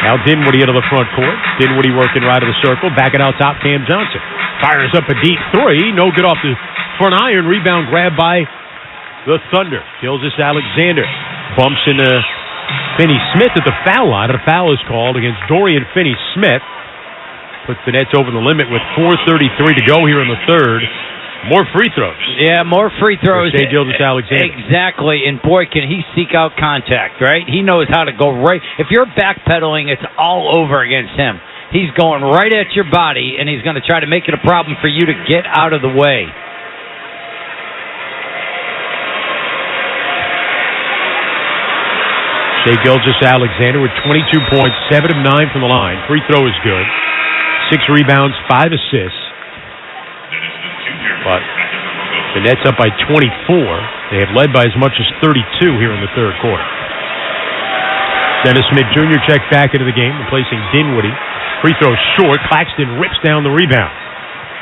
Now Dinwiddie into the front court. Dinwiddie working right of the circle. Back it out top, Cam Johnson. Fires up a deep three. No good off the front iron. Rebound grabbed by the Thunder. Gilgeous-Alexander bumps into Finney-Smith at the foul line. A foul is called against Dorian Finney-Smith. Puts the Nets over the limit with 4:33 to go here in the third. More free throws. Yeah, more free throws. Shea Gilgeous-Alexander. Exactly, and boy, can he seek out contact, right? He knows how to go right. If you're backpedaling, it's all over against him. He's going right at your body, and he's going to try to make it a problem for you to get out of the way. Shea Gilgeous-Alexander with 22 points, 7 of 9 from the line. Free throw is good. 6 rebounds, 5 assists. But the Nets up by 24. They have led by as much as 32 here in the third quarter. Dennis Smith Jr. checks back into the game, replacing Dinwiddie. Free throw short. Claxton rips down the rebound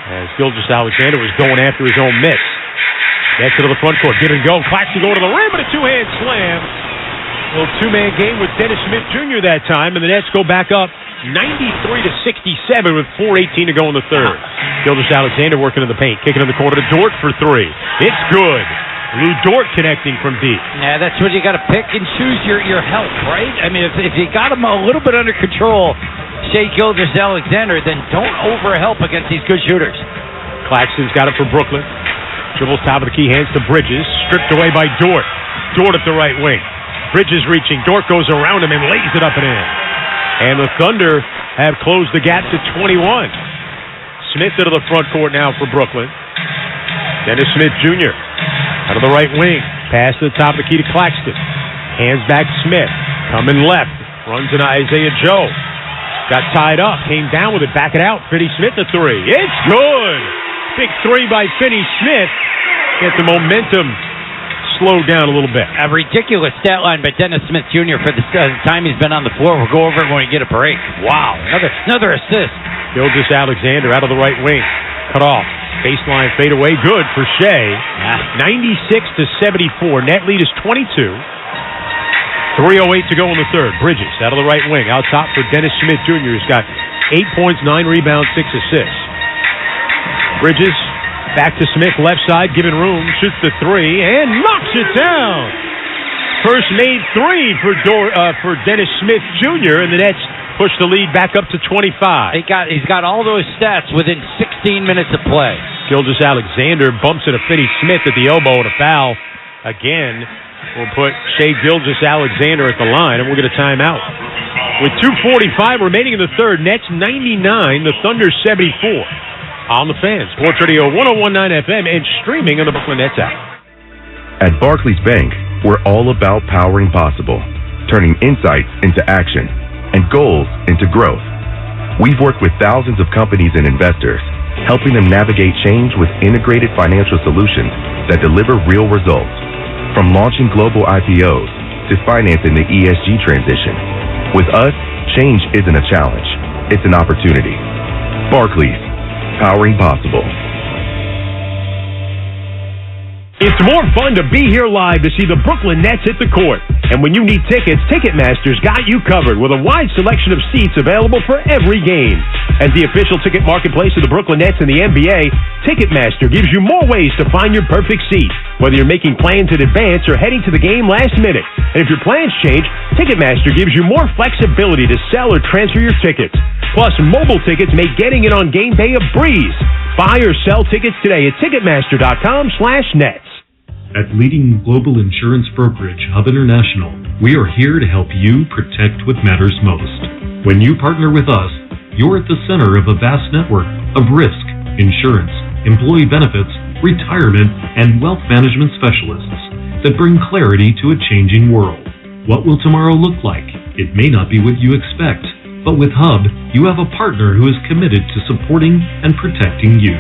as Gilgeous-Alexander was going after his own miss. Nets into the front court. Give and go. Claxton going to the rim, but a two-hand slam. A little two-man game with Dennis Smith Jr. that time, and the Nets go back up 93-67 with 4:18 to go in the third. Gilgeous-Alexander working in the paint, kicking in the corner to Dort for three. It's good. Lou Dort connecting from deep. Yeah, that's what you got to pick and choose your help, right? I mean, if you got him a little bit under control, Shea Gilgeous-Alexander, then don't overhelp against these good shooters. Claxton's got it for Brooklyn. Dribbles top of the key, hands to Bridges, stripped away by Dort. Dort at the right wing. Bridges reaching. Dort goes around him and lays it up and in. And the Thunder have closed the gap to 21. Smith into the front court now for Brooklyn. Dennis Smith Jr. out of the right wing. Pass to the top of the key to Claxton. Hands back Smith. Coming left. Runs into Isaiah Joe. Got tied up. Came down with it. Back it out. Finney-Smith the three. It's good. Big three by Finney-Smith. Get the momentum slowed down a little bit. A ridiculous stat line by Dennis Smith Jr. for the time he's been on the floor. We'll go over it when we get a break. Wow. Another assist. Gilgeous-Alexander out of the right wing. Cut off. Baseline fade away. Good for Shea. 96-74. Net lead is 22. 3:08 to go in the third. Bridges out of the right wing. Out top for Dennis Smith Jr. He's got 8 points, 9 rebounds, 6 assists. Bridges back to Smith, left side, giving room, shoots the three, and knocks it down. First made three for Dennis Smith Jr., and the Nets push the lead back up to 25. He's got all those stats within 16 minutes of play. Gilgeous-Alexander bumps into Finney-Smith at the elbow, and a foul again will put Shea Gilgeous-Alexander at the line, and we'll get a timeout. With 2:45 remaining in the third, Nets 99, the Thunder 74. On the Fan, Sports Radio 101.9 FM, and streaming on the Brooklyn Nets app. At Barclays Bank, we're all about powering possible, turning insights into action, and goals into growth. We've worked with thousands of companies and investors, helping them navigate change with integrated financial solutions that deliver real results. From launching global IPOs to financing the ESG transition. With us, change isn't a challenge, it's an opportunity. Barclays. Powering possible. It's more fun to be here live to see the Brooklyn Nets hit the court. And when you need tickets, Ticketmaster's got you covered with a wide selection of seats available for every game. As the official ticket marketplace of the Brooklyn Nets and the NBA, Ticketmaster gives you more ways to find your perfect seat, whether you're making plans in advance or heading to the game last minute. And if your plans change, Ticketmaster gives you more flexibility to sell or transfer your tickets. Plus, mobile tickets make getting it on game day a breeze. Buy or sell tickets today at Ticketmaster.com/Nets. At leading global insurance brokerage Hub International, We are here to help you protect what matters most. When you partner with us, you're at the center of a vast network of risk, insurance, employee benefits, retirement, and wealth management specialists that bring clarity to a changing world. What will tomorrow look like? It may not be what you expect, but with Hub, you have a partner who is committed to supporting and protecting you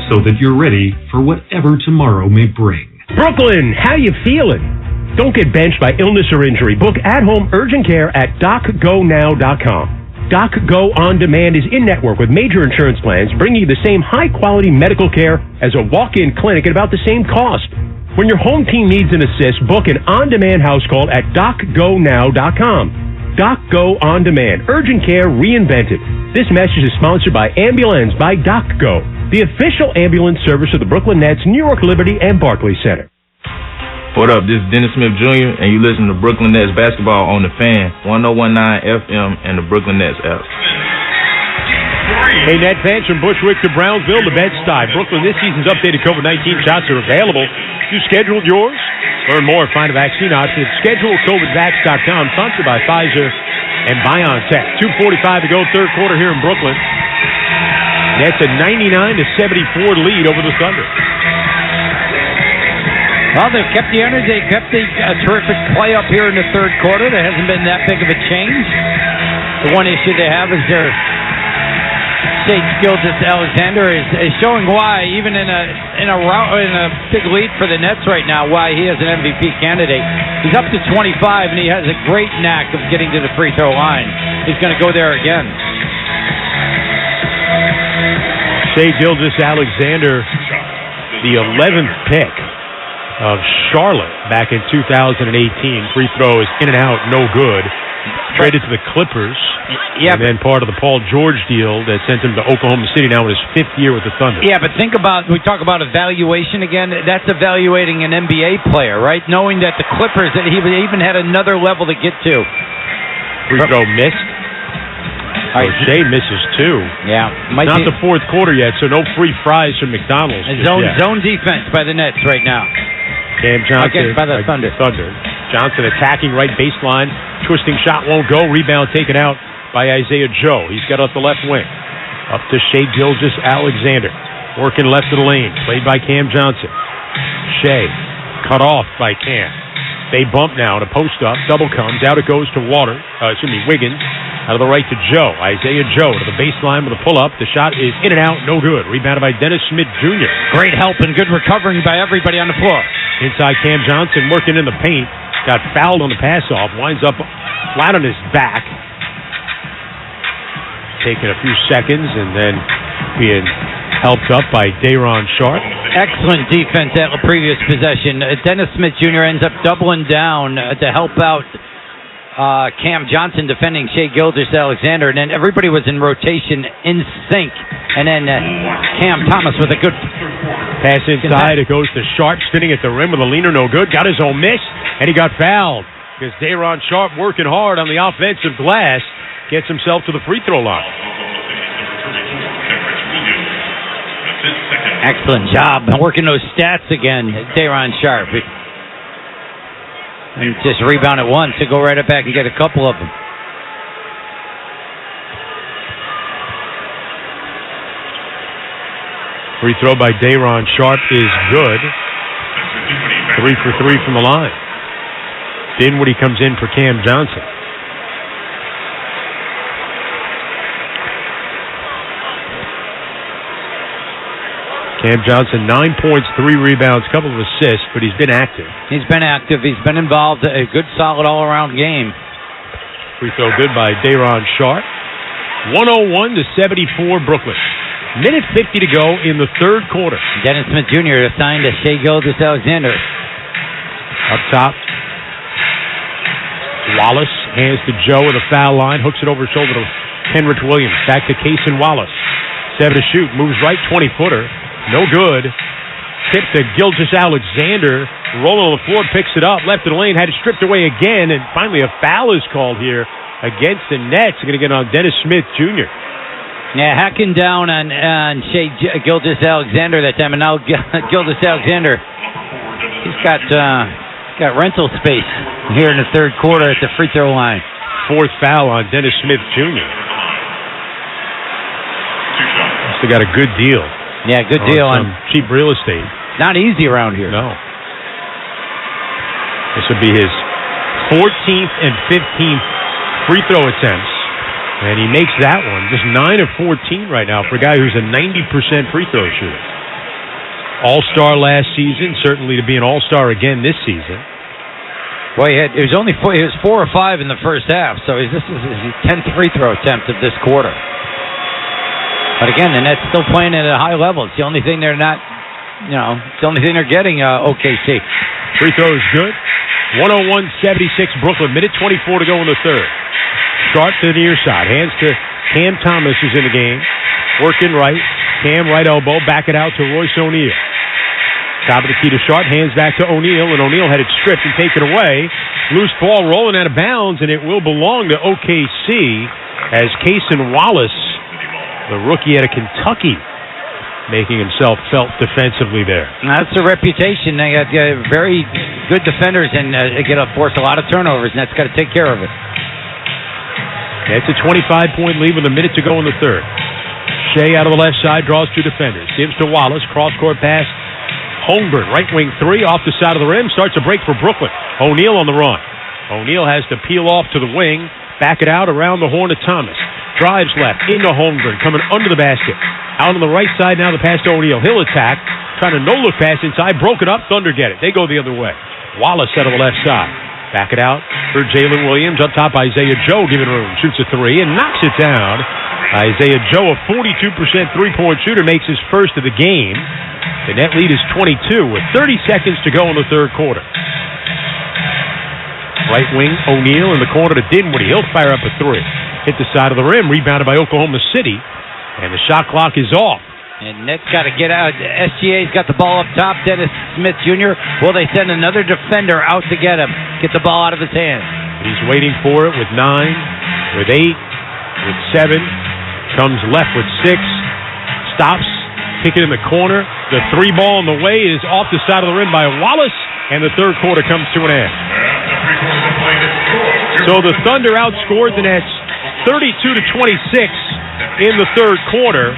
so that you're ready for whatever tomorrow may bring. Brooklyn, how you feeling? Don't get benched by illness or injury. Book at-home urgent care at DocGoNow.com. Doc Go On Demand is in-network with major insurance plans, bringing you the same high-quality medical care as a walk-in clinic at about the same cost. When your home team needs an assist, book an on-demand house call at DocGoNow.com. Doc Go On Demand, urgent care reinvented. This message is sponsored by Ambulance by Doc Go, the official ambulance service of the Brooklyn Nets, New York Liberty, and Barclays Center. What up, this is Dennis Smith Jr., and you listen to Brooklyn Nets basketball on the Fan, 1019 FM, and the Brooklyn Nets app. Hey, Net fans from Bushwick to Brownsville to Bed-Stuy. Brooklyn, this season's updated COVID-19 shots are available. You scheduled yours? Learn more, find a vaccine option at ScheduleCOVIDVax.com, sponsored by Pfizer and BioNTech. 2:45 to go, third quarter here in Brooklyn. Nets a 99-74 lead over the Thunder. Well, they've kept the energy. They kept the terrific play up here in the third quarter. There hasn't been that big of a change. The one issue they have is their Shai Gilgeous-Alexander is showing why, even in a big lead for the Nets right now, why he is an MVP candidate. He's up to 25, and he has a great knack of getting to the free throw line. He's going to go there again. Shai Gilgeous-Alexander, the 11th pick of Charlotte back in 2018. Free throw is in and out, no good. Traded to the Clippers. Yeah, and then part of the Paul George deal that sent him to Oklahoma City now in his 5th year with the Thunder. Yeah, but think about, we talk about evaluation again. That's evaluating an NBA player, right? Knowing that the Clippers, that he even had another level to get to. Free throw missed. So Shai misses 2. Yeah. Not the fourth quarter yet, so no free fries from McDonald's. Zone defense by the Nets right now. Cam Johnson by the Thunder. Johnson attacking right baseline. Twisting shot won't go. Rebound taken out by Isaiah Joe. He's got off the left wing. Up to Shai Gilgeous-Alexander. Working left of the lane. Played by Cam Johnson. Shai. Cut off by Cam. They bump now to post up. Double comes. Out it goes to Wiggins. Out of the right to Joe. Isaiah Joe to the baseline with a pull-up. The shot is in and out. No good. Rebounded by Dennis Smith Jr. Great help and good recovering by everybody on the floor. Inside Cam Johnson working in the paint. Got fouled on the pass-off. Winds up flat on his back. Taking a few seconds and then being helped up by Day'Ron Sharpe. Excellent defense at the previous possession. Dennis Smith Jr. ends up doubling down to help out Cam Johnson defending Shai Gilgeous-Alexander, and then everybody was in rotation in sync. And then Cam Thomas with a good pass inside. It goes to Sharpe spinning at the rim with a leaner, no good. Got his own miss, and he got fouled because Day'Ron Sharpe working hard on the offensive glass gets himself to the free throw line. Excellent job working those stats again, Day'Ron Sharpe. And just rebound it once to go right up back and get a couple of them. Free throw by Day'Ron Sharpe is good. 3 for 3 from the line. Dinwiddie comes in for Cam Johnson. Cam Johnson, 9 points, 3 rebounds, couple of assists, but he's been active. He's been active. He's been involved. A good, solid, all-around game. Free throw good by Day'Ron Sharpe. 101-74 Brooklyn. Minute 50 to go in the third quarter. Dennis Smith Jr. assigned to Shai Gilgeous-Alexander. Up top. Wallace hands to Joe at the foul line. Hooks it over his shoulder to Kenrich Williams. Back to Cason Wallace. 7 to shoot. Moves right, 20-footer. No good. Tip to Gilgeous-Alexander. Rolling on the floor, picks it up. Left of the lane, had it stripped away again. And finally a foul is called here against the Nets. Going to get on Dennis Smith Jr. Yeah, hacking down on Shai Gilgeous-Alexander that time. And now Gilgeous-Alexander, he's got Got rental space here in the third quarter at the free throw line. Fourth foul on Dennis Smith Jr. They got a good deal. Yeah, good deal on cheap real estate. Not easy around here. No. This would be his 14th and 15th free throw attempts, and he makes that one. Just 9 of 14 right now for a guy who's a 90% free throw shooter. All-star last season, certainly to be an all-star again this season. Well, he was 4 or 5 in the first half, so this is his 10th free throw attempt of this quarter. But again, the Nets still playing at a high level. It's the only thing they're not, it's the only thing they're getting, OKC. Free throw is good. 101-76 Brooklyn. Minute 24 to go in the third. Sharp to the near side. Hands to Cam Thomas, who's in the game. Working right. Cam right elbow. Back it out to Royce O'Neal. Top of the key to Sharp. Hands back to O'Neal, and O'Neal had it stripped and taken away. Loose ball rolling out of bounds, and it will belong to OKC as Cason Wallace, the rookie out of Kentucky, making himself felt defensively there. That's the reputation. They got very good defenders, and they get to force a lot of turnovers, and that's got to take care of it. It's a 25-point lead with a minute to go in the third. Shea out of the left side draws two defenders. Gives to Wallace. Cross-court pass. Holmgren, right wing three, off the side of the rim. Starts a break for Brooklyn. O'Neal on the run. O'Neal has to peel off to the wing. Back it out around the horn of Thomas. Drives left into Holmgren, coming under the basket. Out on the right side now, the pass to O'Neal. He'll attack. Trying to no-look pass inside. Broken up. Thunder get it. They go the other way. Wallace out of the left side. Back it out for Jalen Williams. Up top, Isaiah Joe giving room. Shoots a three and knocks it down. Isaiah Joe, a 42% three-point shooter, makes his first of the game. The net lead is 22 with 30 seconds to go in the third quarter. Right wing, O'Neal in the corner to Dinwiddie. He'll fire up a three. Hit the side of the rim, rebounded by Oklahoma City, and the shot clock is off. And Nets got to get out. SGA's got the ball up top. Dennis Smith Jr. Will they send another defender out to get him? Get the ball out of his hands. He's waiting for it with 9, with 8, with 7. Comes left with 6. Stops. Kick it in the corner. The three ball on the way is off the side of the rim by Wallace, and the third quarter comes to an end. So the Thunder outscored the Nets 32-26 in the third quarter,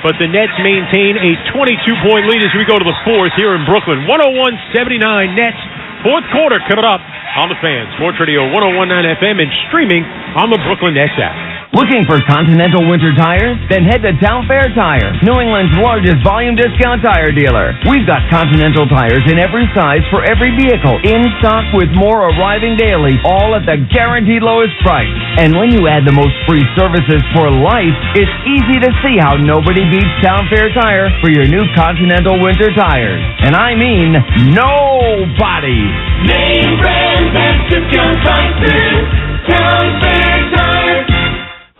but the Nets maintain a 22-point lead as we go to the fourth here in Brooklyn. 101-79 Nets. Fourth quarter coming up on the Fan. Sports Radio 101.9 FM and streaming on the Brooklyn Nets app. Looking for Continental winter tires? Then head to Town Fair Tire, New England's largest volume discount tire dealer. We've got Continental tires in every size for every vehicle, in stock with more arriving daily, all at the guaranteed lowest price. And when you add the most free services for life, it's easy to see how nobody beats Town Fair Tire for your new Continental winter tires. And I mean nobody. Name brand best discount prices, Town Fair Tire.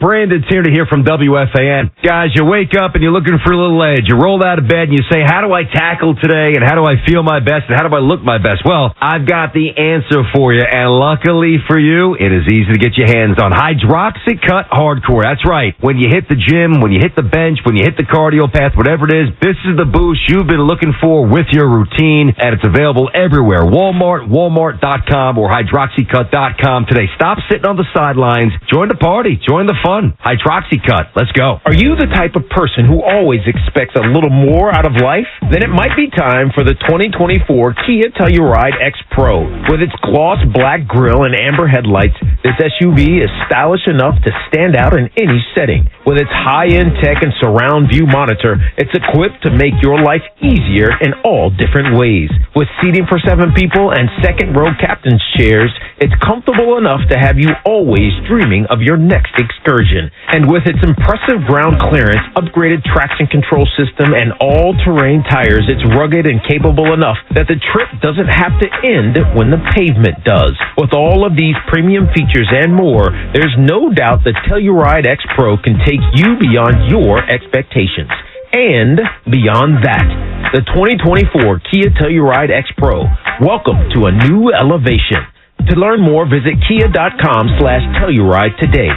Brandon's here to hear from WFAN. Guys, you wake up and you're looking for a little edge. You roll out of bed and you say, how do I tackle today? And how do I feel my best? And how do I look my best? Well, I've got the answer for you. And luckily for you, it is easy to get your hands on Hydroxycut Hardcore. That's right. When you hit the gym, when you hit the bench, when you hit the cardio path, whatever it is, this is the boost you've been looking for with your routine. And it's available everywhere. Walmart, Walmart.com, or Hydroxycut.com today. Stop sitting on the sidelines. Join the party. Join the fun. Hydroxycut. Let's go. Are you the type of person who always expects a little more out of life? Then it might be time for the 2024 Kia Telluride X Pro. With its gloss black grille and amber headlights, this SUV is stylish enough to stand out in any setting. With its high-end tech and surround view monitor, it's equipped to make your life easier in all different ways. With seating for 7 people and second-row captain's chairs, it's comfortable enough to have you always dreaming of your next excursion. And with its impressive ground clearance, upgraded traction control system, and all-terrain tires, it's rugged and capable enough that the trip doesn't have to end when the pavement does. With all of these premium features and more, there's no doubt the Telluride X Pro can take you beyond your expectations. And beyond that, the 2024 Kia Telluride X Pro. Welcome to a new elevation. To learn more, visit kia.com/Telluride today.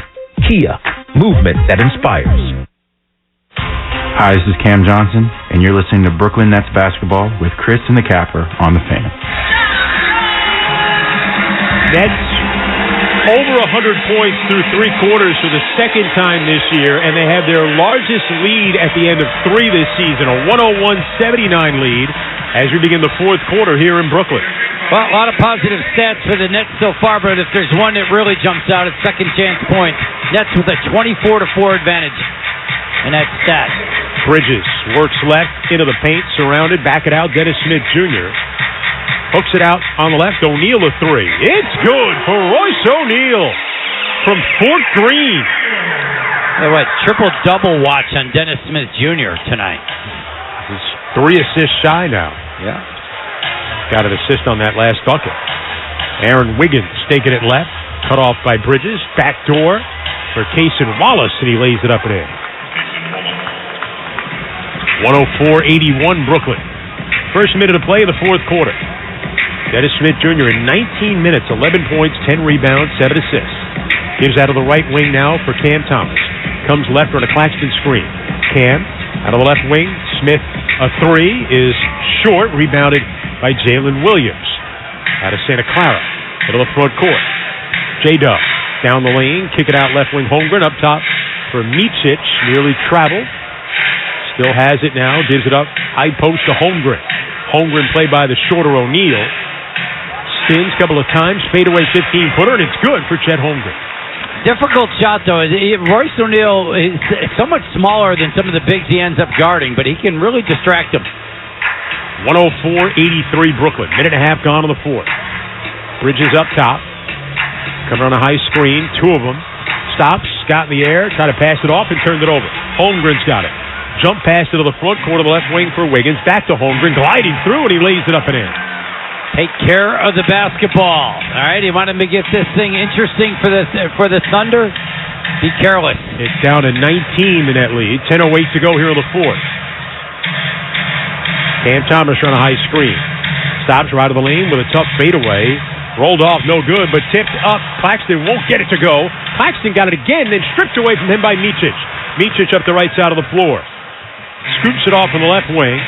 Kia, movement that inspires. Hi, this is Cam Johnson, and you're listening to Brooklyn Nets basketball with Chris and the Capper on the Fan. Nets over 100 points through 3 quarters for the second time this year, and they have their largest lead at the end of 3 this season, a 101-79 lead as we begin the 4th quarter here in Brooklyn. Well, a lot of positive stats for the Nets so far, but if there's one that really jumps out, it's second chance points. Nets with a 24-4 advantage in that stat. Bridges works left into the paint, surrounded, back it out, Dennis Smith Jr. Hooks it out on the left, O'Neal a 3. It's good for Royce O'Neal from Fort Greene. Triple-double watch on Dennis Smith Jr. tonight. He's 3 assists shy now. Yeah. Got an assist on that last bucket. Aaron Wiggins taking it left, cut off by Bridges. Back door for Cason Wallace, and he lays it up and in. 104-81 Brooklyn. First minute of play in the 4th quarter. Dennis Smith Jr. in 19 minutes, 11 points, 10 rebounds, 7 assists. Gives out of the right wing now for Cam Thomas. Comes left on a Claxton screen. Cam out of the left wing. Smith a 3 is short, rebounded by Jalen Williams. Out of Santa Clara, middle of the front court. J-Dub down the lane, kick it out left wing. Holmgren up top for Micic, nearly traveled. Still has it now, gives it up high post to Holmgren. Holmgren played by the shorter O'Neal. Spins a couple of times, fadeaway 15-footer, and it's good for Chet Holmgren. Difficult shot, though. Royce O'Neal is so much smaller than some of the bigs he ends up guarding, but he can really distract him. 104-83 Brooklyn. Minute and a half gone in the 4th. Bridges up top. Coming on a high screen, 2 of them. Stops, got in the air, tried to pass it off, and turned it over. Holmgren's got it. Jump pass into the front court of the left wing for Wiggins. Back to Holmgren, gliding through, and he lays it up and in. Take care of the basketball. All right, you want him to get this thing interesting for the Thunder? Be careless. It's down to 19 in that lead. 10:08 to go here in the 4th. Cam Thomas on a high screen. Stops right of the lane with a tough fadeaway. Rolled off, no good, but tipped up. Claxton won't get it to go. Claxton got it again, then stripped away from him by Micic. Micic up the right side of the floor. Scoops it off from the left wing.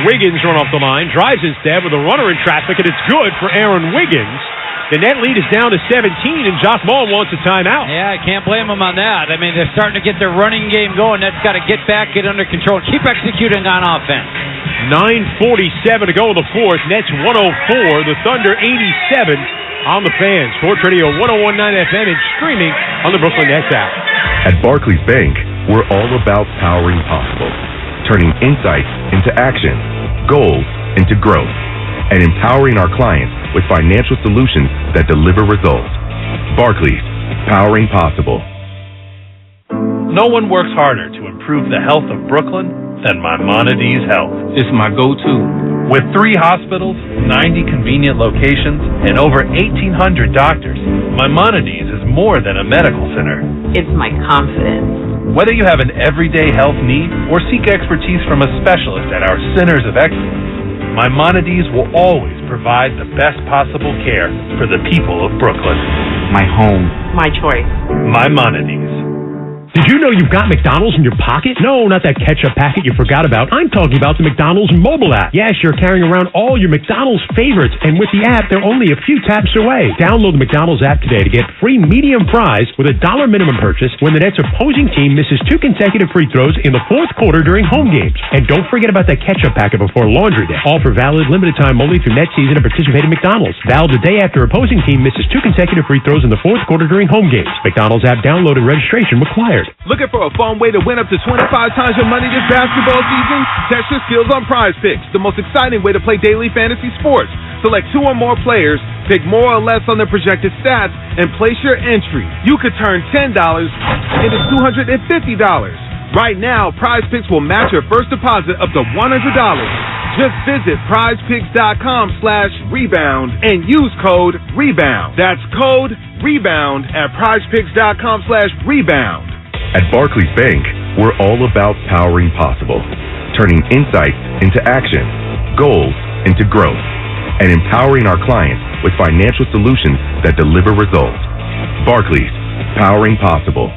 Wiggins run off the line, drives instead with a runner in traffic, and it's good for Aaron Wiggins. The net lead is down to 17, and Josh Mullen wants a timeout. Yeah, I can't blame him on that. I mean, they're starting to get their running game going. That's got to get back, get under control, and keep executing on offense. 9:47 to go in the 4th. Nets 104, the Thunder 87 on the Fan. Sports Radio 101.9 FM and streaming on the Brooklyn Nets app. At Barclays Bank, we're all about powering possible. Turning insights into action, goals into growth, and empowering our clients with financial solutions that deliver results. Barclays, powering possible. No one works harder to improve the health of Brooklyn than Maimonides Health. It's my go-to. With 3 hospitals, 90 convenient locations, and over 1,800 doctors, Maimonides is more than a medical center. It's my confidence. Whether you have an everyday health need or seek expertise from a specialist at our Centers of Excellence, Maimonides will always provide the best possible care for the people of Brooklyn. My home. My choice. Maimonides. Did you know you've got McDonald's in your pocket? No, not that ketchup packet you forgot about. I'm talking about the McDonald's mobile app. Yes, you're carrying around all your McDonald's favorites, and with the app, they're only a few taps away. Download the McDonald's app today to get free medium fries with $1 minimum purchase when the Nets' opposing team misses 2 consecutive free throws in the 4th quarter during home games. And don't forget about that ketchup packet before laundry day. Offer valid, limited time only through net season at participating McDonald's. Valid the day after opposing team misses 2 consecutive free throws in the 4th quarter during home games. McDonald's app download and registration required. Looking for a fun way to win up to 25 times your money this basketball season? Test your skills on Prize Picks, the most exciting way to play daily fantasy sports. Select 2 or more players, pick more or less on their projected stats, and place your entry. You could turn $10 into $250. Right now, Prize Picks will match your first deposit up to $100. Just visit prizepicks.com/rebound and use code REBOUND. That's code REBOUND at prizepicks.com/rebound. At Barclays Bank, we're all about powering possible, turning insights into action, goals into growth, and empowering our clients with financial solutions that deliver results. Barclays, powering possible.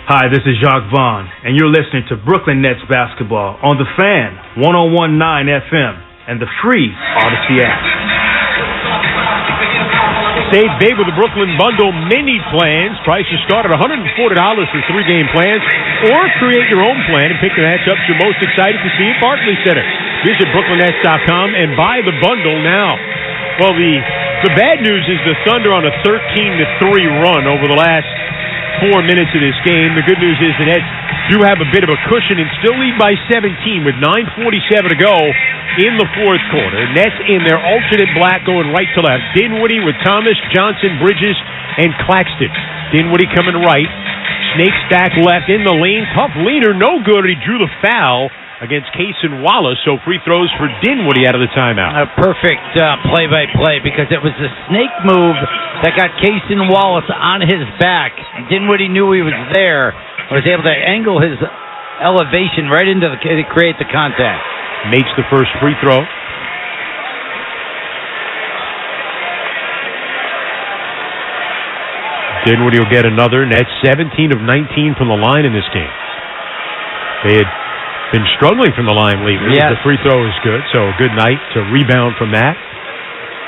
Hi, this is Jacques Vaughn, and you're listening to Brooklyn Nets basketball on the Fan, 101.9 FM, and the free Odyssey app. Save big with the Brooklyn Bundle mini plans. Prices start at $140 for 3-game plans, or create your own plan and pick the matchups you're most excited to see at Barclays Center. Visit BrooklynNets.com and buy the bundle now. Well, the bad news is the Thunder on a 13-3 run over the last 4 minutes of this game. The good news is the Nets do have a bit of a cushion and still lead by 17 with 9:47 to go in the fourth quarter. Nets in their alternate black going right to left. Dinwiddie with Thomas, Johnson, Bridges, and Claxton. Dinwiddie coming right. Snake stack left in the lane. Tough leader, no good. He drew the foul against Cason Wallace, so free throws for Dinwiddie out of the timeout. A perfect play-by-play, because it was the snake move that got Cason Wallace on his back. Dinwiddie knew he was there, was able to angle his elevation right into to create the contact. Makes the first free throw. Dinwiddie will get another, and that's 17 of 19 from the line in this game. They had been struggling from the line lately. Yes. The free throw is good, so a good night to rebound from that.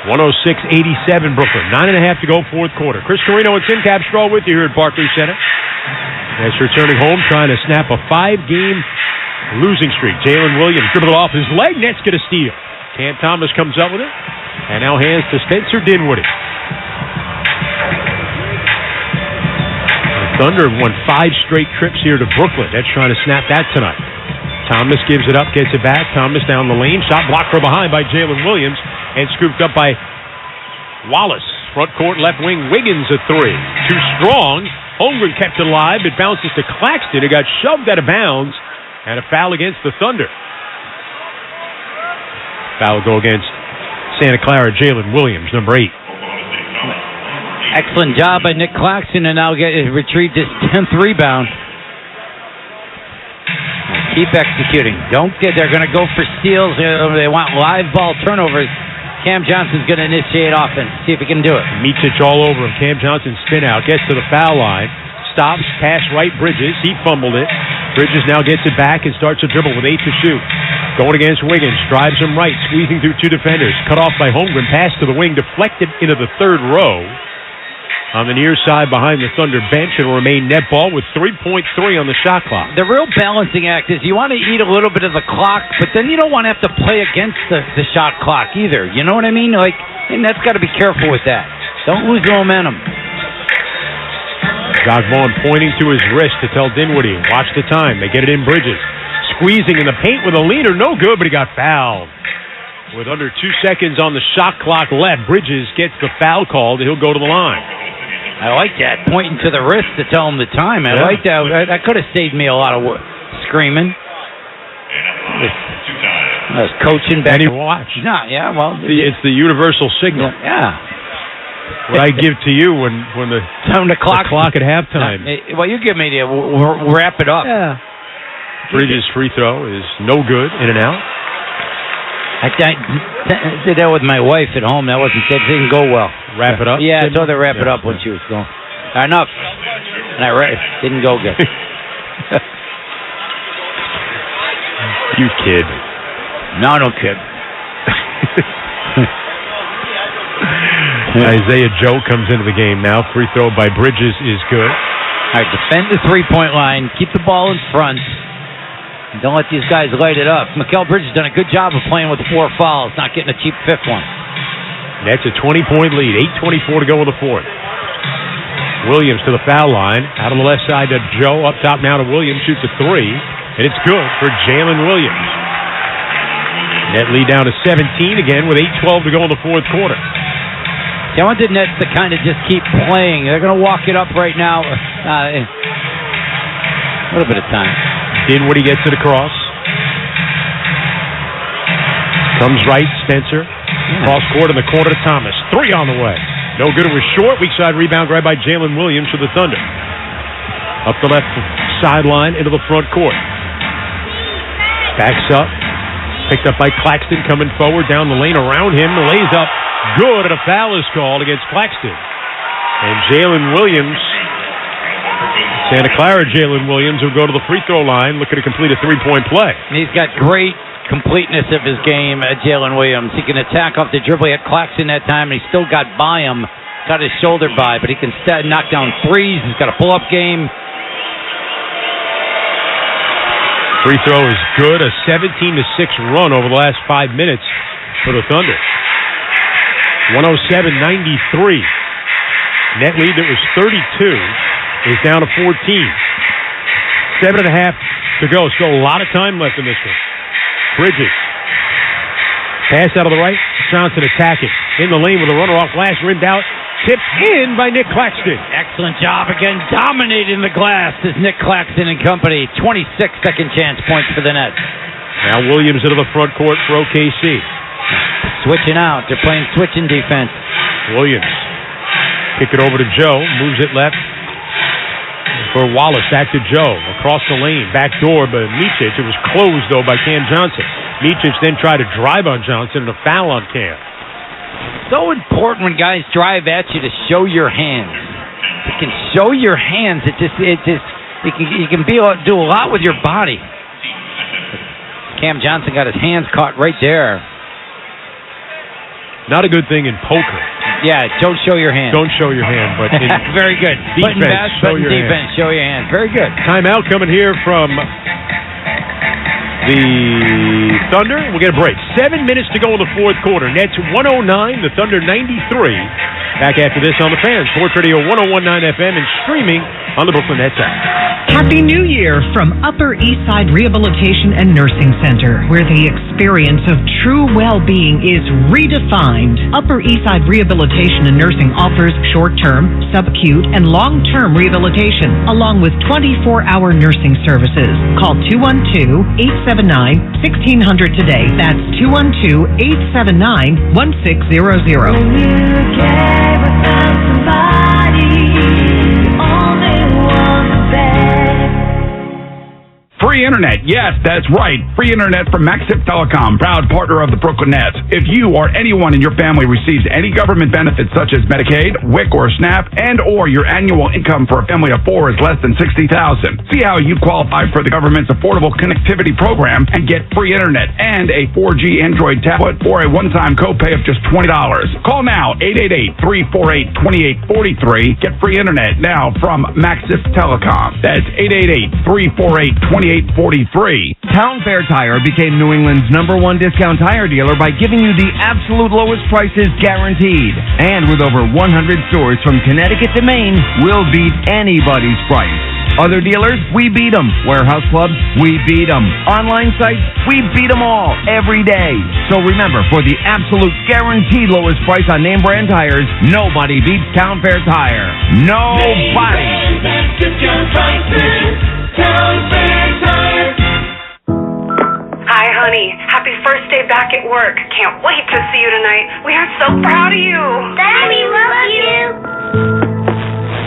106-87 Brooklyn. 9.5 to go, fourth quarter. Chris Carino and Tim Capstraw with you here at Barclays Center. Nets returning home, trying to snap a 5-game losing streak. Jalen Williams dribbled off his leg. Nets get a steal. Cam Thomas comes up with it, and now hands to Spencer Dinwiddie. The Thunder won 5 straight trips here to Brooklyn. Nets trying to snap that tonight. Thomas gives it up, gets it back. Thomas down the lane. Shot blocked from behind by Jalen Williams and scooped up by Wallace. Front court, left wing, Wiggins a 3. Too strong. Holmgren kept it alive. It bounces to Claxton, who got shoved out of bounds, and a foul against the Thunder. Foul will go against Santa Clara, Jalen Williams, number 8. Excellent job by Nick Claxton, and now retrieved his 10th rebound. Keep executing. They're going to go for steals. They want live ball turnovers. Cam Johnson's going to initiate offense. See if he can do it. Micic all over him. Cam Johnson spin out. Gets to the foul line. Stops. Pass right. Bridges. He fumbled it. Bridges now gets it back and starts a dribble with 8 to shoot. Going against Wiggins. Drives him right. Squeezing through 2 defenders. Cut off by Holmgren. Pass to the wing. Deflected into the third row. On the near side behind the Thunder bench, and remain net ball with 3.3 on the shot clock. The real balancing act is you want to eat a little bit of the clock, but then you don't want to have to play against the shot clock either. You know what I mean? And that's got to be careful with that. Don't lose the momentum. Doc Vaughn pointing to his wrist to tell Dinwiddie, watch the time. They get it in Bridges. Squeezing in the paint with a leader. No good, but he got fouled. With under 2 seconds on the shot clock left, Bridges gets the foul called, and he'll go to the line. I like that, pointing to the wrist to tell him the time. I like that. That could have saved me a lot of screaming. I was coaching back. And he watched. No, yeah, well. It's the universal signal. Yeah. What I give to you when the clock at halftime. Well, you give me the wrap it up. Yeah. Bridges' free throw is no good, in and out. I did that with my wife at home. That didn't go well. Wrap it up? Yeah, I told her to wrap it up when she was going. Enough. And didn't go good. You kid. No, I don't kid. Isaiah Joe comes into the game now. Free throw by Bridges is good. All right, defend the three-point line. Keep the ball in front. Don't let these guys light it up. Mikal Bridges done a good job of playing with 4 fouls, not getting a cheap 5th one. That's a 20-point lead. 8:24 to go in the 4th. Williams to the foul line. Out on the left side to Joe. Up top now to Williams. Shoots a 3. And it's good for Jalen Williams. Net lead down to 17 again with 8:12 to go in the 4th quarter. I want the Nets to kind of just keep playing. They're going to walk it up right now. A little bit of time. Dinwiddie gets it across. Comes right, Spencer. Cross court in the corner to Thomas. 3 on the way. No good. It was short. Weak side rebound grabbed by Jalen Williams for the Thunder. Up the left sideline into the front court. Backs up. Picked up by Claxton coming forward down the lane around him. Lays up. Good. And a foul is called against Claxton. And Jalen Williams, Santa Clara Jalen Williams, will go to the free throw line looking to complete a 3-point play. And he's got great completeness of his game, Jalen Williams. He can attack off the dribble. He had Claxton that time, and he still got by him got his shoulder by, but he can knock down threes. He's got a pull-up game. Free throw is good. A 17-6 run over the last 5 minutes for the Thunder. 107-93. Net lead that was 32 is down to 14. 7.5 to go. Still a lot of time left in this one. Bridges. Pass out of the right. Johnson attacking. In the lane with a runner off glass. Rimmed out. Tipped in by Nick Claxton. Excellent job again. Dominating the glass is Nick Claxton and company. 26 second chance points for the Nets. Now Williams into the front court for OKC. Switching out. They're playing switching defense. Williams. Kick it over to Joe. Moves it left for Wallace. Back to Joe. Across the lane. Back door, but Micic. It was closed, though, by Cam Johnson. Micic then tried to drive on Johnson and a foul on Cam. So important when guys drive at you to show your hands. You can show your hands. You can do a lot with your body. Cam Johnson got his hands caught right there. Not a good thing in poker. Yeah, don't show your hands. Don't show your hand, but in very good. Defense, show your defense, hand. show your hands. Very good. Timeout coming here from the Thunder. We'll get a break. 7 minutes to go in the fourth quarter. Nets 109, the Thunder 93. Back after this on the Fan. Sports Radio 101.9 FM and streaming on the Brooklyn Nets app. Happy New Year from Upper East Side Rehabilitation and Nursing Center, where the experience of true well-being is redefined. Upper East Side Rehabilitation and Nursing offers short-term, subacute, and long-term rehabilitation, along with 24-hour nursing services. Call 212-879-1600 today. That's 212-879-1600. Free internet. Yes, that's right. Free internet from Maxip Telecom, proud partner of the Brooklyn Nets. If you or anyone in your family receives any government benefits such as Medicaid, WIC, or SNAP, and or your annual income for a family of 4 is less than $60,000, see how you qualify for the government's Affordable Connectivity Program and get free internet and a 4G Android tablet for a one-time copay of just $20. Call now, 888-348-2843. Get free internet now from Maxip Telecom. That's 888-348-2843. Town Fair Tire became New England's #1 discount tire dealer by giving you the absolute lowest prices guaranteed. And with over 100 stores from Connecticut to Maine, we'll beat anybody's price. Other dealers, we beat them. Warehouse clubs, we beat them. Online sites, we beat them all every day. So remember, for the absolute guaranteed lowest price on name brand tires, nobody beats Town Fair Tire. Nobody. Hi, honey. Happy first day back at work. Can't wait to see you tonight. We are so proud of you. Daddy, we love you.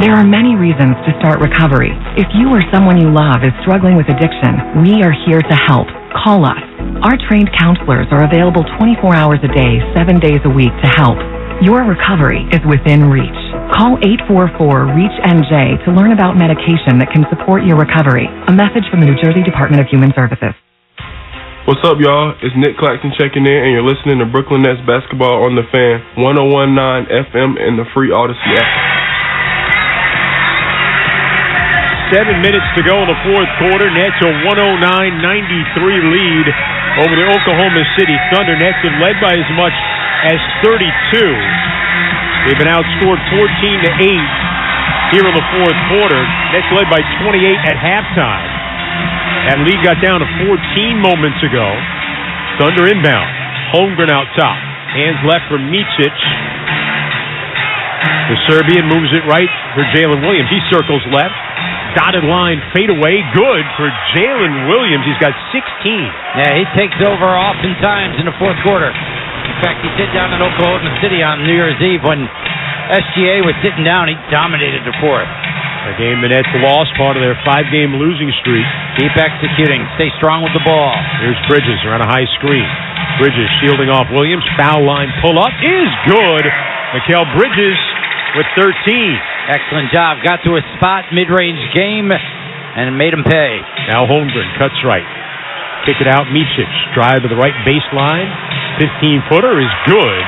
There are many reasons to start recovery. If you or someone you love is struggling with addiction, we are here to help. Call us. Our trained counselors are available 24 hours a day, 7 days a week to help. Your recovery is within reach. Call 844-REACH-NJ to learn about medication that can support your recovery. A message from the New Jersey Department of Human Services. What's up, y'all? It's Nick Claxton checking in, and you're listening to Brooklyn Nets basketball on the Fan, 101.9 FM and the free Odyssey app. 7 minutes to go in the fourth quarter. Nets a 109-93 lead over the Oklahoma City Thunder. Nets have led by as much as 32. They've been outscored 14-8 here in the fourth quarter. Nets led by 28 at halftime. That lead got down to 14 moments ago. Thunder inbound. Holmgren out top. Hands left for Micic. The Serbian moves it right for Jalen Williams. He circles left. Dotted line fadeaway. Good for Jalen Williams. He's got 16. Yeah, he takes over oftentimes in the fourth quarter. In fact, he did down in Oklahoma City on New Year's Eve when SGA was sitting down. He dominated the fourth. A game the Nets lost, part of their 5-game losing streak. Keep executing. Stay strong with the ball. Here's Bridges around a high screen. Bridges shielding off Williams. Foul line pull-up is good. Mikal Bridges with 13. Excellent job. Got to a spot, mid-range game, and it made him pay. Now Holmgren cuts right. Kick it out. Micic. Drive to the right baseline. 15-footer is good.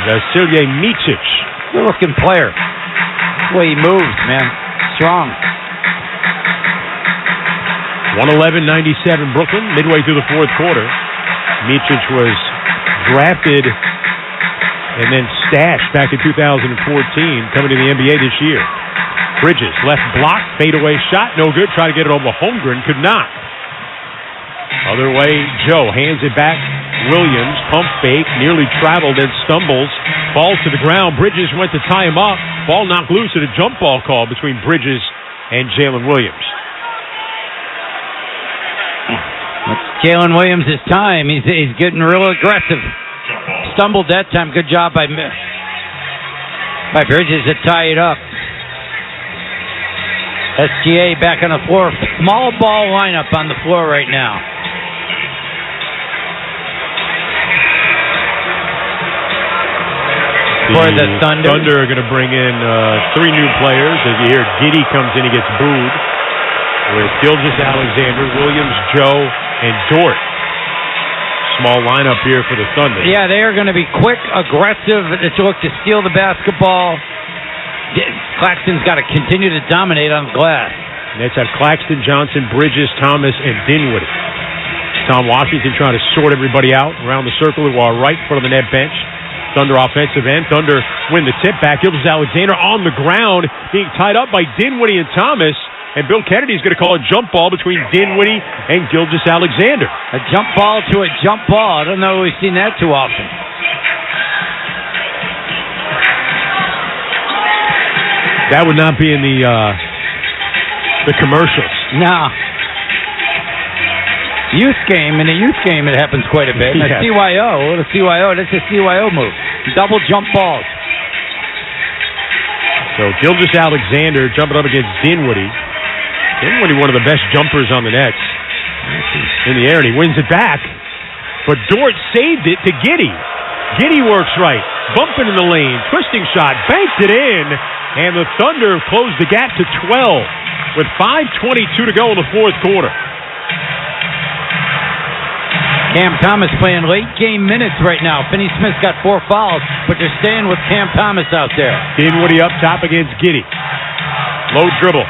Vasilije Micic. Good-looking player. The way he moves, man. Strong. 111-97 Brooklyn, midway through the fourth quarter. Micic was drafted and then stashed back in 2014, coming to the NBA this year. Bridges, left block, fadeaway shot, no good. Try to get it over Holmgren, could not. Other way, Joe hands it back. Williams, pump fake, nearly traveled and stumbles. Falls to the ground. Bridges went to tie him up. Ball knocked loose at a jump ball call between Bridges and Jalen Williams. It's Jalen Williams' time. He's getting real aggressive. Stumbled that time. Good job by Bridges to tie it up. SGA back on the floor. Small ball lineup on the floor right now. For the Thunder. Thunder are going to bring in 3 new players. As you hear, Giddey comes in, he gets booed. With Gilgeous-Alexander, Williams, Joe, and Dort. Small lineup here for the Thunder. Yeah, they are going to be quick, aggressive, to look to steal the basketball. Claxton's got to continue to dominate on the glass. Nets have Claxton, Johnson, Bridges, Thomas, and Dinwiddie. Tom Washington trying to sort everybody out around the circle who are right in front of the net bench. Thunder offensive end. Thunder win the tip back. Gilgeous-Alexander on the ground, being tied up by Dinwiddie and Thomas. And Bill Kennedy's going to call a jump ball between Dinwiddie and Gilgeous-Alexander. A jump ball to a jump ball. I don't know if we've seen that too often. That would not be in the commercials. No. In the youth game, it happens quite a bit. Yeah. CYO, that's a CYO move. Double jump balls. So Gilgeous-Alexander jumping up against Dinwiddie. Dinwiddie, one of the best jumpers on the Nets in the air, and he wins it back. But Dort saved it to Giddey. Giddey works right, bumping in the lane, twisting shot, banked it in, and the Thunder closed the gap to 12 with 5:22 to go in the fourth quarter. Cam Thomas playing late game minutes right now. Finney-Smith's got 4 fouls, but they're staying with Cam Thomas out there. Dinwiddie up top against Giddey. Low dribble.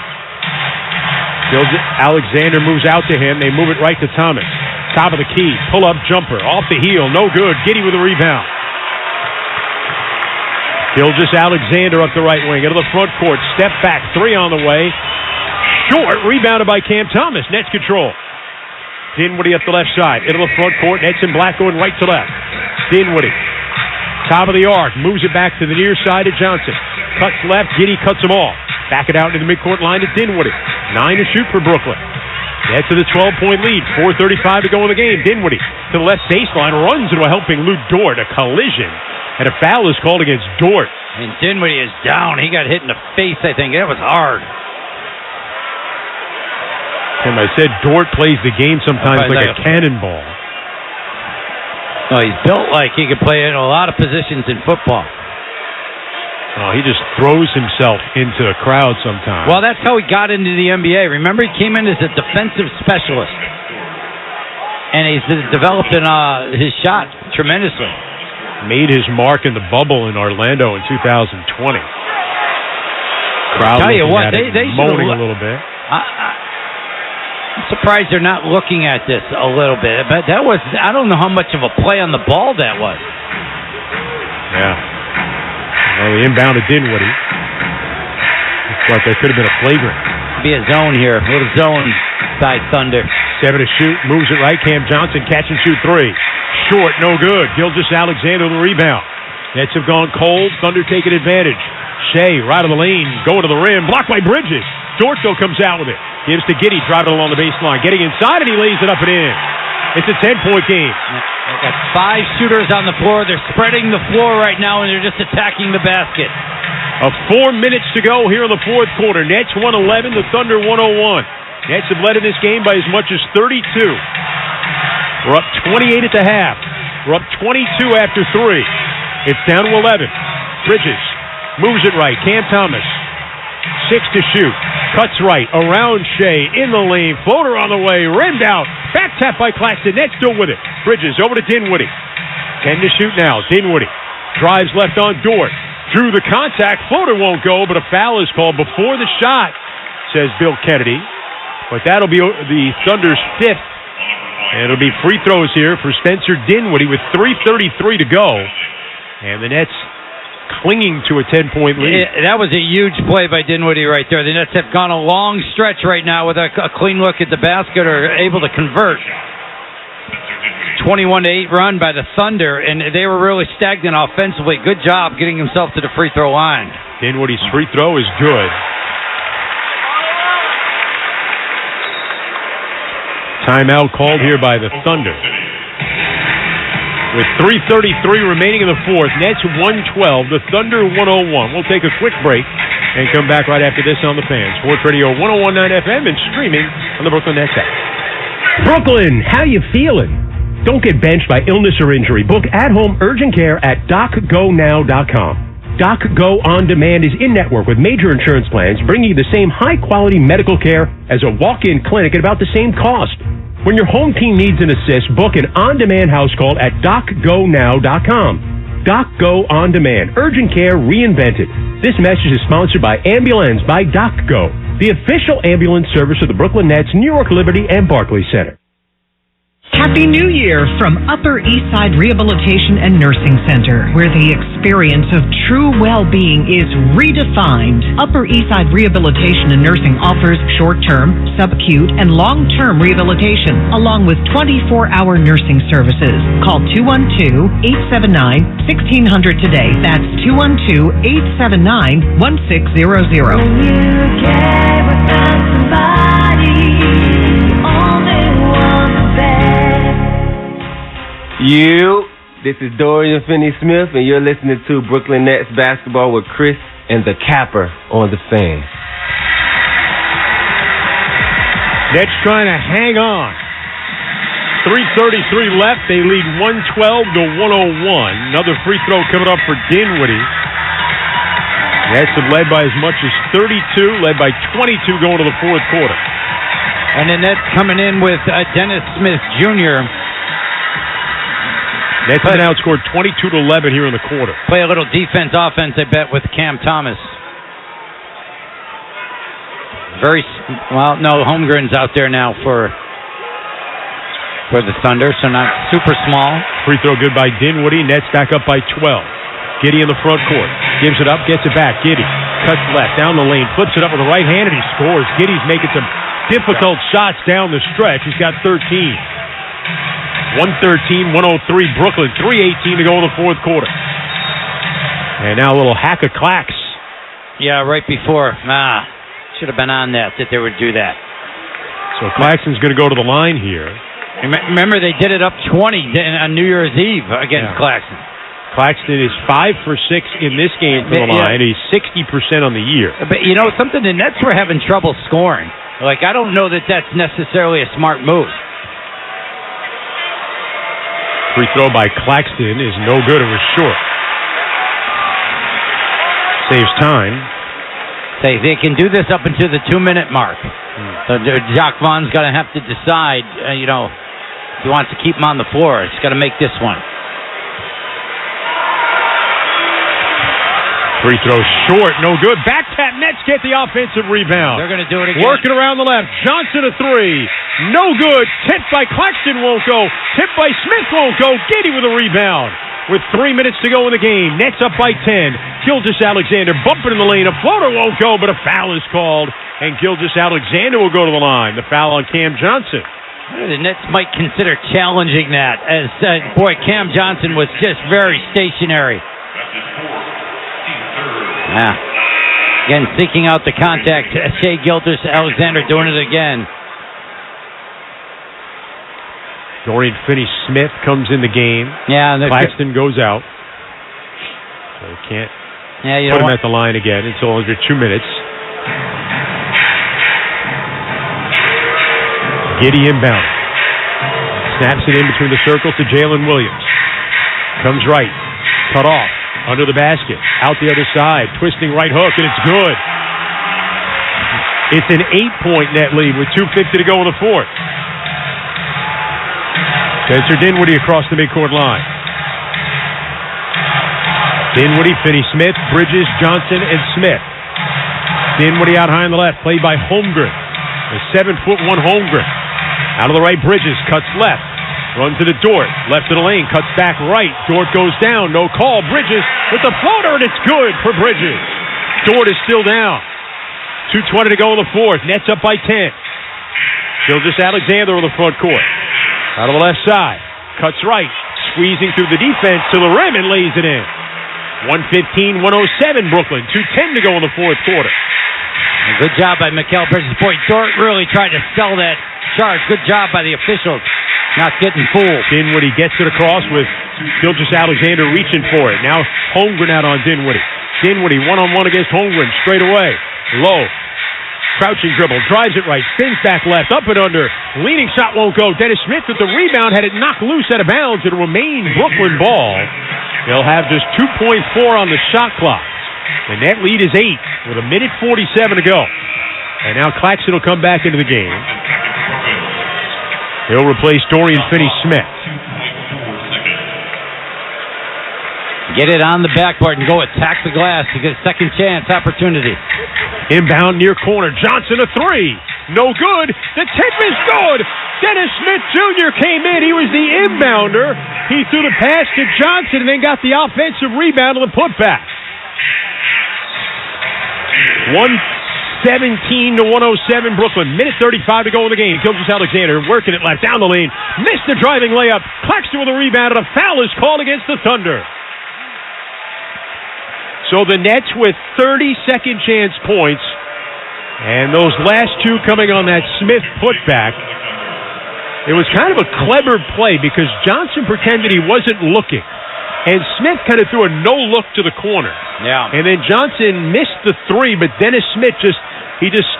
Alexander moves out to him. They move it right to Thomas. Top of the key. Pull-up jumper. Off the heel. No good. Giddey with a rebound. Gilgeous-Alexander up the right wing. Into the front court. Step back. 3 on the way. Short. Rebounded by Cam Thomas. Nets control. Dinwiddie up the left side. Into the front court. Nets and Black going right to left. Dinwiddie. Top of the arc. Moves it back to the near side to Johnson. Cuts left. Giddey cuts them off. Back it out into the midcourt line to Dinwiddie. 9 to shoot for Brooklyn. That's to the 12-point lead. 4:35 to go in the game. Dinwiddie to the left baseline. Runs into a helping Lou Dort. A collision. And a foul is called against Dort. And Dinwiddie is down. He got hit in the face, I think. That was hard. Tim, I said Dort plays the game sometimes like a cannonball. No, he's built like he could play in a lot of positions in football. Oh, he just throws himself into a crowd sometimes. Well, that's how he got into the NBA. Remember, he came in as a defensive specialist. And he's developed in his shot tremendously. Made his mark in the bubble in Orlando in 2020. Crowd tell you what, they moaning a little bit. I'm surprised they're not looking at this a little bit. But that was, I don't know how much of a play on the ball that was. Yeah. Well, the inbound to Dinwiddie. Looks like there could have been a flagrant. Be a zone here. A little zone side Thunder. 7 to shoot. Moves it right. Cam Johnson catch and shoot 3. Short. No good. Gilgeous-Alexander the rebound. Nets have gone cold. Thunder taking advantage. Shea right of the lane. Going to the rim. Blocked by Bridges. Dort though comes out with it. Gives to Giddey. Driving along the baseline. Getting inside and he lays it up and in. It's a 10-point game. They've got 5 shooters on the floor. They're spreading the floor right now, and they're just attacking the basket. 4 minutes to go here in the fourth quarter. Nets 111, the Thunder 101. Nets have led in this game by as much as 32. We're up 28 at the half. We're up 22 after 3. It's down to 11. Bridges moves it right. Cam Thomas. 6 to shoot. Cuts right. Around Shea. In the lane. Floater on the way. Rimmed out. Back tap by Claxton. Nets still with it. Bridges over to Dinwiddie. 10 to shoot now. Dinwiddie drives left on Dort. to the contact. Floater won't go, but a foul is called before the shot, says Bill Kennedy. But that'll be the Thunder's fifth. And it'll be free throws here for Spencer Dinwiddie with 3:33 to go. And the Nets clinging to a 10-point lead. That was a huge play by Dinwiddie right there. The Nets have gone a long stretch right now with a clean look at the basket, or able to convert. 21-8 run by the Thunder, and they were really stagnant offensively. Good job getting himself to the free throw line. Dinwiddie's free throw is good. Timeout called here by the Thunder. With 3:33 remaining in the fourth, Nets 112, the Thunder 101. We'll take a quick break and come back right after this on the Fan. Sports Radio 101.9 FM and streaming on the Brooklyn Nets app. Brooklyn, how you feeling? Don't get benched by illness or injury. Book at-home urgent care at DocGoNow.com. DocGo On Demand is in-network with major insurance plans, bringing you the same high-quality medical care as a walk-in clinic at about the same cost. When your home team needs an assist, book an on-demand house call at DocGoNow.com. DocGo On Demand, urgent care reinvented. This message is sponsored by Ambulance by DocGo, the official ambulance service of the Brooklyn Nets, New York Liberty, and Barclays Center. Happy New Year from Upper East Side Rehabilitation and Nursing Center, where the experience of true well-being is redefined. Upper East Side Rehabilitation and Nursing offers short-term, subacute, and long-term rehabilitation, along with 24-hour nursing services. Call 212-879-1600 today. That's 212-879-1600. When you care about somebody, only one best. This is Dorian Finney-Smith, and you're listening to Brooklyn Nets basketball with Chris and the Capper on the Fan. Nets trying to hang on. 3:33 left. They lead 112-101. Another free throw coming up for Dinwiddie. Nets have led by as much as 32, led by 22 going to the fourth quarter. And the Nets coming in with Dennis Smith Jr. Nets have now scored 22-11 here in the quarter. Play a little defense-offense, I bet, with Cam Thomas. Holmgren's out there now for the Thunder, so not super small. Free throw good by Dinwiddie. Nets back up by 12. Giddey in the front court. Gives it up, gets it back. Giddey cuts left, down the lane, flips it up with the right hand, and he scores. Giddey's making some difficult shots down the stretch. He's got 13. 113-103 Brooklyn. 3:18 to go in the fourth quarter. And now a little hack of Clax. Yeah, right before. Should have been on that they would do that. So Claxton's going to go to the line here. Remember, they did it up 20 on New Year's Eve against Claxton. Claxton is 5 for 6 in this game from the line. He's 60% on the year. But you know something? The Nets were having trouble scoring. I don't know that that's necessarily a smart move. Free throw by Claxton is no good. It was short. Saves time. They can do this up until the 2-minute mark. So Jacques Vaughn's going to have to decide, if he wants to keep him on the floor. He's got to make this one. Free throw short, no good. Back tap, Nets get the offensive rebound. They're going to do it again. Working around the left. Johnson a three. No good. Tipped by Claxton won't go. Tipped by Smith won't go. Giddey with a rebound. With 3 minutes to go in the game. Nets up by 10. Gilgeous-Alexander bumping in the lane. A floater won't go, but a foul is called. And Gilgeous-Alexander will go to the line. The foul on Cam Johnson. The Nets might consider challenging that, as Cam Johnson was just very stationary. Again, seeking out the contact. Shai Gilgeous-Alexander doing it again. Dorian Finney-Smith comes in the game. Yeah, Claxton goes out. So you can't put him at the line again until under 2 minutes. Giddey inbound. Snaps it in between the circles to Jalen Williams. Comes right. Cut off. Under the basket. Out the other side. Twisting right hook, and it's good. It's an 8-point net lead with 2:50 to go in the fourth. Spencer Dinwiddie across the midcourt line. Dinwiddie, Finney-Smith, Bridges, Johnson, and Smith. Dinwiddie out high on the left, played by Holmgren. The 7'1" Holmgren. Out of the right, Bridges cuts left. Runs into Dort. Left of the lane, cuts back right. Dort goes down, no call. Bridges with the floater, and it's good for Bridges. Dort is still down. 2:20 to go in the fourth. Nets up by 10. Gilgeous-Alexander on the front court. Out of the left side. Cuts right. Squeezing through the defense to the rim and lays it in. 115-107 Brooklyn. 2:10 to go in the fourth quarter. Good job by Mikal Bridges. Boy, Dort really tried to sell that charge. Good job by the officials. Not getting fooled. Dinwiddie gets it across with Gilgeous-Alexander reaching for it. Now Holmgren out on Dinwiddie. Dinwiddie one-on-one against Holmgren. Straight away. Low. Crouching dribble. Drives it right. Spins back left. Up and under. Leaning shot won't go. Dennis Smith with the rebound. Had it knocked loose out of bounds. It'll remain Brooklyn ball. They'll have just 2.4 on the shot clock. The net lead is 8 with 1:47 to go. And now Claxton will come back into the game. He'll replace Dorian Finney-Smith. Get it on the backboard and go attack the glass to get a second chance opportunity. Inbound near corner. Johnson a three. No good. The tip is good. Dennis Smith Jr. came in. He was the inbounder. He threw the pass to Johnson and then got the offensive rebound on the putback. 117-107 Brooklyn. 1:35 to go in the game. Gilgeous-Alexander working it left down the lane. Missed the driving layup. Claxton with a rebound and a foul is called against the Thunder. So the Nets with 30 second chance points. And those last two coming on that Smith putback. It was kind of a clever play because Johnson pretended he wasn't looking. And Smith kind of threw a no-look to the corner. Yeah. And then Johnson missed the three, but Dennis Smith just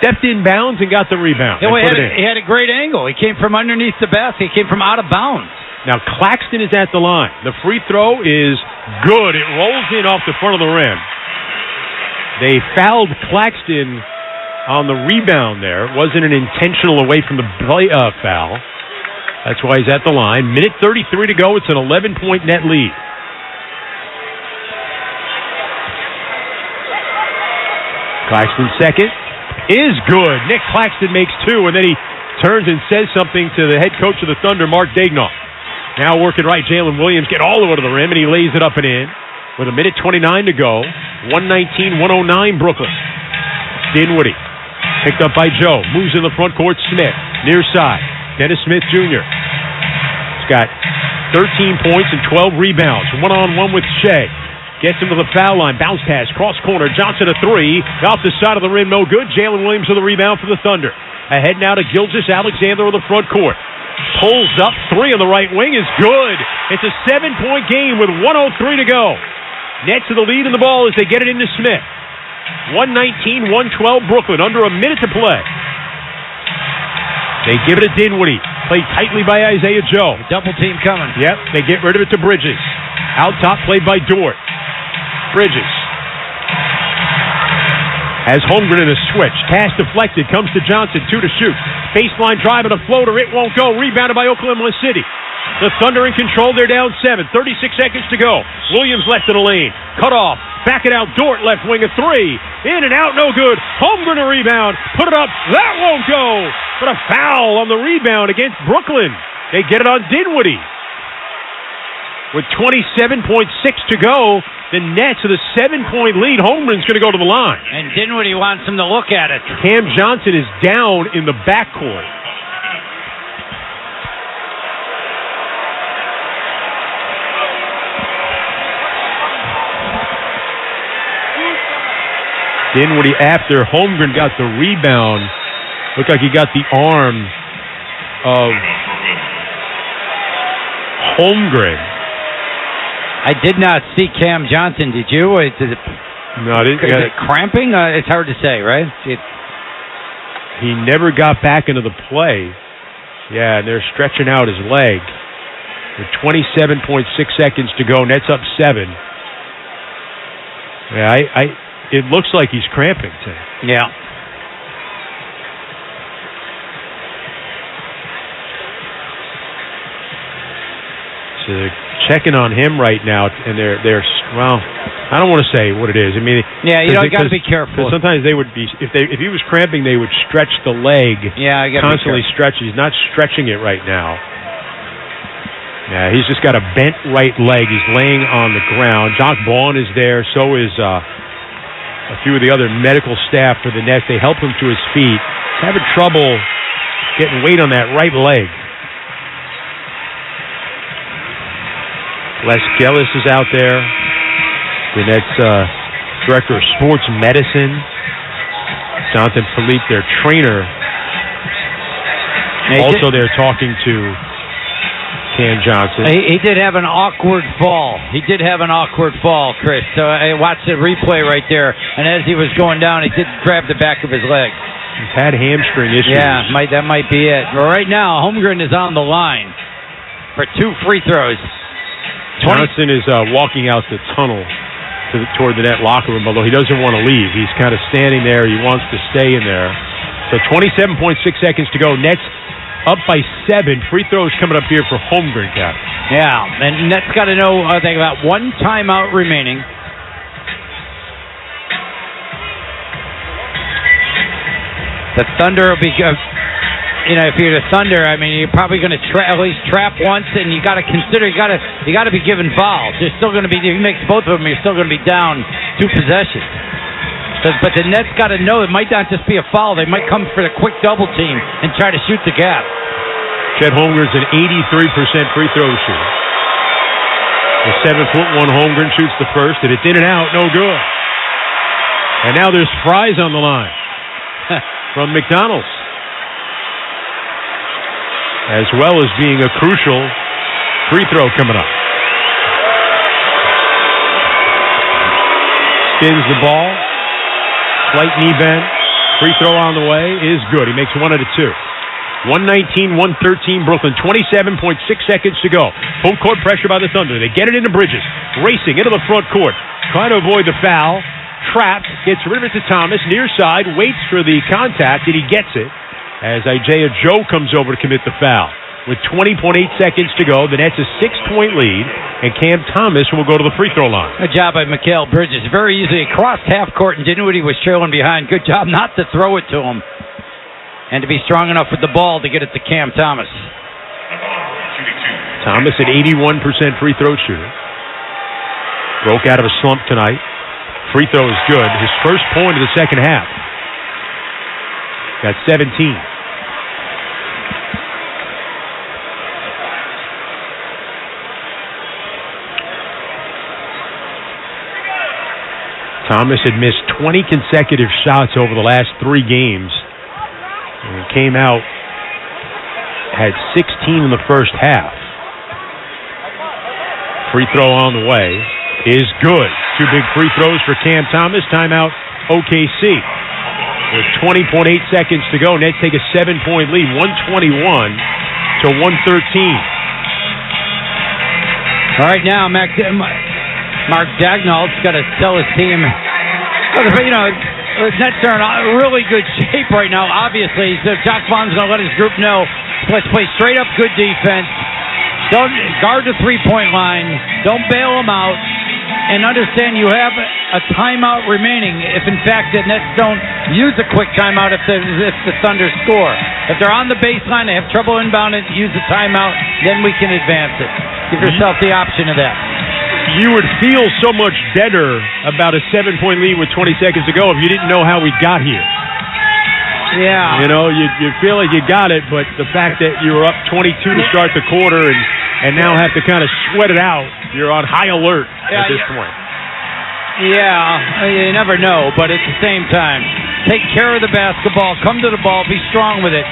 stepped in bounds and got the rebound. He had a great angle. He came from underneath the basket. He came from out of bounds. Now Claxton is at the line. The free throw is good. It rolls in off the front of the rim. They fouled Claxton on the rebound there. It wasn't an intentional away from the play foul. That's why he's at the line. 1:33 to go. It's an 11-point net lead. Claxton's second is good. Nick Claxton makes two, and then he turns and says something to the head coach of the Thunder, Mark Daigneault. Now working right, Jalen Williams get all the way to the rim, and he lays it up and in with 1:29 to go. 119-109 Brooklyn. Dinwiddie picked up by Joe. Moves in the front court. Smith near side. Dennis Smith Jr. He's got 13 points and 12 rebounds. One-on-one with Shea. Gets him to the foul line. Bounce pass. Cross corner. Johnson a three. Off the side of the rim. No good. Jalen Williams with the rebound for the Thunder. Ahead now to Gilgeous-Alexander on the front court. Pulls up. Three on the right wing is good. It's a 7-point game with 1:03 to go. Nets to the lead in the ball as they get it into Smith. 119-112 Brooklyn. Under a minute to play. They give it to Dinwiddie. Played tightly by Isaiah Joe. Double team coming. Yep. They get rid of it to Bridges. Out top played by Dort. Bridges has Holmgren in a switch. Pass deflected. Comes to Johnson. 2 to shoot. Baseline drive and a floater. It won't go. Rebounded by Oklahoma City. The Thunder in control. They're down 7. 36 seconds to go. Williams left in the lane. Cut off. Back it out. Dort left wing a three. In and out. No good. Holmgren a rebound. Put it up. That won't go. But a foul on the rebound against Brooklyn. They get it on Dinwiddie. With 27.6 to go, the Nets with a 7-point lead. Holmgren's going to go to the line. And Dinwiddie wants him to look at it. Cam Johnson is down in the backcourt. Dinwiddie, after Holmgren got the rebound, looked like he got the arm of Holmgren. I did not see Cam Johnson. Did you? No, I didn't. Is it cramping? It's hard to say, right? He never got back into the play. Yeah, and they're stretching out his leg. With 27.6 seconds to go, Nets up 7. Yeah, it looks like he's cramping, Tim. Yeah. So they're checking on him right now, and they're well, I don't want to say what it is. I mean, yeah, you got to be careful. Because sometimes they would be, if he was cramping, they would stretch the leg. Yeah, I got to constantly stretch. He's not stretching it right now. Yeah, he's just got a bent right leg. He's laying on the ground. Jock Vaughn is there. So is a few of the other medical staff for the Nets. They help him to his feet. He's having trouble getting weight on that right leg. Les Gellis is out there. The Nets director of sports medicine. Jonathan Philippe, their trainer. Also there talking to Cam Johnson. He did have an awkward fall. Chris. So I watched the replay right there, and as he was going down, he did grab the back of his leg. He's had hamstring issues. Yeah, that might be it. But right now, Holmgren is on the line for 2 free throws. Johnson is walking out the tunnel toward the net locker room, although he doesn't want to leave. He's kind of standing there. He wants to stay in there. So 27.6 seconds to go. Nets up by 7. Free throws coming up here for Holmgren, Cap. Yeah, and Nets got to know they got 1 timeout remaining. The Thunder will be, if you're the Thunder, I mean, you're probably going to at least trap once, and you got to consider you got to be given fouls. There's still going to be, if he makes both of them, you're still going to be down 2 possessions. But the Nets got to know it might not just be a foul. They might come for the quick double team and try to shoot the gap. Chet Holmgren's an 83% free throw shooter. The 7'1" Holmgren shoots the first, and it's in and out, no good. And now there's fries on the line from McDonald's, as well as being a crucial free throw coming up. Spins the ball. Slight knee bend. Free throw on the way is good. He makes 1 out of 2. 119-113 Brooklyn. 27.6 seconds to go. Full court pressure by the Thunder. They get it into Bridges. Racing into the front court. Trying to avoid the foul. Trapped. Gets rid of it to Thomas. Near side. Waits for the contact, and he gets it as Isaiah Joe comes over to commit the foul. With 20.8 seconds to go, the Nets a 6-point lead, and Cam Thomas will go to the free throw line. Good job by Mikal Bridges. Very easily crossed half court, and Dinwiddie was trailing behind. Good job not to throw it to him, and to be strong enough with the ball to get it to Cam Thomas. Thomas, an 81% free throw shooter. Broke out of a slump tonight. Free throw is good. His first point of the second half. Got 17. Thomas had missed 20 consecutive shots over the last 3 games. And came out, had 16 in the first half. Free throw on the way is good. 2 big free throws for Cam Thomas. Timeout OKC. With 20.8 seconds to go, Nets take a 7-point lead, 121-113. All right, now Mark Dagnall's got to tell his team, the Nets are in really good shape right now, obviously. So Jock Vaughn's going to let his group know, let's play straight up good defense. Don't guard the 3-point line. Don't bail them out. And understand you have a timeout remaining if, in fact, the Nets don't use a quick timeout if the Thunder score. If they're on the baseline, they have trouble inbounding, use the timeout, then we can advance it. Give yourself the option of that. You would feel so much better about a 7-point lead with 20 seconds to go if you didn't know how we got here. Yeah. You feel like you got it, but the fact that you were up 22 to start the quarter and now have to kind of sweat it out, you're on high alert at this point. Yeah, you never know, but at the same time, take care of the basketball, come to the ball, be strong with it.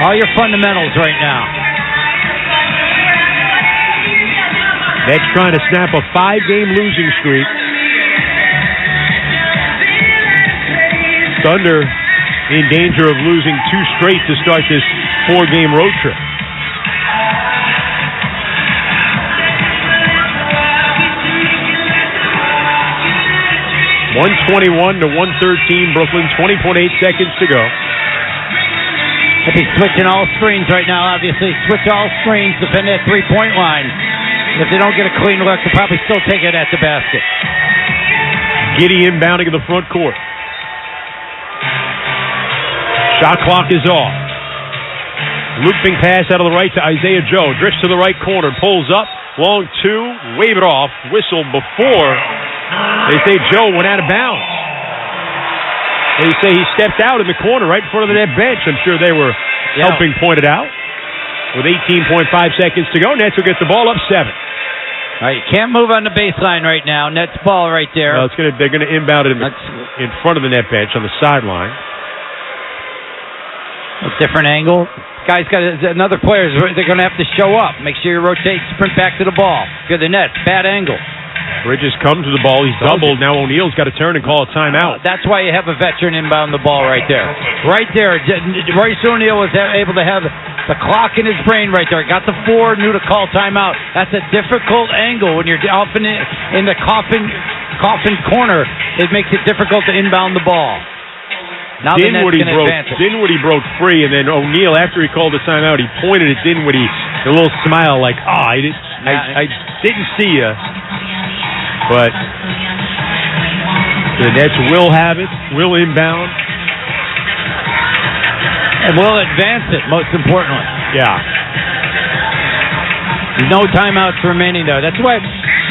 All your fundamentals right now. Nets trying to snap a 5-game losing streak. Thunder in danger of losing 2 straight to start this 4-game road trip. (121-113) Brooklyn. 20.8 seconds to go. If he's switching all screens right now, obviously switch all screens, defend that 3-point line. If they don't get a clean look, they'll probably still take it at the basket. Giddy inbounding in the front court. Shot clock is off. Looping pass out of the right to Isaiah Joe. Drifts to the right corner. Pulls up. Long two. Wave it off. Whistle before. They say Joe went out of bounds. They say he stepped out in the corner right in front of the net bench. I'm sure they were helping point it out. With 18.5 seconds to go, Nets will get the ball up 7. All right, you can't move on the baseline right now. Nets ball right there. Well, they're going to inbound it in front of the net bench on the sideline. A different angle. Guys got another player. They're going to have to show up. Make sure you rotate, sprint back to the ball. Good, the net. Bad angle. Bridges comes to the ball. He's doubled. Now O'Neal's got to turn and call a timeout. That's why you have a veteran inbound the ball right there. Right there. Royce O'Neal was able to have the clock in his brain right there. Got the 4, knew to call timeout. That's a difficult angle when you're often in the coffin corner. It makes it difficult to inbound the ball. Now Dinwiddie broke free, and then O'Neal, after he called the timeout, he pointed at Dinwiddie, a little smile like, I didn't see you. But the Nets will have it, will inbound. And will advance it, most importantly. Yeah. There's no timeouts remaining there. That's why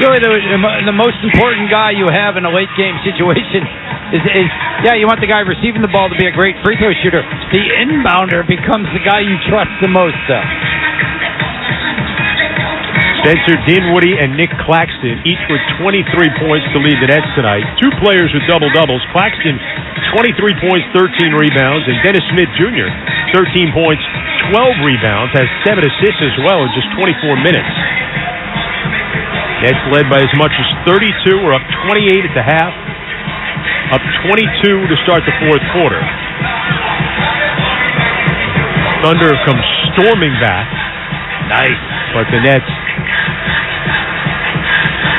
really the most important guy you have in a late game situation is you want the guy receiving the ball to be a great free throw shooter. The inbounder becomes the guy you trust the most, though. Spencer Dinwiddie and Nick Claxton, each with 23 points to lead the Nets tonight. 2 players with double-doubles. Claxton, 23 points, 13 rebounds. And Dennis Smith Jr., 13 points, 12 rebounds. Has 7 assists as well in just 24 minutes. Nets led by as much as 32. We're up 28 at the half. Up 22 to start the fourth quarter. Thunder have come storming back. Nice. But the Nets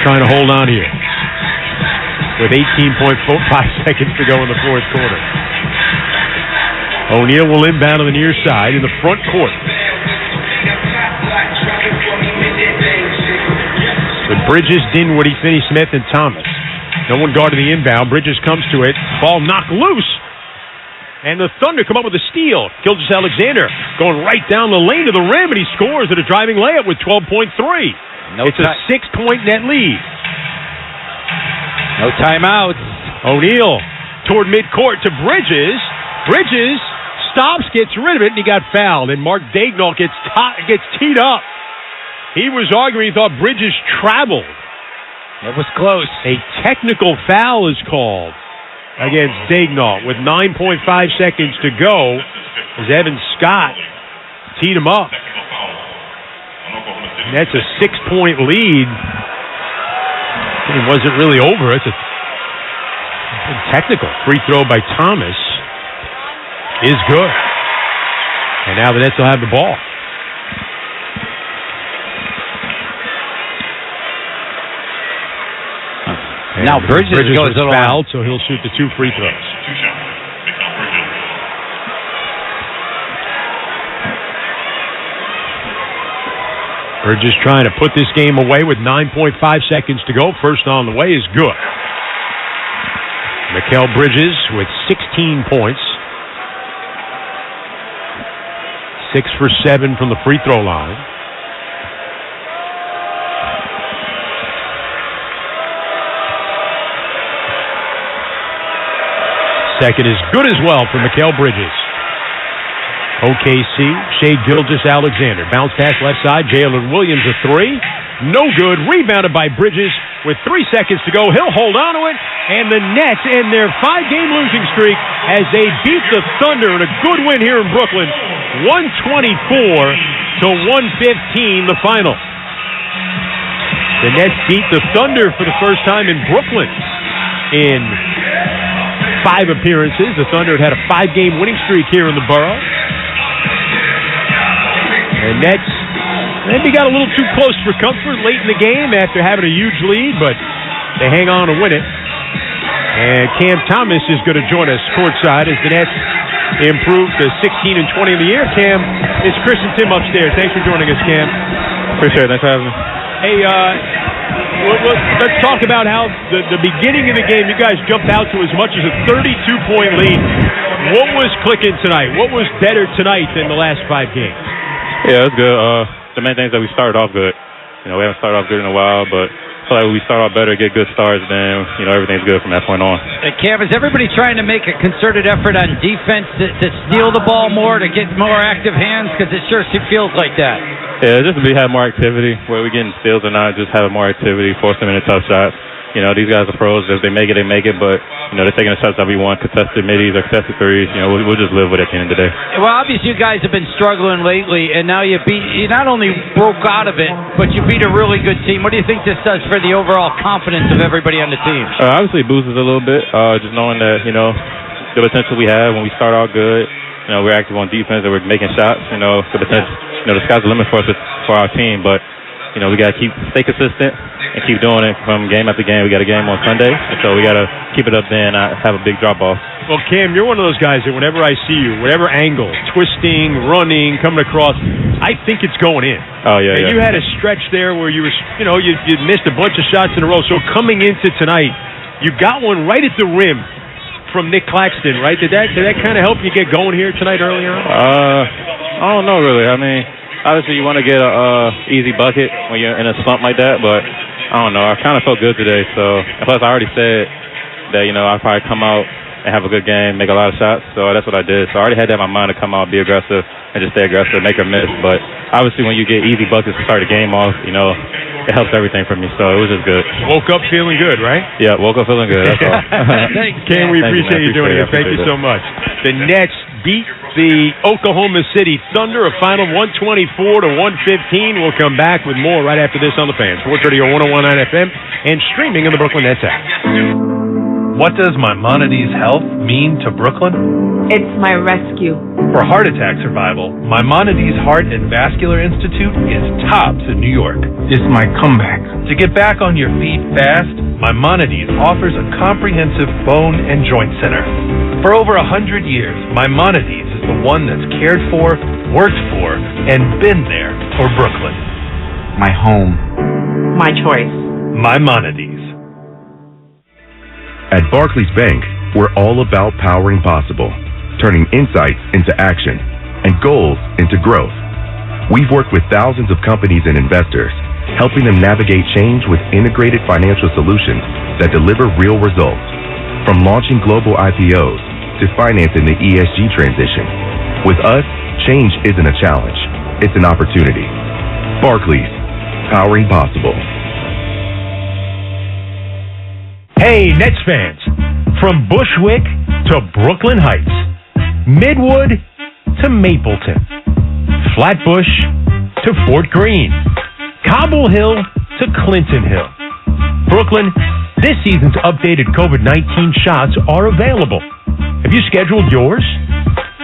trying to hold on here with 18.5 seconds to go in the fourth quarter. O'Neal will inbound on the near side in the front court. With Bridges, Dinwiddie, Finney-Smith, and Thomas. No one guarded the inbound. Bridges comes to it. Ball knocked loose. And the Thunder come up with a steal. Gilgeous-Alexander going right down the lane to the rim, and he scores at a driving layup with 12.3. It's a 6-point net lead. No timeouts. O'Neal toward midcourt to Bridges. Bridges stops, gets rid of it, and he got fouled. And Mark Daigneault gets teed up. He was arguing he thought Bridges traveled. It was close. A technical foul is called against Daigneault with 9.5 seconds to go as Evan Scott teed him up. And that's a 6-point lead. It wasn't really over. It's a technical. Free throw by Thomas is good. And now the Nets will have the ball. And now Bridges goes fouled, so he'll shoot the 2 free throws. Bridges trying to put this game away with 9.5 seconds to go. First on the way is good. Mikal Bridges with 16 points. 6 for 7 from the free throw line. Second is good as well for Mikal Bridges. OKC, Shai Gilgeous-Alexander. Bounce pass left side. Jalen Williams a 3. No good. Rebounded by Bridges with 3 seconds to go. He'll hold on to it. And the Nets end their 5-game losing streak as they beat the Thunder in a good win here in Brooklyn. 124-115 the final. The Nets beat the Thunder for the first time in Brooklyn in 5 appearances. The Thunder had a 5-game winning streak here in the borough. And Nets maybe got a little too close for comfort late in the game after having a huge lead, but they hang on to win it. And Cam Thomas is going to join us courtside as the Nets improve to 16-20 in the year. Cam, it's Chris and Tim upstairs. Thanks for joining us, Cam. Appreciate it. Thanks for having me. Hey, let's talk about how the beginning of the game, you guys jumped out to as much as a 32-point lead. What was clicking tonight? What was better tonight than the last 5 games? Yeah, it was good. The main thing is that we started off good. We haven't started off good in a while, but I feel like when we start off better, get good starts, then, everything's good from that point on. Cam, is everybody trying to make a concerted effort on defense to steal the ball more, to get more active hands? Because it sure feels like that. Yeah, just to have more activity, whether we're getting steals or not, just having more activity, force them into tough shots. These guys are pros. If they make it, they make it, but, they're taking the shots that we want, contested middies or contested threes. We'll just live with it at the end of the day. Well, obviously you guys have been struggling lately, and now you not only broke out of it, but you beat a really good team. What do you think this does for the overall confidence of everybody on the team? Obviously it boosts us a little bit, just knowing that, the potential we have when we start out good, we're active on defense and we're making shots, the potential, the sky's the limit for us, for our team, but, we got to stay consistent and keep doing it from game after game. We got a game on Sunday, and so we got to keep it up there and not have a big drop-off. Well, Cam, you're one of those guys that whenever I see you, whatever angle, twisting, running, coming across, I think it's going in. Oh, yeah, and you had a stretch there where you were, you missed a bunch of shots in a row. So coming into tonight, you got one right at the rim from Nick Claxton, right? Did that kind of help you get going here tonight early on? I don't know, really. I mean, obviously you want to get a easy bucket when you're in a slump like that, but I don't know. I kind of felt good today. So, plus I already said that, I'll probably come out and have a good game, make a lot of shots. So that's what I did. So I already had that in my mind to come out, be aggressive, and just stay aggressive, make or miss. But obviously when you get easy buckets to start the game off, it helps everything from you. So it was just good. Woke up feeling good, right? Yeah, woke up feeling good. That's all. Thanks, Cam. We appreciate you doing it. Thank you so much. The Nets beat the Oklahoma City Thunder, a final 124-115. We'll come back with more right after this on the Fan. Sports Radio 101.9 FM and streaming on the Brooklyn Nets app. What does Maimonides Health mean to Brooklyn? It's my rescue. For heart attack survival, Maimonides Heart and Vascular Institute is tops in New York. It's my comeback. To get back on your feet fast, Maimonides offers a comprehensive bone and joint center. For over 100 years, Maimonides is the one that's cared for, worked for, and been there for Brooklyn. My home. My choice. Maimonides. At Barclays Bank, we're all about powering possible, turning insights into action, and goals into growth. We've worked with thousands of companies and investors, helping them navigate change with integrated financial solutions that deliver real results. From launching global IPOs to financing the ESG transition. With us, change isn't a challenge, it's an opportunity. Barclays, powering possible. Hey, Nets fans, from Bushwick to Brooklyn Heights, Midwood to Mapleton, Flatbush to Fort Greene, Cobble Hill to Clinton Hill. Brooklyn, this season's updated COVID-19 shots are available. Have you scheduled yours?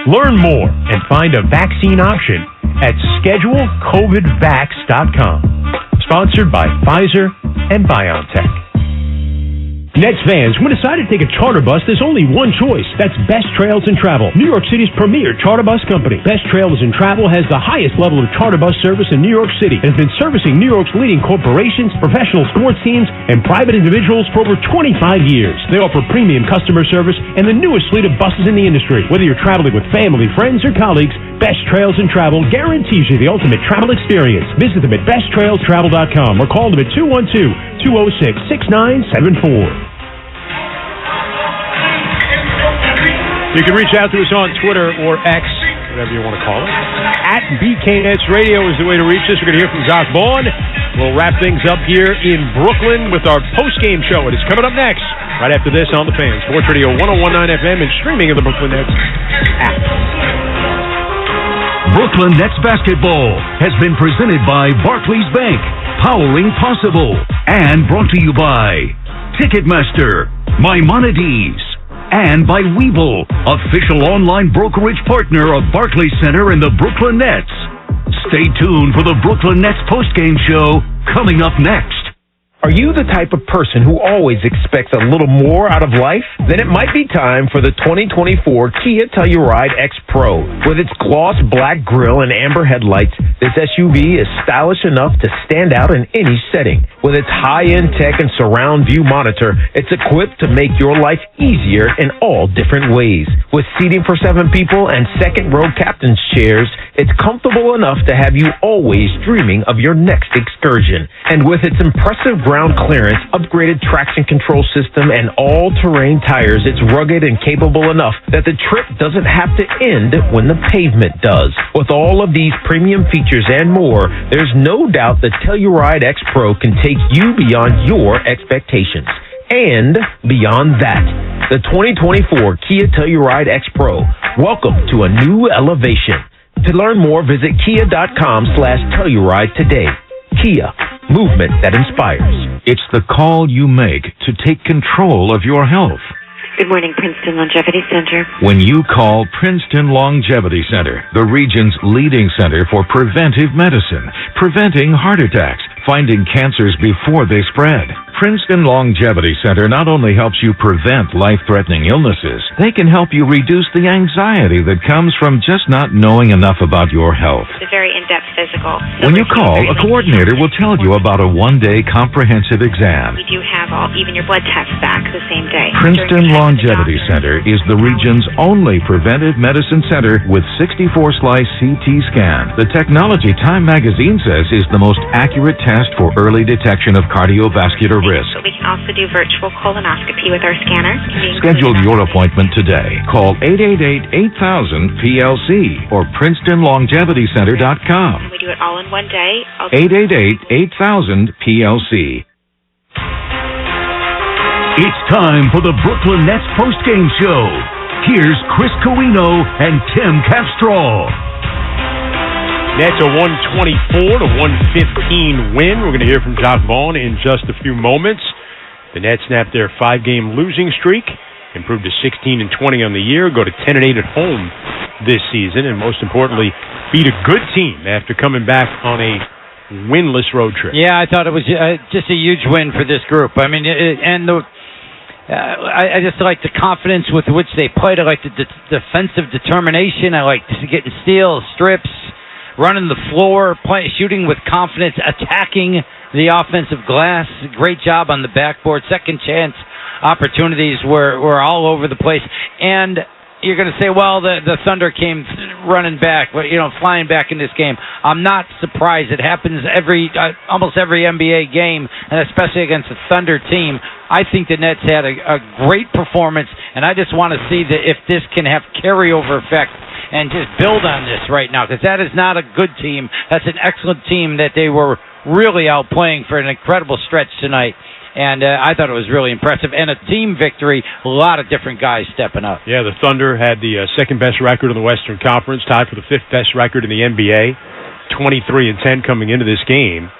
Learn more and find a vaccine option at ScheduleCovidVax.com. Sponsored by Pfizer and BioNTech. Nets fans, when decided to take a charter bus, there's only one choice. That's Best Trails and Travel, New York City's premier charter bus company. Best Trails and Travel has the highest level of charter bus service in New York City and has been servicing New York's leading corporations, professional sports teams, and private individuals for over 25 years. They offer premium customer service and the newest fleet of buses in the industry. Whether you're traveling with family, friends, or colleagues, Best Trails and Travel guarantees you the ultimate travel experience. Visit them at besttrailstravel.com or call them at 212-206-6974. You can reach out to us on Twitter or X, whatever you want to call it. At BKNets Radio is the way to reach us. We're going to hear from Josh Vaughn. We'll wrap things up here in Brooklyn with our post-game show. It is coming up next, right after this on The Fan. Sports Radio 101.9 FM and streaming of the Brooklyn Nets app. Brooklyn Nets basketball has been presented by Barclays Bank, powering possible, and brought to you by Ticketmaster, Maimonides, and by Webull, official online brokerage partner of Barclays Center and the Brooklyn Nets. Stay tuned for the Brooklyn Nets postgame show coming up next. Are you the type of person who always expects a little more out of life? Then it might be time for the 2024 Kia Telluride X Pro. With its gloss black grille and amber headlights, this SUV is stylish enough to stand out in any setting. With its high-end tech and surround view monitor, it's equipped to make your life easier in all different ways. With seating for 7 people and second-row captain's chairs, it's comfortable enough to have you always dreaming of your next excursion. And with its impressive ground clearance, upgraded traction control system, and all-terrain tires, it's rugged and capable enough that the trip doesn't have to end when the pavement does. With all of these premium features and more, there's no doubt the Telluride X Pro can take you beyond your expectations. And beyond that, the 2024 Kia Telluride X Pro. Welcome to a new elevation. To learn more, visit kia.com/Telluride today. Kia, movement that inspires. It's the call you make to take control of your health. Good morning, Princeton Longevity Center. When you call Princeton Longevity Center, the region's leading center for preventive medicine, preventing heart attacks, finding cancers before they spread. Princeton Longevity Center not only helps you prevent life-threatening illnesses, they can help you reduce the anxiety that comes from just not knowing enough about your health. It's a very in-depth physical. When you call, a coordinator will tell you about a one-day comprehensive exam. We do have even your blood tests back the same day. Princeton Longevity Center is the region's only preventive medicine center with 64-slice CT scan. The technology Time Magazine says is the most accurate test for early detection of cardiovascular risk. We can also do virtual colonoscopy with our scanner. Schedule your appointment today. Call 888-8000-PLC or PrincetonLongevityCenter.com. We do it all in one day. 888-8000-PLC. It's time for the Brooklyn Nets postgame show. Here's Chris Coino and Tim Capstraw. Nets a 124-115 win. We're going to hear from Jock Vaughn in just a few moments. The Nets snapped their 5-game losing streak, improved to 16-20 on the year, go to 10-8 at home this season, and most importantly, beat a good team after coming back on a winless road trip. Yeah, I thought it was just a huge win for this group. I mean, I just like the confidence with which they played. I like the defensive determination. I like getting steals, strips, running the floor, shooting with confidence, attacking the offensive glass. Great job on the backboard. Second chance opportunities were all over the place. And you're going to say, well, the Thunder came running back, flying back in this game. I'm not surprised. It happens almost every NBA game, and especially against a Thunder team. I think the Nets had a great performance, and I just want to see if this can have carryover effect and just build on this right now, because that is not a good team. That's an excellent team that they were really outplaying for an incredible stretch tonight. And I thought it was really impressive. And a team victory, a lot of different guys stepping up. Yeah, the Thunder had the second-best record in the Western Conference, tied for the fifth-best record in the NBA, 23-10 coming into this game,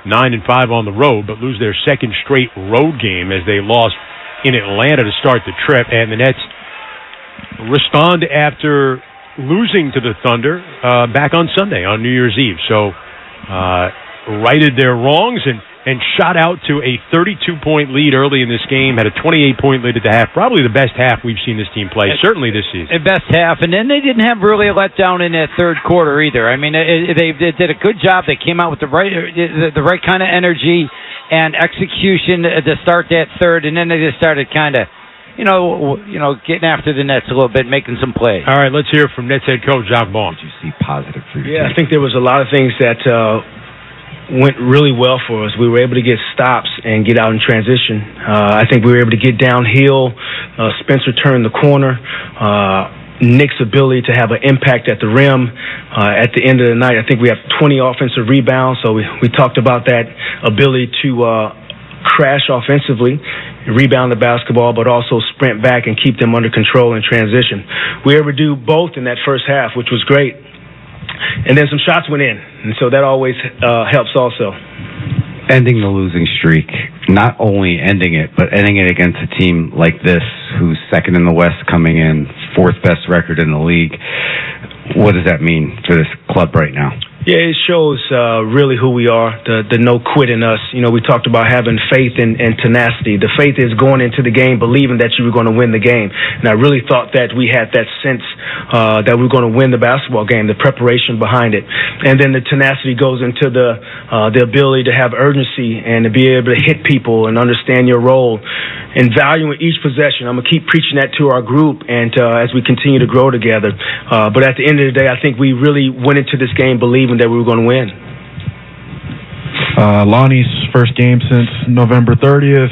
9-5 on the road, but lose their second straight road game as they lost in Atlanta to start the trip. And the Nets respond after losing to the Thunder back on Sunday, on New Year's Eve. So righted their wrongs and shot out to a 32-point lead early in this game, had a 28-point lead at the half. Probably the best half we've seen this team play, certainly this season. The best half, and then they didn't have really a letdown in that third quarter either. I mean, they did a good job. They came out with the right kind of energy and execution to start that third, and then they just started kind of getting after the Nets a little bit, making some plays. All right, let's hear from Nets head coach Jock Vaughn. Did you see positive for you? Yeah, I think there was a lot of things that went really well for us. We were able to get stops and get out in transition. I think we were able to get downhill. Spencer turned the corner. Nick's ability to have an impact at the rim. At the end of the night, I think we have 20 offensive rebounds, so we talked about that ability to crash offensively, rebound the basketball, but also sprint back and keep them under control in transition. We were able to do both in that first half, which was great. And then some shots went in, and so that always helps also. Ending the losing streak, not only ending it, but ending it against a team like this, who's second in the West coming in, fourth best record in the league. What does that mean for this club right now? Yeah, it shows really who we are, the no quit in us. You know, we talked about having faith and tenacity. The faith is going into the game believing that you were going to win the game. And I really thought that we had that sense that we were going to win the basketball game, the preparation behind it. And then the tenacity goes into the ability to have urgency and to be able to hit people and understand your role and valuing each possession. I'm going to keep preaching that to our group and as we continue to grow together. But at the end of the day, I think we really went into this game believing that we were going to win. Lonnie's first game since November 30th.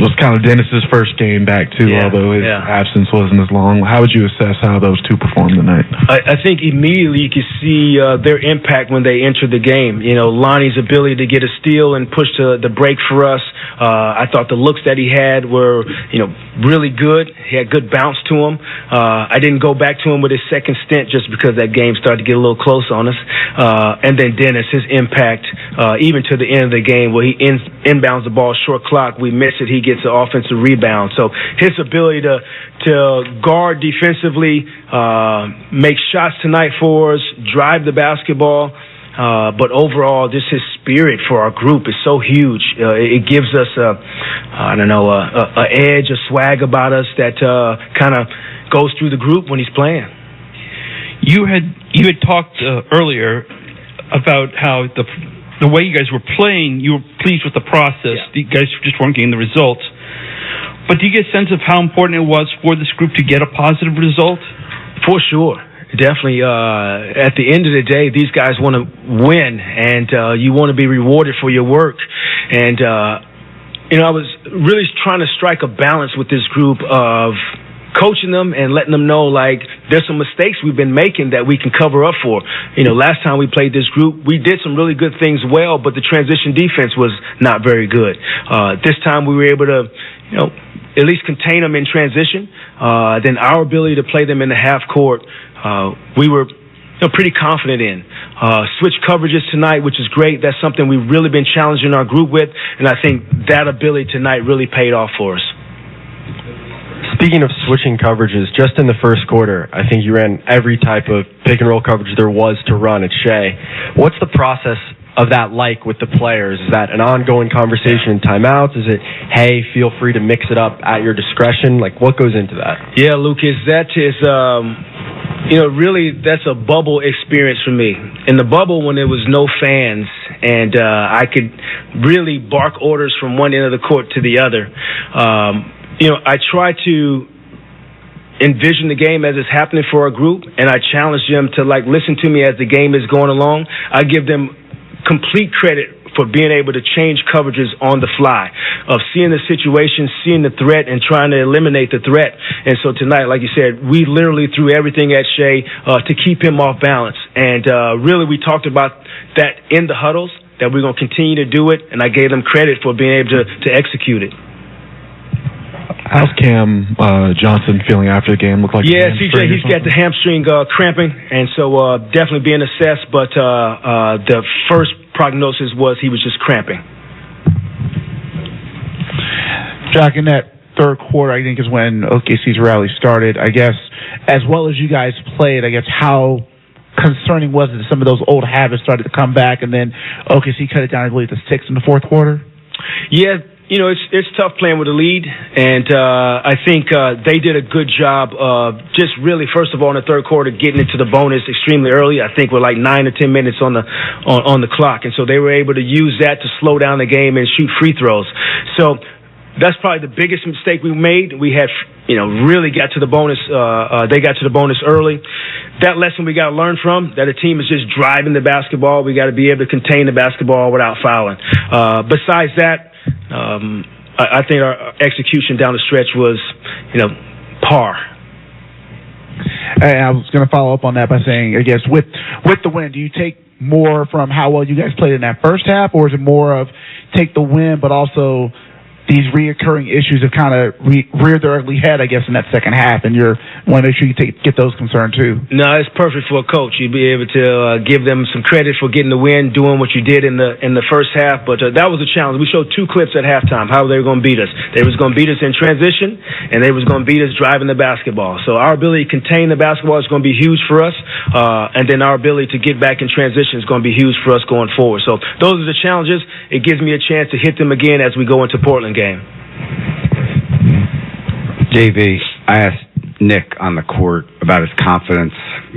Was kind of Dennis's first game back too, although his absence wasn't as long. How would you assess how those two performed tonight? I think immediately you could see their impact when they entered the game. You know, Lonnie's ability to get a steal and push the break for us. I thought the looks that he had were, really good. He had good bounce to him. I didn't go back to him with his second stint just because that game started to get a little close on us. And then Dennis, his impact, even to the end of the game where he inbounds the ball, short clock, we miss it, he gets an offensive rebound. So his ability to guard defensively, make shots tonight for us, drive the basketball, but overall, just his spirit for our group is so huge. It gives us a edge, a swag about us that kind of goes through the group when he's playing. You had talked earlier about how the way you guys were playing, you were pleased with the process. Yeah. You guys just weren't getting the results. But do you get a sense of how important it was for this group to get a positive result? For sure. Definitely. At the end of the day, these guys want to win, and you want to be rewarded for your work. And, I was really trying to strike a balance with this group of coaching them and letting them know, like, there's some mistakes we've been making that we can cover up for. Last time we played this group, we did some really good things well, but the transition defense was not very good. This time we were able to, at least contain them in transition. Then our ability to play them in the half court, we were pretty confident in. Switch coverages tonight, which is great. That's something we've really been challenging our group with, and I think that ability tonight really paid off for us. Speaking of switching coverages, just in the first quarter, I think you ran every type of pick-and-roll coverage there was to run at Shea. What's the process of that like with the players? Is that an ongoing conversation in timeouts? Is it, hey, feel free to mix it up at your discretion? Like, what goes into that? Yeah, Lucas, that is, really that's a bubble experience for me. In the bubble when there was no fans and I could really bark orders from one end of the court to the other, I try to envision the game as it's happening for our group, and I challenge them to, listen to me as the game is going along. I give them complete credit for being able to change coverages on the fly, of seeing the situation, seeing the threat, and trying to eliminate the threat. And so tonight, like you said, we literally threw everything at Shea to keep him off balance. And really, we talked about that in the huddles, that we're going to continue to do it, and I gave them credit for being able to execute it. How's Cam Johnson feeling after the game? Look like CJ, he's got the hamstring cramping, and so definitely being assessed. But the first prognosis was he was just cramping. Jack, in that third quarter, I think is when OKC's rally started. I guess as well as you guys played, I guess how concerning was it that some of those old habits started to come back, and then OKC cut it down, I believe, to 6 in the fourth quarter? Yeah. It's tough playing with a lead, and I think they did a good job of just really, first of all, in the third quarter, getting into the bonus extremely early. I think we're like 9 or 10 minutes on the clock, and so they were able to use that to slow down the game and shoot free throws. So that's probably the biggest mistake we made. We had, really got to the bonus. They got to the bonus early. That lesson we got to learn from, that a team is just driving the basketball. We got to be able to contain the basketball without fouling. Besides that, I think our execution down the stretch was, par. I was going to follow up on that by saying, I guess, with the win, do you take more from how well you guys played in that first half, or is it more of take the win, but also these reoccurring issues have kind of reared their ugly head, I guess, in that second half, and you want to make sure you get those concerned too. No, it's perfect for a coach. You'd be able to give them some credit for getting the win, doing what you did in the first half. But that was a challenge. We showed 2 clips at halftime how they were going to beat us. They was going to beat us in transition, and they was going to beat us driving the basketball. So our ability to contain the basketball is going to be huge for us, and then our ability to get back in transition is going to be huge for us going forward. So those are the challenges. It gives me a chance to hit them again as we go into Portland game. JV, I asked Nick on the court about his confidence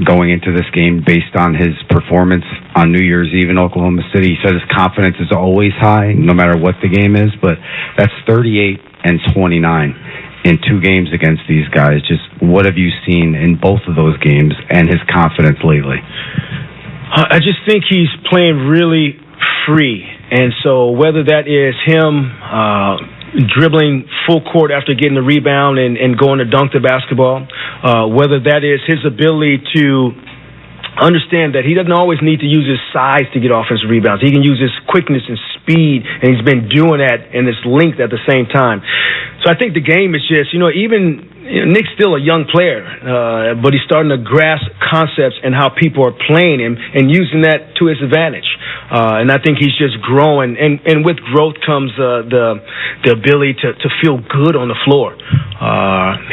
going into this game based on his performance on New Year's Eve in Oklahoma City. He said his confidence is always high, no matter what the game is, but that's 38 and 29 in 2 games against these guys. Just what have you seen in both of those games and his confidence lately? I just think he's playing really free. And so whether that is him dribbling full court after getting the rebound and going to dunk the basketball, whether that is his ability to understand that he doesn't always need to use his size to get offensive rebounds. He can use his quickness and speed, and he's been doing that and his length at the same time. So I think the game is just, Nick's still a young player, but he's starting to grasp concepts and how people are playing him and using that to his advantage. And I think he's just growing. And with growth comes the ability to feel good on the floor.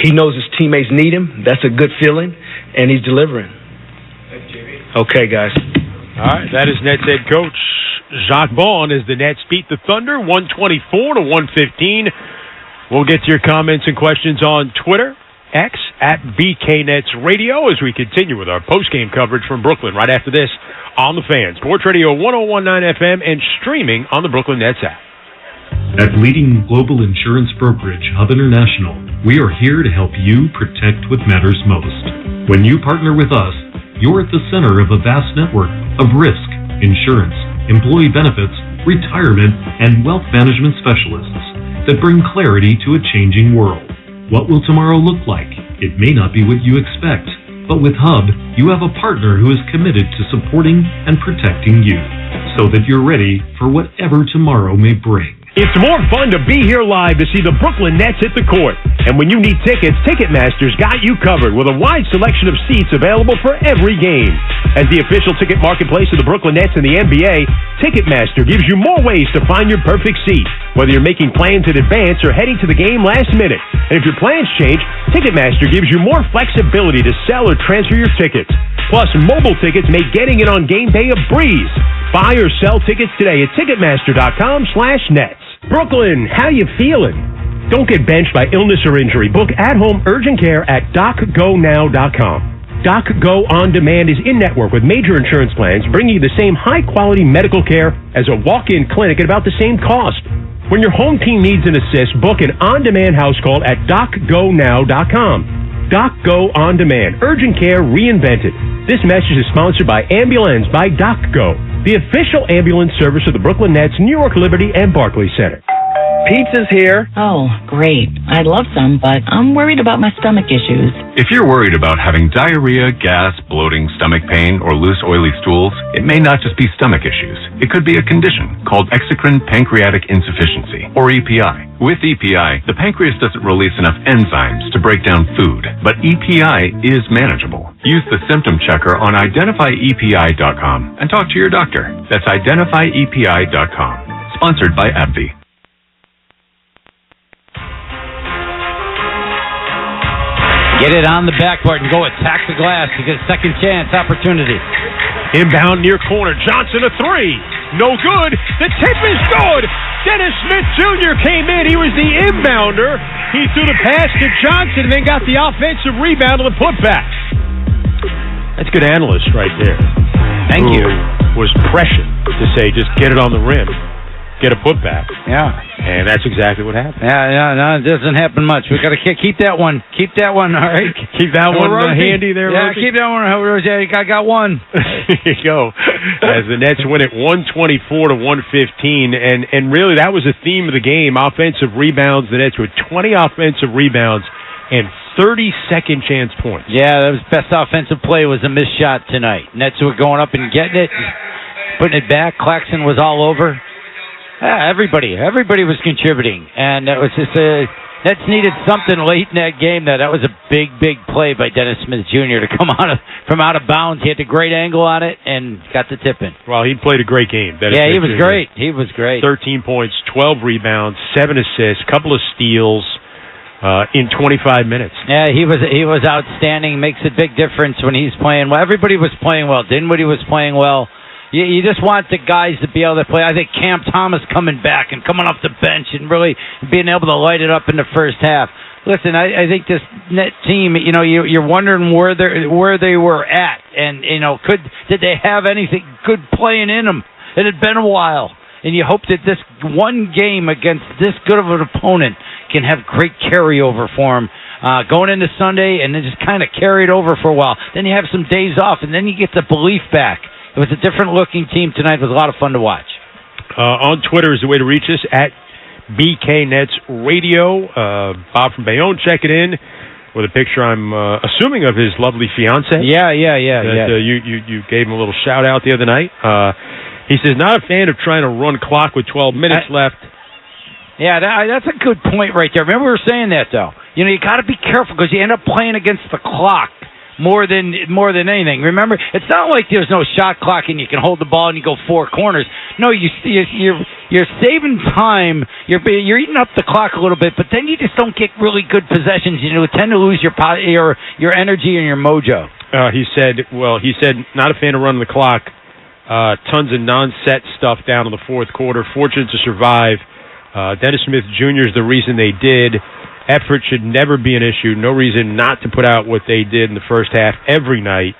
He knows his teammates need him. That's a good feeling, and he's delivering. Okay, guys. All right, that is Nets head coach Jacques Vaughn as the Nets beat the Thunder 124 to 115. We'll get to your comments and questions on Twitter, X, at BKNetsRadio as we continue with our post-game coverage from Brooklyn right after this on The Fan. Sports Radio 1019 FM and streaming on the Brooklyn Nets app. At leading global insurance brokerage Hub International, we are here to help you protect what matters most. When you partner with us, you're at the center of a vast network of risk, insurance, employee benefits, retirement, and wealth management specialists that bring clarity to a changing world. What will tomorrow look like? It may not be what you expect, but with Hub, you have a partner who is committed to supporting and protecting you so that you're ready for whatever tomorrow may bring. It's more fun to be here live to see the Brooklyn Nets hit the court. And when you need tickets, Ticketmaster's got you covered with a wide selection of seats available for every game. As the official ticket marketplace of the Brooklyn Nets and the NBA, Ticketmaster gives you more ways to find your perfect seat, whether you're making plans in advance or heading to the game last minute. And if your plans change, Ticketmaster gives you more flexibility to sell or transfer your tickets. Plus, mobile tickets make getting in on game day a breeze. Buy or sell tickets today at Ticketmaster.com/Nets. Brooklyn, how you feeling? Don't get benched by illness or injury. Book at-home urgent care at DocGoNow.com. DocGo On Demand is in-network with major insurance plans, bringing you the same high-quality medical care as a walk-in clinic at about the same cost. When your home team needs an assist, book an on-demand house call at DocGoNow.com. DocGo On Demand, urgent care reinvented. This message is sponsored by Ambulance by DocGo, the official ambulance service of the Brooklyn Nets, New York Liberty, and Barclays Center. Pizza's here. Oh, great. I'd love some, but I'm worried about my stomach issues. If you're worried about having diarrhea, gas, bloating, stomach pain, or loose, oily stools, it may not just be stomach issues. It could be a condition called exocrine pancreatic insufficiency, or EPI. With EPI, the pancreas doesn't release enough enzymes to break down food, but EPI is manageable. Use the symptom checker on identifyepi.com and talk to your doctor. That's identifyepi.com. Sponsored by AbbVie. Get it on the backboard and go attack the glass to get a second chance opportunity. Inbound near corner. Johnson a three. No good. The tip is good. Dennis Smith Jr. came in. He was the inbounder. He threw the pass to Johnson and then got the offensive rebound on the putback. That's good analyst right there. Thank you. Was prescient to say just get it on the rim. Get a putback. Yeah. And that's exactly what happened. Yeah, no, it doesn't happen much. We got to keep that one. Keep that one, all right? Keep that one handy there, yeah, Rosie. Keep that one. Yeah, I got one. There you go. As the Nets win it 124 to 115, and really that was the theme of the game. Offensive rebounds. The Nets with 20 offensive rebounds and 30 second chance points. Yeah, that was best offensive play was a missed shot tonight. Nets were going up and getting it, putting it back. Claxton was all over. Yeah, everybody was contributing, and it was just Nets needed something late in that game. That was a big play by Dennis Smith Jr. to come from out of bounds. He had a great angle on it and got the tip in. Well, he played a great game. He was great. He was great. 13 points, 12 rebounds, 7 assists, couple of steals in 25 minutes. Yeah, he was outstanding. Makes a big difference when he's playing well. Everybody was playing well. Dinwiddie was playing well. You just want the guys to be able to play. I think Cam Thomas coming back and coming off the bench and really being able to light it up in the first half. Listen, I think this Net team, you're wondering where they were at, and did they have anything good playing in them? It had been a while, and you hope that this one game against this good of an opponent can have great carryover for them. Going into Sunday and then just kind of carry it over for a while. Then you have some days off, and then you get the belief back. It was a different-looking team tonight. It was a lot of fun to watch. On Twitter is the way to reach us, at BKNetsRadio. Bob from Bayonne checking in with a picture, I'm assuming, of his lovely fiancée. Yeah. You gave him a little shout-out the other night. He says, not a fan of trying to run clock with 12 minutes left. Yeah, that's a good point right there. Remember we were saying that, though. You got to be careful because you end up playing against the clock more than anything. Remember, it's not like there's no shot clock and you can hold the ball and you go four corners. No, you're saving time. You're eating up the clock a little bit, but then you just don't get really good possessions. You tend to lose your energy and your mojo. He said, not a fan of running the clock. Tons of non-set stuff down in the fourth quarter. Fortunate to survive. Dennis Smith Jr. is the reason they did. Effort should never be an issue. No reason not to put out what they did in the first half every night.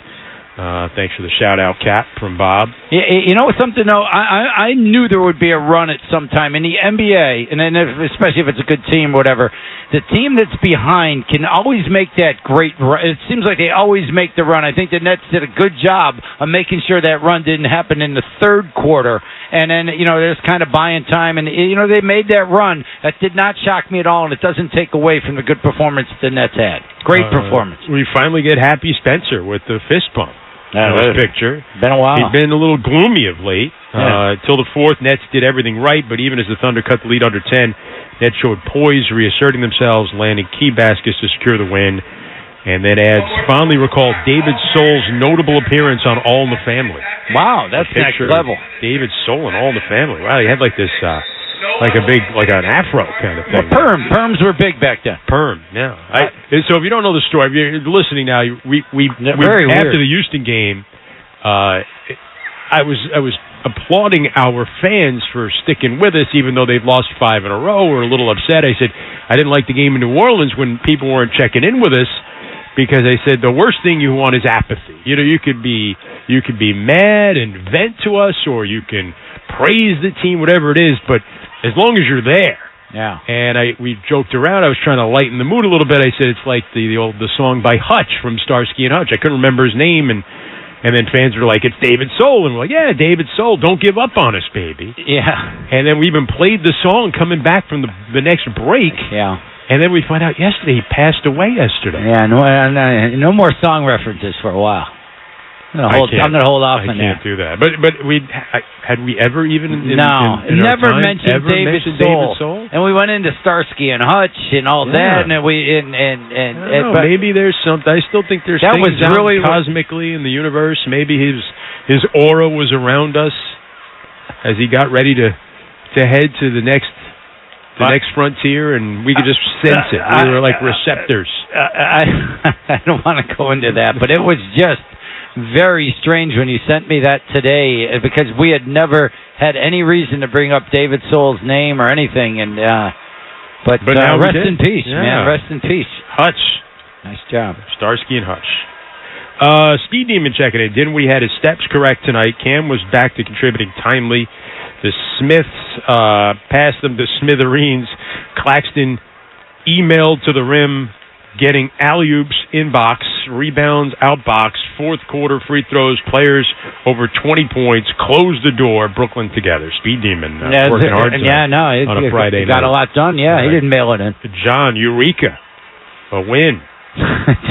Thanks for the shout-out, Cap, from Bob. You know something, though? I knew there would be a run at some time. In the NBA, and then especially if it's a good team or whatever, the team that's behind can always make that great run. It seems like they always make the run. I think the Nets did a good job of making sure that run didn't happen in the third quarter. And then, they're just kind of buying time. And, they made that run. That did not shock me at all, and it doesn't take away from the good performance the Nets had. Great performance. We finally get Happy Spencer with the fist pump. Picture. Been a while. He's been a little gloomy of late. Till the fourth, Nets did everything right, but even as the Thunder cut the lead under 10, Nets showed poise, reasserting themselves, landing key baskets to secure the win. And then adds, fondly recalled David Soul's notable appearance on All in the Family. Wow, that's next level. David Soul and All in the Family. Wow, he had like this, like an afro kind of thing. Well, perms were big back then. Perm, yeah. So if you don't know the story, if you're listening now, we after the Houston game, I was applauding our fans for sticking with us, even though they've lost 5 in a row. We're a little upset. I said I didn't like the game in New Orleans when people weren't checking in with us. Because I said the worst thing you want is apathy. You could be mad and vent to us, or you can praise the team, whatever it is. But as long as you're there, yeah. And we joked around. I was trying to lighten the mood a little bit. I said it's like the song by Hutch from Starsky and Hutch. I couldn't remember his name, and then fans were like, "It's David Soul," and we're like, "Yeah, David Soul. Don't give up on us, baby." Yeah. And then we even played the song coming back from the next break. Yeah. And then we find out yesterday he passed away yesterday. Yeah, no more song references for a while. I'm going to hold off on that. I can't do that. But had we ever even never mentioned David Soul. And we went into Starsky and Hutch and all that, and but maybe there's something. I still think there's that things was really cosmically in the universe. Maybe his aura was around us as he got ready to head to the next frontier, and we could just sense it. We were like receptors. I don't want to go into that, but it was just very strange when you sent me that today, because we had never had any reason to bring up David Soul's name or anything. And but now rest in peace, man. Rest in peace. Hutch. Nice job. Starsky and Hutch. Speed Demon checking in. Dinwiddie had his steps correct tonight. Cam was back to contributing timely. The Smiths passed them to smithereens. Claxton emailed to the rim, getting alley-oops inbox, rebounds outbox, fourth quarter free throws, players over 20 points, closed the door, Brooklyn together. Speed Demon working hard on a Friday night. Got a lot done, yeah. Right. He didn't mail it in. John, Eureka, a win.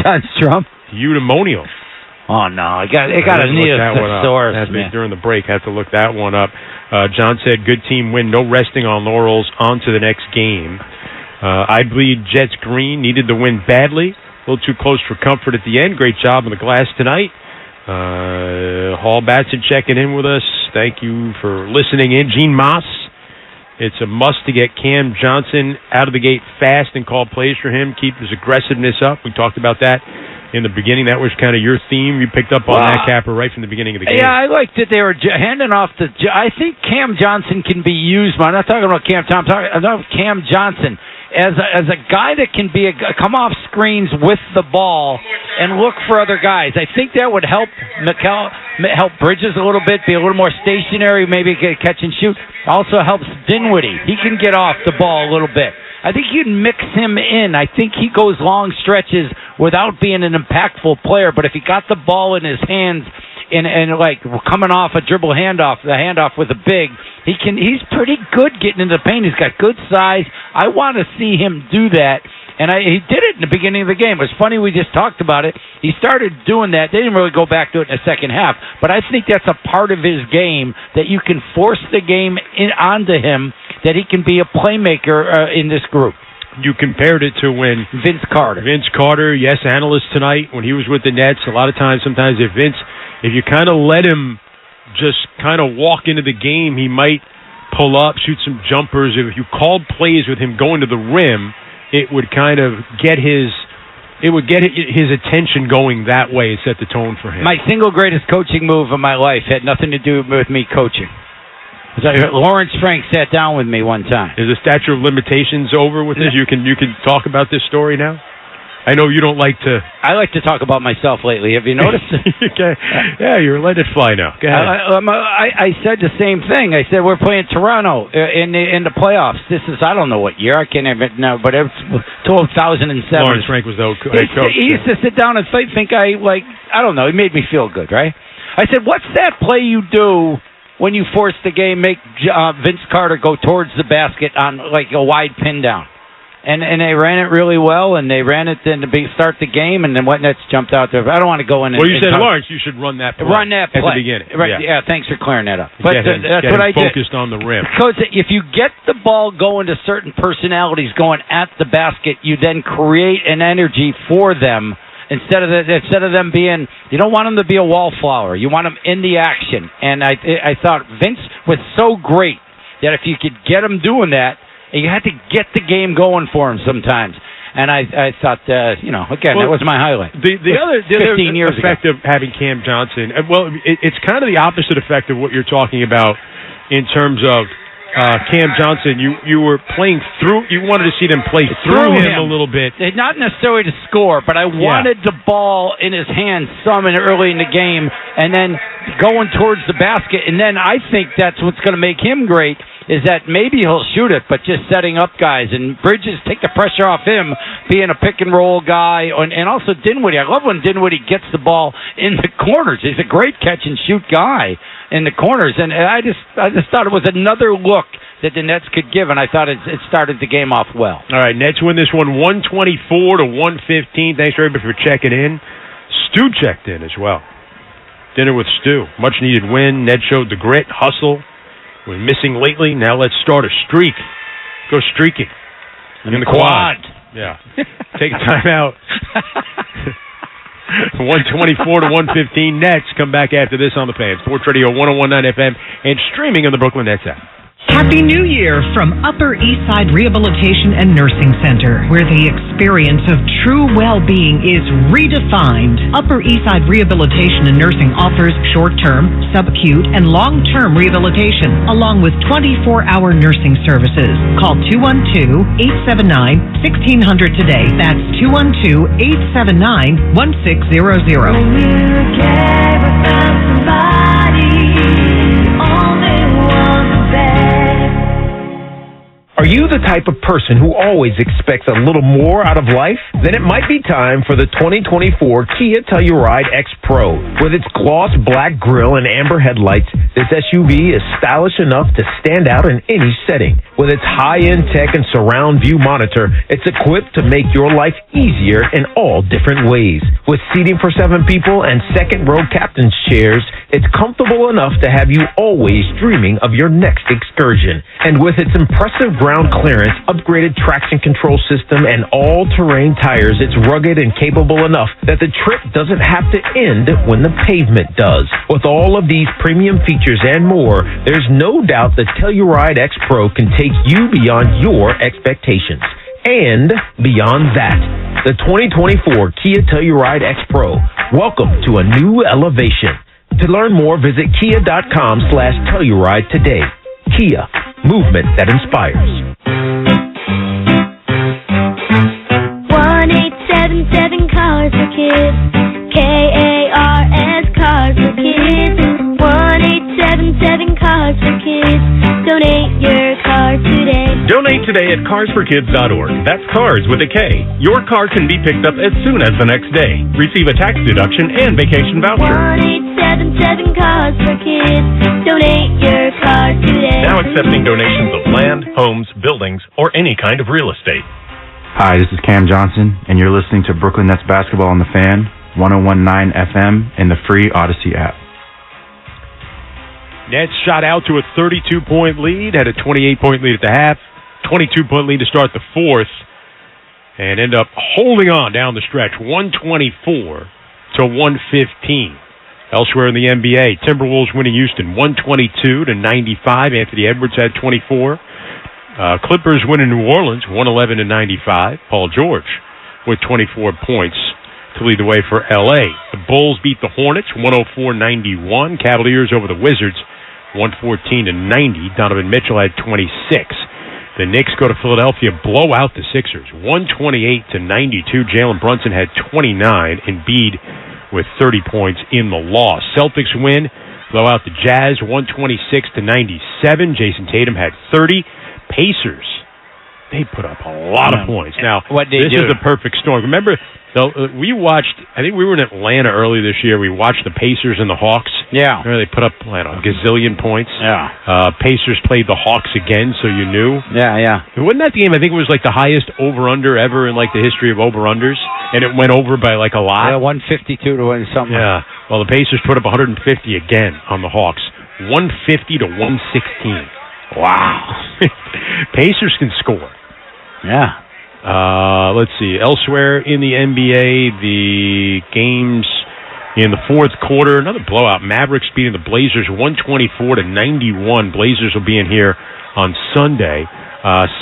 John Strum. Eudaimonial. Oh, no. It got a need a thesaurus, man. During the break, had to look that one up. John said, good team win, no resting on laurels, on to the next game. I bleed Jets green, needed the win badly. A little too close for comfort at the end. Great job on the glass tonight. Hall Batson checking in with us. Thank you for listening in. Gene Moss, it's a must to get Cam Johnson out of the gate fast and call plays for him. Keep his aggressiveness up. We talked about that in the beginning. That was kind of your theme. You picked up on that, Capper, right from the beginning of the game. Yeah, I liked that they were handing off I think Cam Johnson can be used. I'm not talking about Cam Thompson. I'm talking about Cam Johnson as a guy that can be come off screens with the ball and look for other guys. I think that would help help Bridges a little bit, be a little more stationary, maybe get catch and shoot. Also helps Dinwiddie. He can get off the ball a little bit. I think you'd mix him in. I think he goes long stretches without being an impactful player, but if he got the ball in his hands and like coming off a dribble handoff, the handoff with a big, he's pretty good getting into the paint. He's got good size. I want to see him do that. And he did it in the beginning of the game. It was funny, we just talked about it. He started doing that. They didn't really go back to it in the second half. But I think that's a part of his game that you can force the game onto him, that he can be a playmaker in this group. You compared it to when Vince Carter, yes, analyst tonight, when he was with the Nets, a lot of times, sometimes if you kind of let him just kind of walk into the game, he might pull up, shoot some jumpers. If you called plays with him going to the rim, it would kind of get his attention going that way and set the tone for him. My single greatest coaching move of my life had nothing to do with me coaching. Lawrence Frank sat down with me one time. Is the statute of limitations over with this? You can talk about this story now? I know you don't like to... I like to talk about myself lately. Have you noticed? Okay. Yeah, you're letting it fly now. Go ahead. I said the same thing. I said we're playing Toronto in the playoffs. This is, I don't know what year. I can't even know, but it was 2007. Lawrence Frank was the head coach. He used to sit down and think I don't know. He made me feel good, right? I said, what's that play you do when you force the game, make Vince Carter go towards the basket on like a wide pin down? And they ran it really well, and they ran it to start the game, and then what Nets jumped out there. I don't want to go in. Well, you said, Lawrence, you should run that play. At the beginning. Right, yeah, thanks for clearing that up. But that's what I did. Focused on the rim. Because if you get the ball going to certain personalities going at the basket, you then create an energy for them instead of them being, you don't want them to be a wallflower. You want them in the action. And I thought Vince was so great that if you could get him doing that, you had to get the game going for him sometimes. And I thought, again, that was my highlight. The other effect of having Cam Johnson, it's kind of the opposite effect of what you're talking about in terms of Cam Johnson. You were playing through, you wanted to see them play through him a little bit. Not necessarily to score, but I wanted the ball in his hands early in the game and then going towards the basket. And then I think that's what's going to make him great, is that maybe he'll shoot it, but just setting up guys. And Bridges, take the pressure off him, being a pick-and-roll guy. And also Dinwiddie. I love when Dinwiddie gets the ball in the corners. He's a great catch-and-shoot guy in the corners. And I just thought it was another look that the Nets could give, and I thought it started the game off well. All right, Nets win this one 124-115. Thanks, everybody, for checking in. Stu checked in as well. Dinner with Stu. Much-needed win. Ned showed the grit, hustle. We're missing lately. Now let's start a streak. Go streaking. In the quad. Yeah. Take a time out. 124-115 Nets. Come back after this on the Fan. Sports Radio 101.9 FM and streaming on the Brooklyn Nets app. Happy New Year from Upper East Side Rehabilitation and Nursing Center, where the experience of true well-being is redefined. Upper East Side Rehabilitation and Nursing offers short-term, subacute, and long-term rehabilitation, along with 24-hour nursing services. Call 212-879-1600 today. That's 212-879-1600. When you're okay without somebody, all they want is best. Are you the type of person who always expects a little more out of life? Then it might be time for the 2024 Kia Telluride X Pro. With its gloss black grille and amber headlights, this SUV is stylish enough to stand out in any setting. With its high-end tech and surround view monitor, it's equipped to make your life easier in all different ways. With seating for 7 people and second-row captain's chairs, it's comfortable enough to have you always dreaming of your next excursion. And with its impressive ground clearance, upgraded traction control system, and all-terrain tires, it's rugged and capable enough that the trip doesn't have to end when the pavement does. With all of these premium features and more, there's no doubt the Telluride X Pro can take you beyond your expectations. And beyond that, the 2024 Kia Telluride X Pro. Welcome to a new elevation. To learn more, visit kia.com/Telluride today. Kia, movement that inspires. 1877 Cars for Kids. KARS Cars for Kids. 1877 Cars for Kids. Donate your car today. Donate today at carsforkids.org. That's cars with a K. Your car can be picked up as soon as the next day. Receive a tax deduction and vacation voucher. 1877 Cars for Kids. Donate your car today. Now accepting donations of land, homes, buildings, or any kind of real estate. Hi, this is Cam Johnson, and you're listening to Brooklyn Nets Basketball on the Fan, 101.9 FM, in the free Odyssey app. Nets shot out to a 32-point lead, had a 28-point lead at the half, 22-point lead to start the fourth, and end up holding on down the stretch, 124 to 115. Elsewhere in the NBA, Timberwolves winning Houston 122 to 95. Anthony Edwards had 24. Clippers winning New Orleans 111 to 95. Paul George with 24 points to lead the way for L.A. The Bulls beat the Hornets 104-91. Cavaliers over the Wizards 114 to 90. Donovan Mitchell had 26. The Knicks go to Philadelphia, blow out the Sixers 128 to 92. Jalen Brunson had 29. Embiid with 30 points in the loss. Celtics win, blow out the Jazz 126 to 97. Jason Tatum had 30. Pacers, they put up a lot of points. Now, this is the perfect storm. Remember, we watched, I think we were in Atlanta earlier this year. We watched the Pacers and the Hawks. Yeah. Remember they put up, a gazillion points. Yeah. Pacers played the Hawks again, so you knew. Yeah. Wasn't that the game? I think it was like the highest over-under ever in like the history of over-unders, and it went over by like a lot. Yeah, 152 to something. Yeah. Well, the Pacers put up 150 again on the Hawks. 150 to 116. Wow. Pacers can score. Yeah. Let's see. Elsewhere in the NBA, the games in the fourth quarter, another blowout. Mavericks beating the Blazers 124 to 91. Blazers will be in here on Sunday.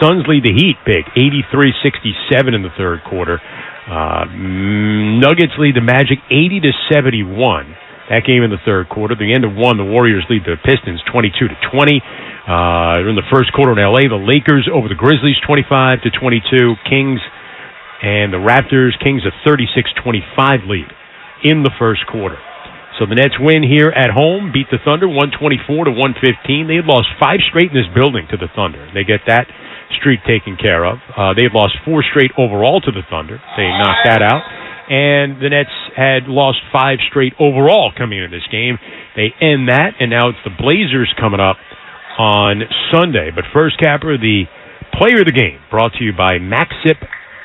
Suns lead the Heat big, 83-67 in the third quarter. Nuggets lead the Magic 80 to 71. That game in the third quarter. The end of one, the Warriors lead the Pistons 22 to 20. In the first quarter in L.A., the Lakers over the Grizzlies 25 to 22. Kings and the Raptors. Kings a 36-25 lead in the first quarter. So the Nets win here at home, beat the Thunder 124 to 115. They had lost 5 straight in this building to the Thunder. They get that streak taken care of. They've lost 4 straight overall to the Thunder. They knocked that out. And the Nets had lost 5 straight overall coming into this game. They end that, and now it's the Blazers coming up on Sunday. But first, Capper, the player of the game, brought to you by Maxip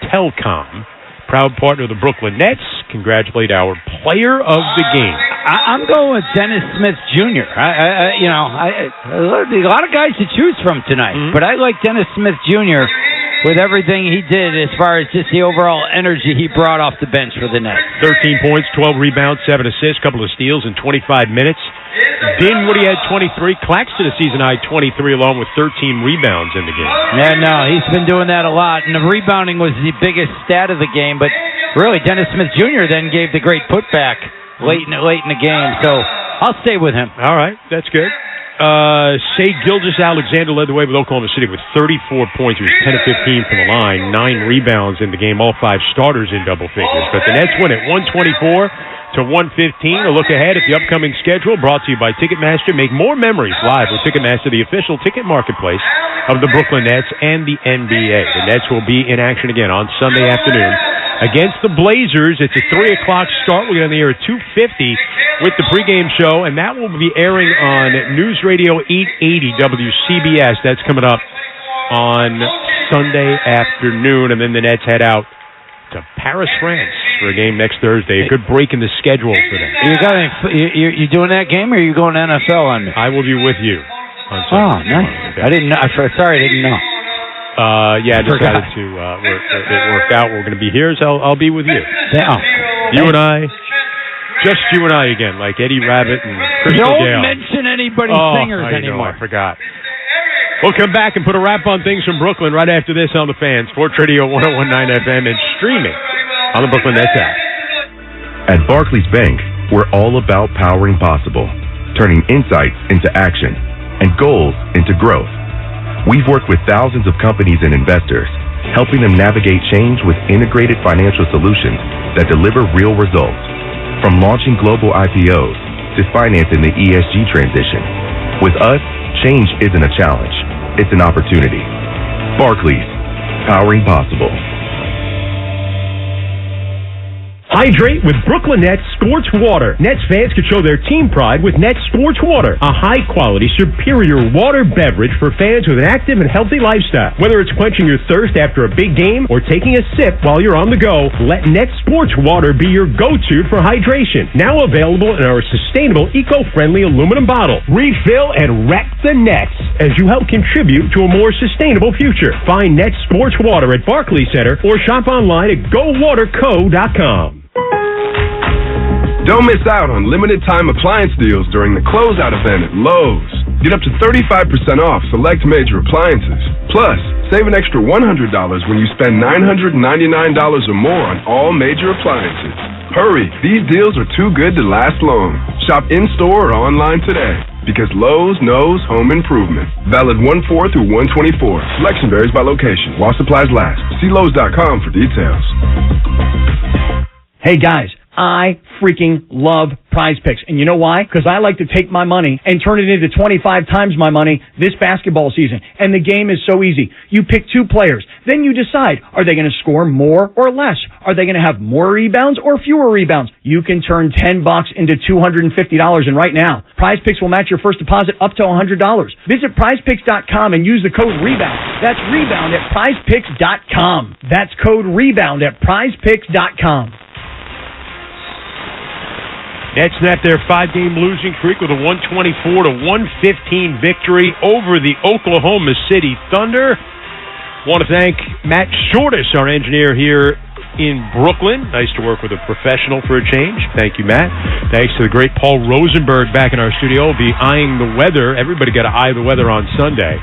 Telcom, proud partner of the Brooklyn Nets. Congratulate our player of the game. I'm going with Dennis Smith Jr. A lot of guys to choose from tonight, but I like Dennis Smith Jr. with everything he did as far as just the overall energy he brought off the bench for the Nets. 13 points, 12 rebounds, 7 assists, couple of steals in 25 minutes. Dinwiddie had 23. Claxton, a season-high 23, along with 13 rebounds in the game. Yeah, no, he's been doing that a lot, and the rebounding was the biggest stat of the game, but really, Dennis Smith Jr. then gave the great putback late in the game, so I'll stay with him. All right, that's good. Shai Gilgeous-Alexander led the way with Oklahoma City with 34 points. He was 10 of 15 from the line, 9 rebounds in the game, all 5 starters in double figures. But the Nets win at 124 to 115. A look ahead at the upcoming schedule brought to you by Ticketmaster. Make more memories live with Ticketmaster, the official ticket marketplace of the Brooklyn Nets and the NBA. The Nets will be in action again on Sunday afternoon against the Blazers. It's a 3 o'clock start. We'll get on the air at 2:50 with the pregame show, and that will be airing on News Radio 880 WCBS. That's coming up on Sunday afternoon, and then the Nets head out to Paris, France for a game next Thursday. A good break in the schedule for them. You doing that game, or are you going NFL on me? I will be with you on Sunday. Oh, nice. I didn't know. Sorry, I didn't know. I decided to. It worked out. We're going to be here, so I'll be with you. You and I. Just you and I again, like Eddie Rabbit and Crystal Gale. Don't mention anybody's singers anymore. I forgot. We'll come back and put a wrap on things from Brooklyn right after this on the Fan. Sports Radio 101.9 FM and streaming on the Brooklyn Nets app. At Barclays Bank, we're all about powering possible, turning insights into action and goals into growth. We've worked with thousands of companies and investors, helping them navigate change with integrated financial solutions that deliver real results. From launching global IPOs to financing the ESG transition. With us, change isn't a challenge, it's an opportunity. Barclays, powering possible. Hydrate with Brooklyn Nets Sports Water. Nets fans can show their team pride with Nets Sports Water, a high-quality, superior water beverage for fans with an active and healthy lifestyle. Whether it's quenching your thirst after a big game or taking a sip while you're on the go, let Nets Sports Water be your go-to for hydration. Now available in our sustainable, eco-friendly aluminum bottle. Refill and wreck the Nets as you help contribute to a more sustainable future. Find Nets Sports Water at Barclays Center or shop online at GoWaterCo.com. Don't miss out on limited-time appliance deals during the closeout event at Lowe's. Get up to 35% off select major appliances. Plus, save an extra $100 when you spend $999 or more on all major appliances. Hurry, these deals are too good to last long. Shop in-store or online today, because Lowe's knows home improvement. Valid 1/4 through 1/24. Selection varies by location while supplies last. See Lowe's.com for details. Hey guys, I freaking love Prize Picks. And you know why? Because I like to take my money and turn it into 25 times my money this basketball season. And the game is so easy. You pick 2 players. Then you decide, are they going to score more or less? Are they going to have more rebounds or fewer rebounds? You can turn $10 into $250. And right now, Prize Picks will match your first deposit up to $100. Visit prizepicks.com and use the code REBOUND. That's REBOUND at prizepicks.com. That's code REBOUND at prizepicks.com. Nets snapped their 5-game losing streak with a 124 to 115 victory over the Oklahoma City Thunder. Want to thank Matt Shortis, our engineer here in Brooklyn. Nice to work with a professional for a change. Thank you, Matt. Thanks to the great Paul Rosenberg back in our studio. We'll be eyeing the weather. Everybody got to eye the weather on Sunday.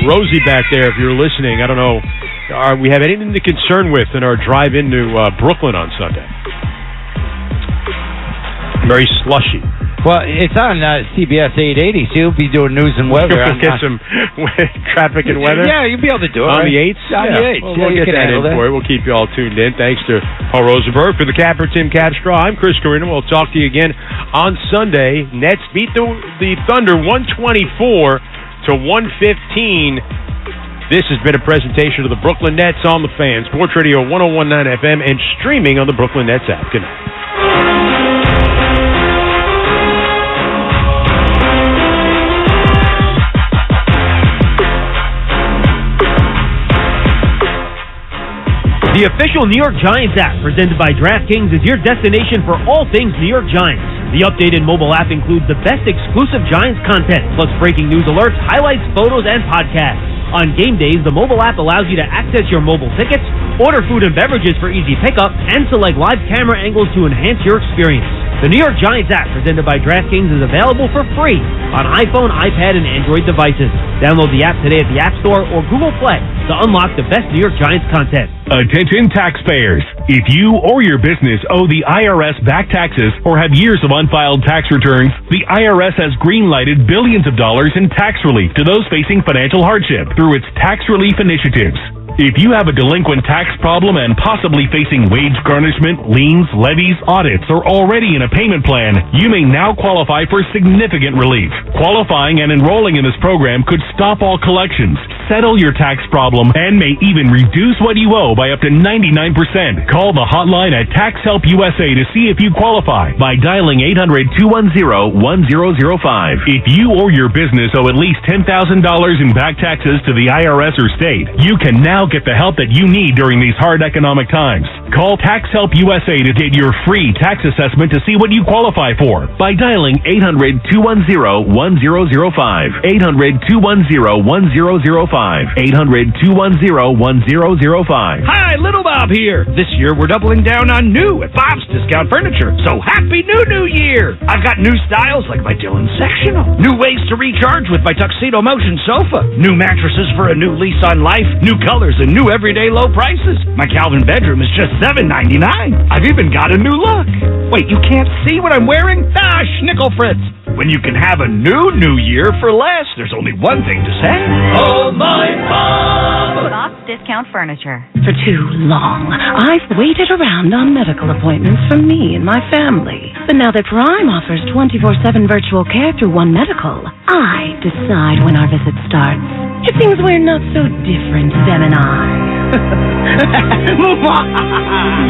Rosie back there, if you're listening, I don't know, we have anything to concern with in our drive into Brooklyn on Sunday? Very slushy. Well, it's on CBS 880, so you'll be doing news and weather. We'll get some traffic and weather. Yeah, you'll be able to do it. On the 8th? On the 8th. We'll get that in for you. We'll keep you all tuned in. Thanks to Paul Rosenberg. For the Capper, Tim Capstraw, I'm Chris Carino. We'll talk to you again on Sunday. Nets beat the Thunder 124 to 115. This has been a presentation of the Brooklyn Nets on the Fan. Sports Radio 101.9 FM and streaming on the Brooklyn Nets app. Good night. The official New York Giants app, presented by DraftKings, is your destination for all things New York Giants. The updated mobile app includes the best exclusive Giants content, plus breaking news alerts, highlights, photos, and podcasts. On game days, the mobile app allows you to access your mobile tickets, order food and beverages for easy pickup, and select live camera angles to enhance your experience. The New York Giants app, presented by DraftKings, is available for free on iPhone, iPad, and Android devices. Download the app today at the App Store or Google Play to unlock the best New York Giants content. Attention taxpayers. If you or your business owe the IRS back taxes or have years of unfiled tax returns, the IRS has green-lighted billions of dollars in tax relief to those facing financial hardship through its tax relief initiatives. If you have a delinquent tax problem and possibly facing wage garnishment, liens, levies, audits, or already in a payment plan, you may now qualify for significant relief. Qualifying and enrolling in this program could stop all collections, settle your tax problem, and may even reduce what you owe by up to 99%. Call the hotline at Tax Help USA to see if you qualify by dialing 800-210-1005. If you or your business owe at least $10,000 in back taxes to the IRS or state, you can now get the help that you need during these hard economic times. Call Tax Help USA to get your free tax assessment to see what you qualify for by dialing 800-210-1005. 800-210-1005. 800-210-1005. Hi, Little Bob here. This year we're doubling down on new at Bob's Discount Furniture. So happy New Year! I've got new styles like my Dylan Sectional, new ways to recharge with my Tuxedo Motion sofa, new mattresses for a new lease on life, new colors and new everyday low prices. My Calvin bedroom is just $7.99. I've even got a new look. Wait, you can't see what I'm wearing? Ah, schnickel fritz. When you can have a new year for less, there's only one thing to say. Oh, my Bob! Bob's Discount Furniture. For too long, I've waited around on medical appointments for me and my family. But now that Prime offers 24/7 virtual care through One Medical, I decide when our visit starts. It seems we're not so different, Them and I.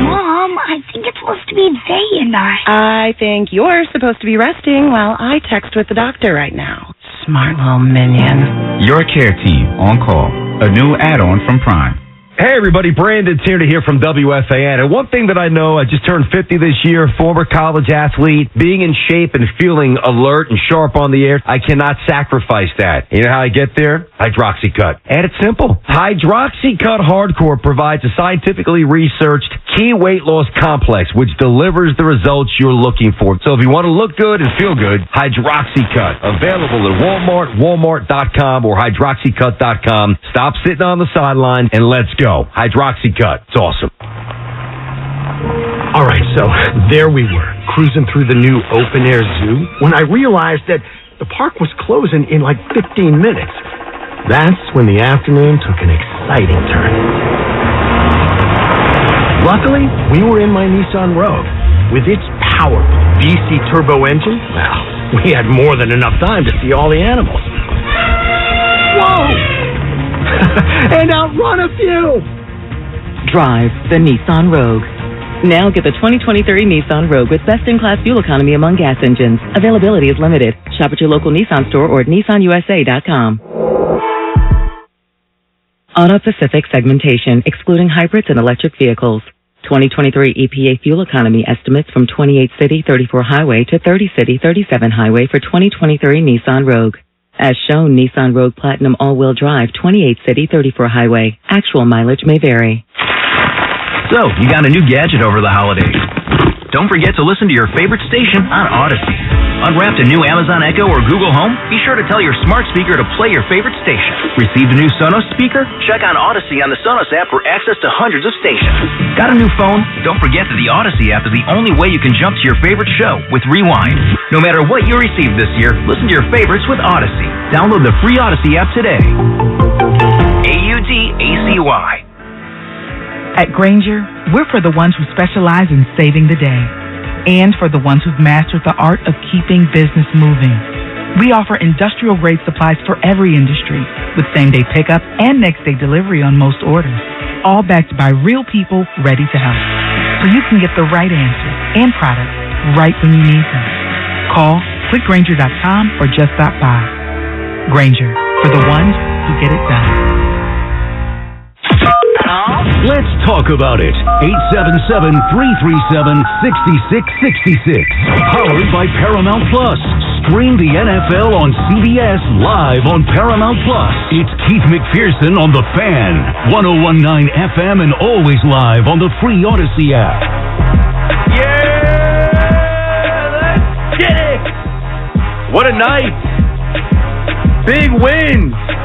Mom, I think it's supposed to be they and I think you're supposed to be resting while I text with the doctor right now. Smart little minion. Your care team on call. A new add-on from Prime. Hey everybody, Brandon's here to hear from WFAN. And one thing that I know, I just turned 50 this year, former college athlete, being in shape and feeling alert and sharp on the air, I cannot sacrifice that. You know how I get there? HydroxyCut. And it's simple. HydroxyCut Hardcore provides a scientifically researched key weight loss complex which delivers the results you're looking for. So if you want to look good and feel good, HydroxyCut. Available at Walmart, Walmart.com or HydroxyCut.com. Stop sitting on the sideline and let's go. HydroxyCut. It's awesome. All right, so there we were, cruising through the new open-air zoo when I realized that the park was closing in like 15 minutes. That's when the afternoon took an exciting turn. Luckily, we were in my Nissan Rogue. With its powerful VC turbo engine, well, we had more than enough time to see all the animals. Whoa! And outrun a few! Drive the Nissan Rogue. Now get the 2023 Nissan Rogue with best-in-class fuel economy among gas engines. Availability is limited. Shop at your local Nissan store or at nissanusa.com. Auto Pacific segmentation, excluding hybrids and electric vehicles. 2023 EPA fuel economy estimates from 28 city, 34 highway to 30 city, 37 highway for 2023 Nissan Rogue. As shown, Nissan Rogue Platinum all-wheel drive, 28 city, 34 highway. Actual mileage may vary. So, you got a new gadget over the holidays. Don't forget to listen to your favorite station on Odyssey. Unwrapped a new Amazon Echo or Google Home? Be sure to tell your smart speaker to play your favorite station. Received a new Sonos speaker? Check on Odyssey on the Sonos app for access to hundreds of stations. Got a new phone? Don't forget that the Odyssey app is the only way you can jump to your favorite show with Rewind. No matter what you receive this year, listen to your favorites with Odyssey. Download the free Odyssey app today. AUDACY. At Grainger, we're for the ones who specialize in saving the day and for the ones who've mastered the art of keeping business moving. We offer industrial-grade supplies for every industry with same-day pickup and next-day delivery on most orders, all backed by real people ready to help. So you can get the right answers and products right when you need them. Call, clickgrainger.com, or just stop by. Grainger, for the ones who get it done. Let's talk about it. 877-337-6666. Powered by Paramount Plus. Stream the NFL on CBS live on Paramount Plus. It's Keith McPherson on The Fan. 101.9 FM and always live on the free Odyssey app. Yeah! What a night. Big win.